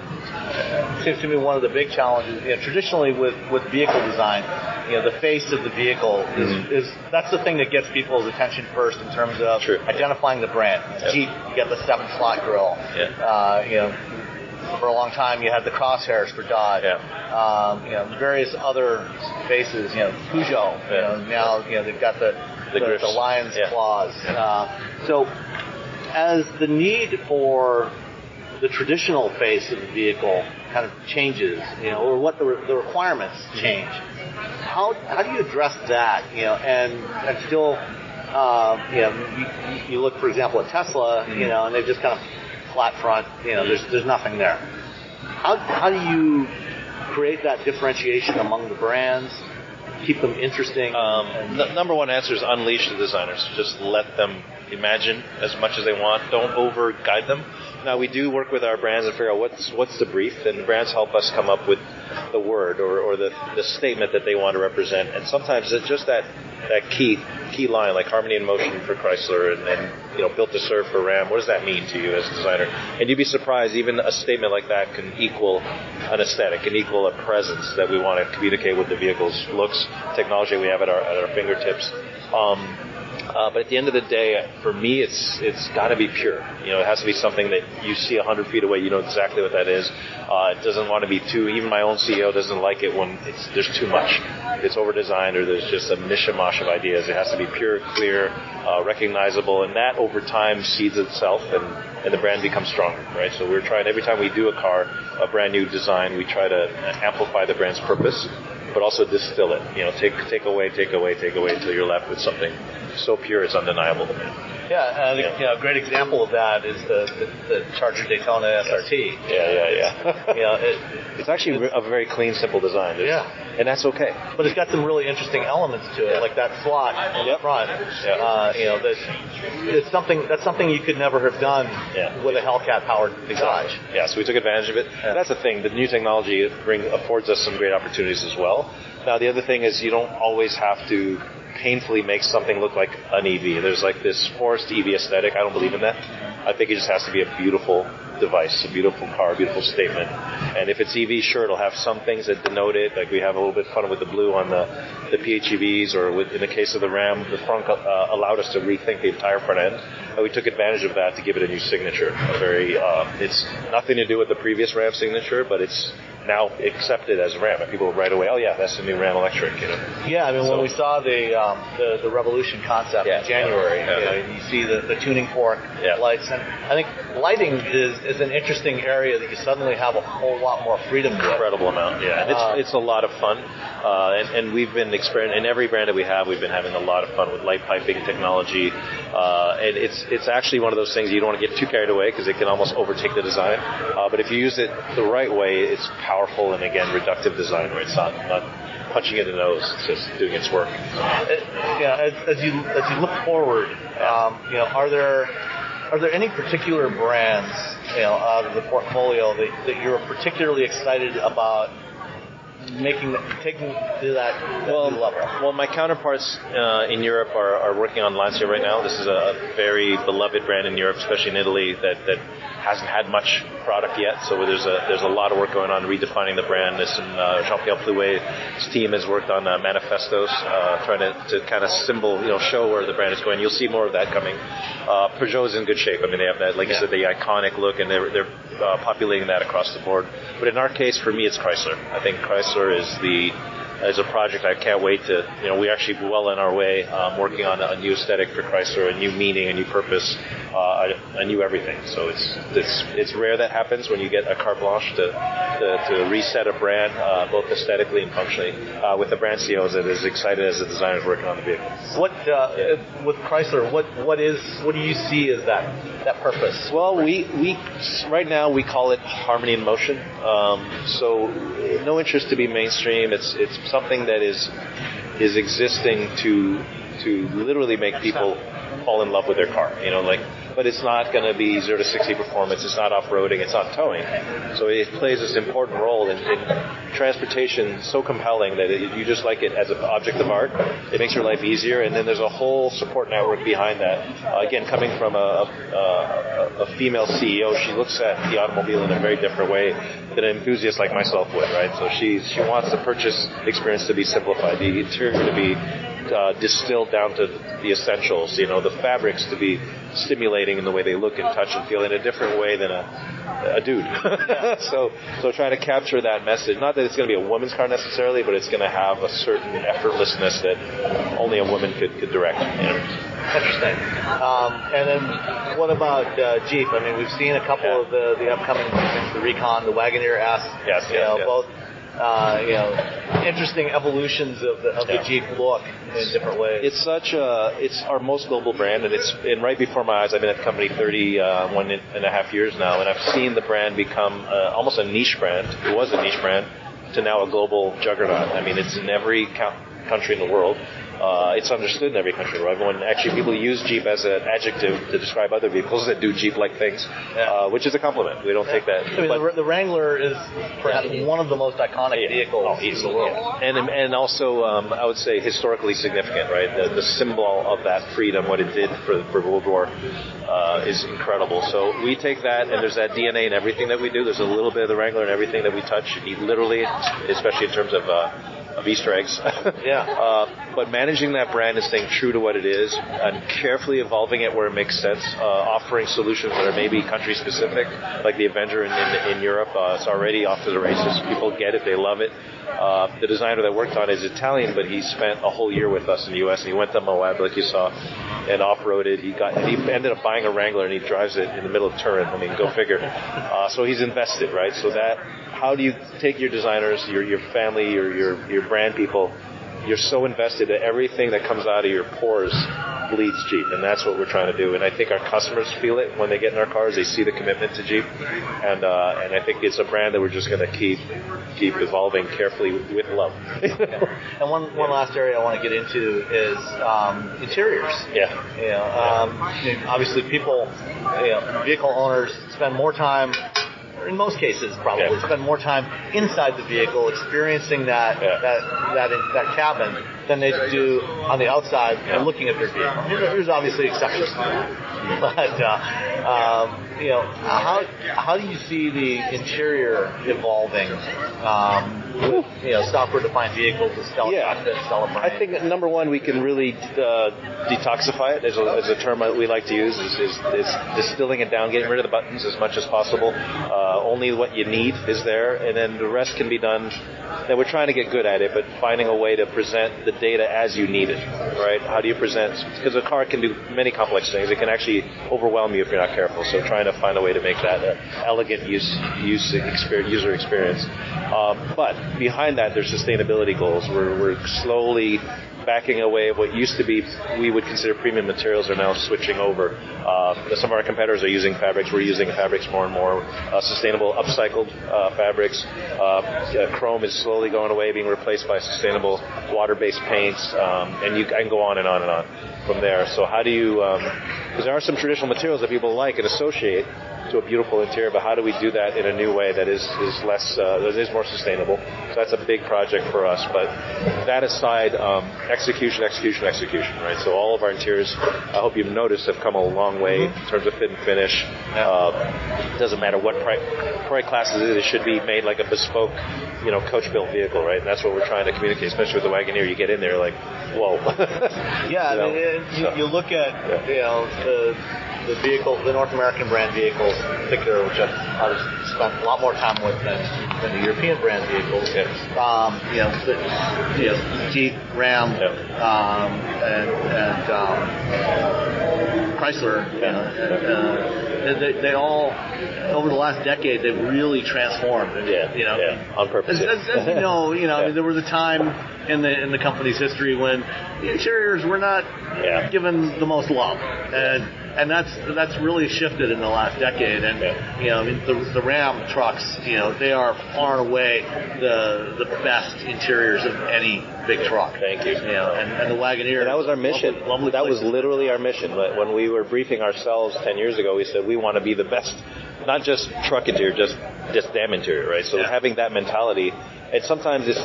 seems to me one of the big challenges, traditionally with vehicle design, the face of the vehicle is that's the thing that gets people's attention first in terms of identifying the brand. Jeep, you got the 7-slot grille. For a long time you had the crosshairs for Dodge. Various other faces. Peugeot. Now they've got the lion's claws. So as the need for the traditional face of the vehicle kind of changes, or what the requirements change. How do you address that, and still, you look, for example, at Tesla, and they just kind of flat front, there's nothing there. How do you create that differentiation among the brands, keep them interesting? Number one answer is unleash the designers. Just let them imagine as much as they want. Don't over-guide them. Now, we do work with our brands and figure out what's the brief, and brands help us come up with the word or the statement that they want to represent. And sometimes it's just that key line, like Harmony in Motion for Chrysler and Built to Serve for Ram. What does that mean to you as a designer? And you'd be surprised, even a statement like that can equal an aesthetic, can equal a presence that we want to communicate with the vehicle's looks, technology we have at our fingertips. But at the end of the day, for me, it's got to be pure. It has to be something that you see 100 feet away. You know exactly what that is. It doesn't want to be too. Even my own CEO doesn't like it when there's too much. It's over-designed or there's just a mishmash of ideas. It has to be pure, clear, recognizable, and that over time seeds itself, and the brand becomes stronger, right? So we're trying every time we do a brand new design, we try to amplify the brand's purpose, but also distill it. Take away until you're left with something so pure it's undeniable to me. Yeah, I think a great example of that is the Charger Daytona SRT. Yeah. It's actually a very clean, simple design. And that's okay. But it's got some really interesting elements to it, like that slot in the front. That's something you could never have done with a Hellcat powered garage. Yeah, so we took advantage of it. Yeah. That's the thing. The new technology affords us some great opportunities as well. Now, the other thing is you don't always have to painfully make something look like an EV. There's like this forced EV aesthetic. I don't believe in that. I think it just has to be a beautiful device, a beautiful car, a beautiful statement. And if it's EV, sure, it'll have some things that denote it. Like we have a little bit of fun with the blue on the PHEVs, or in the case of the Ram, the front allowed us to rethink the entire front end. And we took advantage of that to give it a new signature. It's nothing to do with the previous Ram signature, but it's now accepted as Ram, and people right away, oh yeah, that's the new Ram electric. Yeah, I mean, when we saw the Revolution concept in January, you see the tuning fork lights, and I think lighting is an interesting area that you suddenly have a whole lot more freedom with. Incredible amount, and it's a lot of fun, and we've been in every brand that we have, we've been having a lot of fun with light piping technology, and it's actually one of those things you don't want to get too carried away because it can almost overtake the design, but if you use it the right way, it's powerful and again reductive design, right? It's not punching it in the nose; it's just doing its work. As you look forward, are there any particular brands out of the portfolio that you're particularly excited about taking to that new level? Well, my counterparts in Europe are working on Lancia right now. This is a very beloved brand in Europe, especially in Italy, that hasn't had much product yet. So there's a lot of work going on redefining the brand. Jean-Pierre Plouet's team has worked on manifestos, trying to kind of show where the brand is going. You'll see more of that coming. Peugeot is in good shape. I mean, they have that, like you said, the iconic look, and they're populating that across the board. But in our case, for me, it's Chrysler. I think Chrysler is a project I can't wait to, we're actually well on our way, working on a new aesthetic for Chrysler, a new meaning, a new purpose, a new everything. So it's rare that happens when you get a carte blanche to reset a brand, both aesthetically and functionally, with the brand CEOs that is excited as the designers working on the vehicle. With Chrysler, what do you see as that purpose? Well, we right now we call it harmony in motion. So no interest to be mainstream. It's something that is existing to literally make people fall in love with their car. But it's not going to be 0 to 60 performance. It's not off-roading. It's not towing. So it plays this important role in transportation, so compelling that you just like it as an object of art. It makes your life easier, and then there's a whole support network behind that. Again, coming from a female CEO, she looks at the automobile in a very different way than an enthusiast like myself would, right? So she wants the purchase experience to be simplified, the interior to be distilled down to the essentials, the fabrics to be stimulating in the way they look and touch and feel in a different way than a dude. So trying to capture that message, not that it's going to be a woman's car necessarily, but it's going to have a certain effortlessness that only a woman could direct. Interesting. And then what about Jeep? I mean, we've seen a couple of the upcoming things, the Recon, the Wagoneer S. Yes. Both interesting evolutions of the Jeep look in different ways. It's our most global brand, and right before my eyes, I've been at the company 31.5 years now, and I've seen the brand become almost a niche brand. It was a niche brand to now a global juggernaut. I mean, it's in every country in the world. It's understood in every country. Everyone, actually, people use Jeep as an adjective to describe other vehicles that do Jeep-like things, which is a compliment. We don't take that. I mean, the Wrangler is perhaps one of the most iconic vehicles in the world. And also, I would say, historically significant, right? The symbol of that freedom, what it did for World War, is incredible. So we take that, and there's that DNA in everything that we do. There's a little bit of the Wrangler in everything that we touch, literally, especially in terms of of Easter eggs. But managing that brand and staying true to what it is and carefully evolving it where it makes sense, offering solutions that are maybe country specific, like the Avenger in Europe. It's already off to the races. People get it. They love it. The designer that worked on it is Italian, but he spent a whole year with us in the U.S. and he went to Moab, like you saw, and off-roaded. He ended up buying a Wrangler and he drives it in the middle of Turin. I mean, go figure. So he's invested, right? So how do you take your designers, your family, your brand people? You're so invested that everything that comes out of your pores bleeds Jeep, and that's what we're trying to do. And I think our customers feel it when they get in our cars. They see the commitment to Jeep, and I think it's a brand that we're just going to keep evolving carefully with love. And one last area I want to get into is interiors. Obviously, people, vehicle owners spend more time. In most cases, probably spend more time inside the vehicle, experiencing that cabin, than they do on the outside looking at their vehicle. There's obviously exceptions to that, but how do you see the interior evolving? Software-defined vehicles, the Stellantis. I think that number one, we can really detoxify it. As a term that we like to use is distilling it down, getting rid of the buttons as much as possible. Only what you need is there, and then the rest can be done. And we're trying to get good at it, but finding a way to present the data as you need it, right? How do you present? Because a car can do many complex things. It can actually overwhelm you if you're not careful. So trying to find a way to make that an elegant user experience. But behind that, there's sustainability goals. We're slowly backing away of what used to be we would consider premium materials are now switching over. Some of our competitors are using fabrics. We're using fabrics more and more. Sustainable upcycled fabrics. Chrome is slowly going away, being replaced by sustainable water-based paints, and I can go on and on and on from there. So how do you, because there are some traditional materials that people like and associate to a beautiful interior, but how do we do that in a new way that is less, that is more sustainable? So that's a big project for us. But that aside, execution, right? So all of our interiors, I hope you've noticed, have come a long way in terms of fit and finish. Doesn't matter what price classes it is, it should be made like a bespoke, coach-built vehicle, right? And that's what we're trying to communicate, especially with the Wagoneer. You get in there like, whoa. You look at, the vehicle, the North American brand vehicles in particular, which I've spent a lot more time with than the European brand vehicles. Jeep, Ram, and Chrysler. They all, over the last decade, they've really transformed. On purpose. As you know, I mean, there was a time in the company's history when the interiors were not given the most love, and that's really shifted in the last decade. And the Ram trucks, they are far and away the best interiors of any big truck. Thank you. And the Wagoneer. And that was our mission. Lovely that was literally our mission. When we were briefing ourselves 10 years ago, we said we want to be the best, not just truck interior, just damn interior, right? So having that mentality, and sometimes it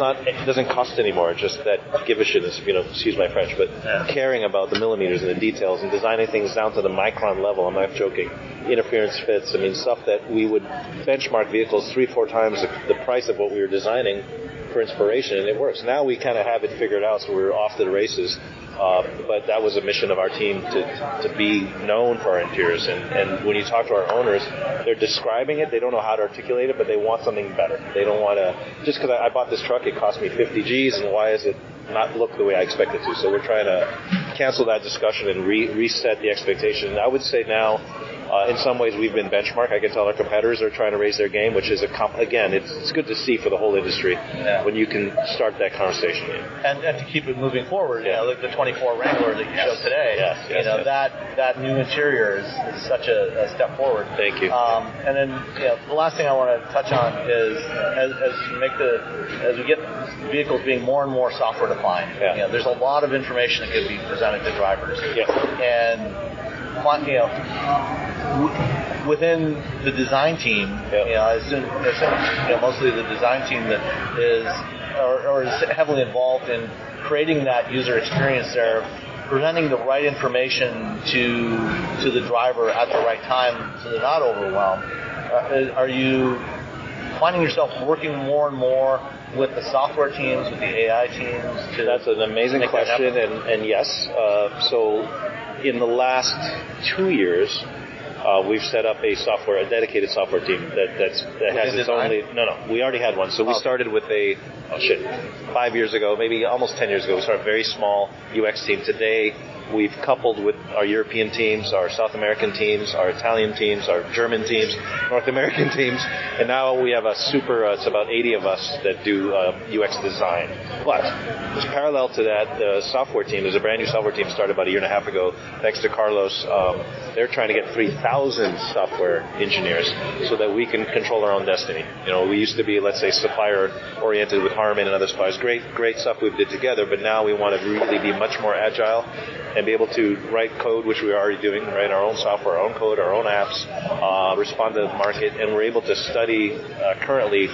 doesn't cost anymore. Just that give a shit, excuse my French, but caring about the millimeters and the details and designing things down to the micron level. I'm not joking. Interference fits. I mean, stuff that we would benchmark vehicles 3-4 times the price of what we were designing for inspiration, and it works. Now we kind of have it figured out, so we're off to the races. But that was a mission of our team to be known for our interiors. And when you talk to our owners, they're describing it. They don't know how to articulate it, but they want something better. They don't want to, just because I bought this truck, it cost me 50 G's, and why is it not look the way I expect it to? So we're trying to cancel that discussion and reset the expectation. And I would say now, in some ways, we've been benchmark. I can tell our competitors are trying to raise their game, which is again, it's good to see for the whole industry when you can start that conversation. And to keep it moving forward, like the 24 Wrangler that you showed today, that new interior is such a step forward. Thank you. And then the last thing I want to touch on is as we get vehicles being more and more software defined, there's a lot of information that can be presented to drivers. And within the design team, I assume mostly the design team that is heavily involved in creating that user experience there, presenting the right information to the driver at the right time so they're not overwhelmed. finding yourself working more and more with the software teams, with the AI teams? That's an amazing question, and yes. So in the last 2 years, we've set up a dedicated software team that has its own. No, we already had one. So we started with 5 years ago, maybe almost 10 years ago. We started a very small UX team. Today, we've coupled with our European teams, our South American teams, our Italian teams, our German teams, North American teams, and now we have it's about 80 of us that do UX design. But just parallel to that, the software team, there's a brand new software team started about a year and a half ago, thanks to Carlos. They're trying to get 3,000 software engineers so that we can control our own destiny. We used to be, let's say, supplier-oriented with Harman and other suppliers. Great stuff we did together, but now we want to really be much more agile and be able to write code, which we're already doing, write our own software, our own code, our own apps, respond to the market, and we're able to study currently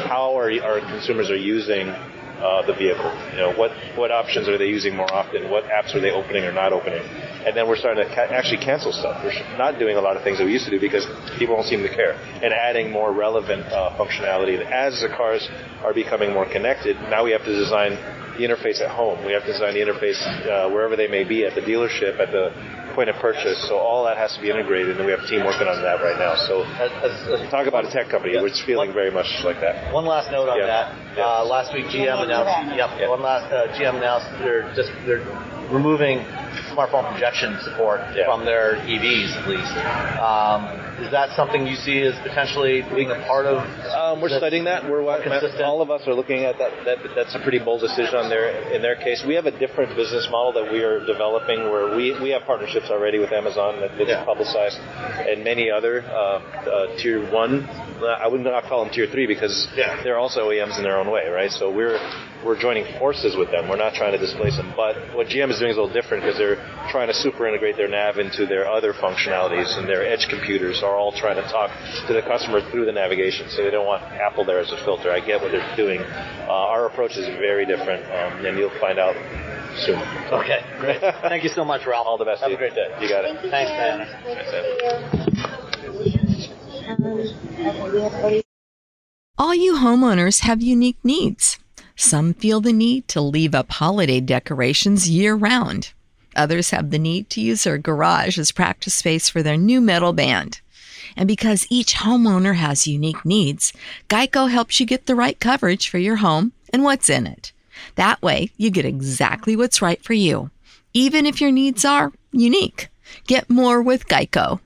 how our consumers are using the vehicle. What options are they using more often? What apps are they opening or not opening? And then we're starting to actually cancel stuff. We're not doing a lot of things that we used to do because people don't seem to care, and adding more relevant functionality. As the cars are becoming more connected, now we have to design the interface at home. We have to design the interface wherever they may be, at the dealership, at the point of purchase. So all that has to be integrated, and we have a team working on that right now. So talk about a tech company, which is feeling very much like that. One last note on that. Last week, GM announced. GM announced they're removing smartphone projection support from their EVs, at least. Is that something you see as potentially being a part of? We're studying that. All of us are looking at that. That's a pretty bold decision in their case. We have a different business model that we are developing where we have partnerships already with Amazon that is publicized, and many other tier 1. I would not call them tier 3 because they're also OEMs in their own way, right? So we're joining forces with them. We're not trying to displace them. But what GM is doing is a little different because they're trying to super integrate their nav into their other functionalities, and their edge computers are all trying to talk to the customer through the navigation. So they don't want Apple there as a filter. I get what they're doing. Our approach is very different, and you'll find out soon. Okay, great. Thank you so much, Ralph. All the best. Have a great day. You got it. Thanks, man. All you homeowners have unique needs. Some feel the need to leave up holiday decorations year-round. Others have the need to use their garage as practice space for their new metal band. And because each homeowner has unique needs, Geico helps you get the right coverage for your home and what's in it. That way, you get exactly what's right for you, even if your needs are unique. Get more with Geico.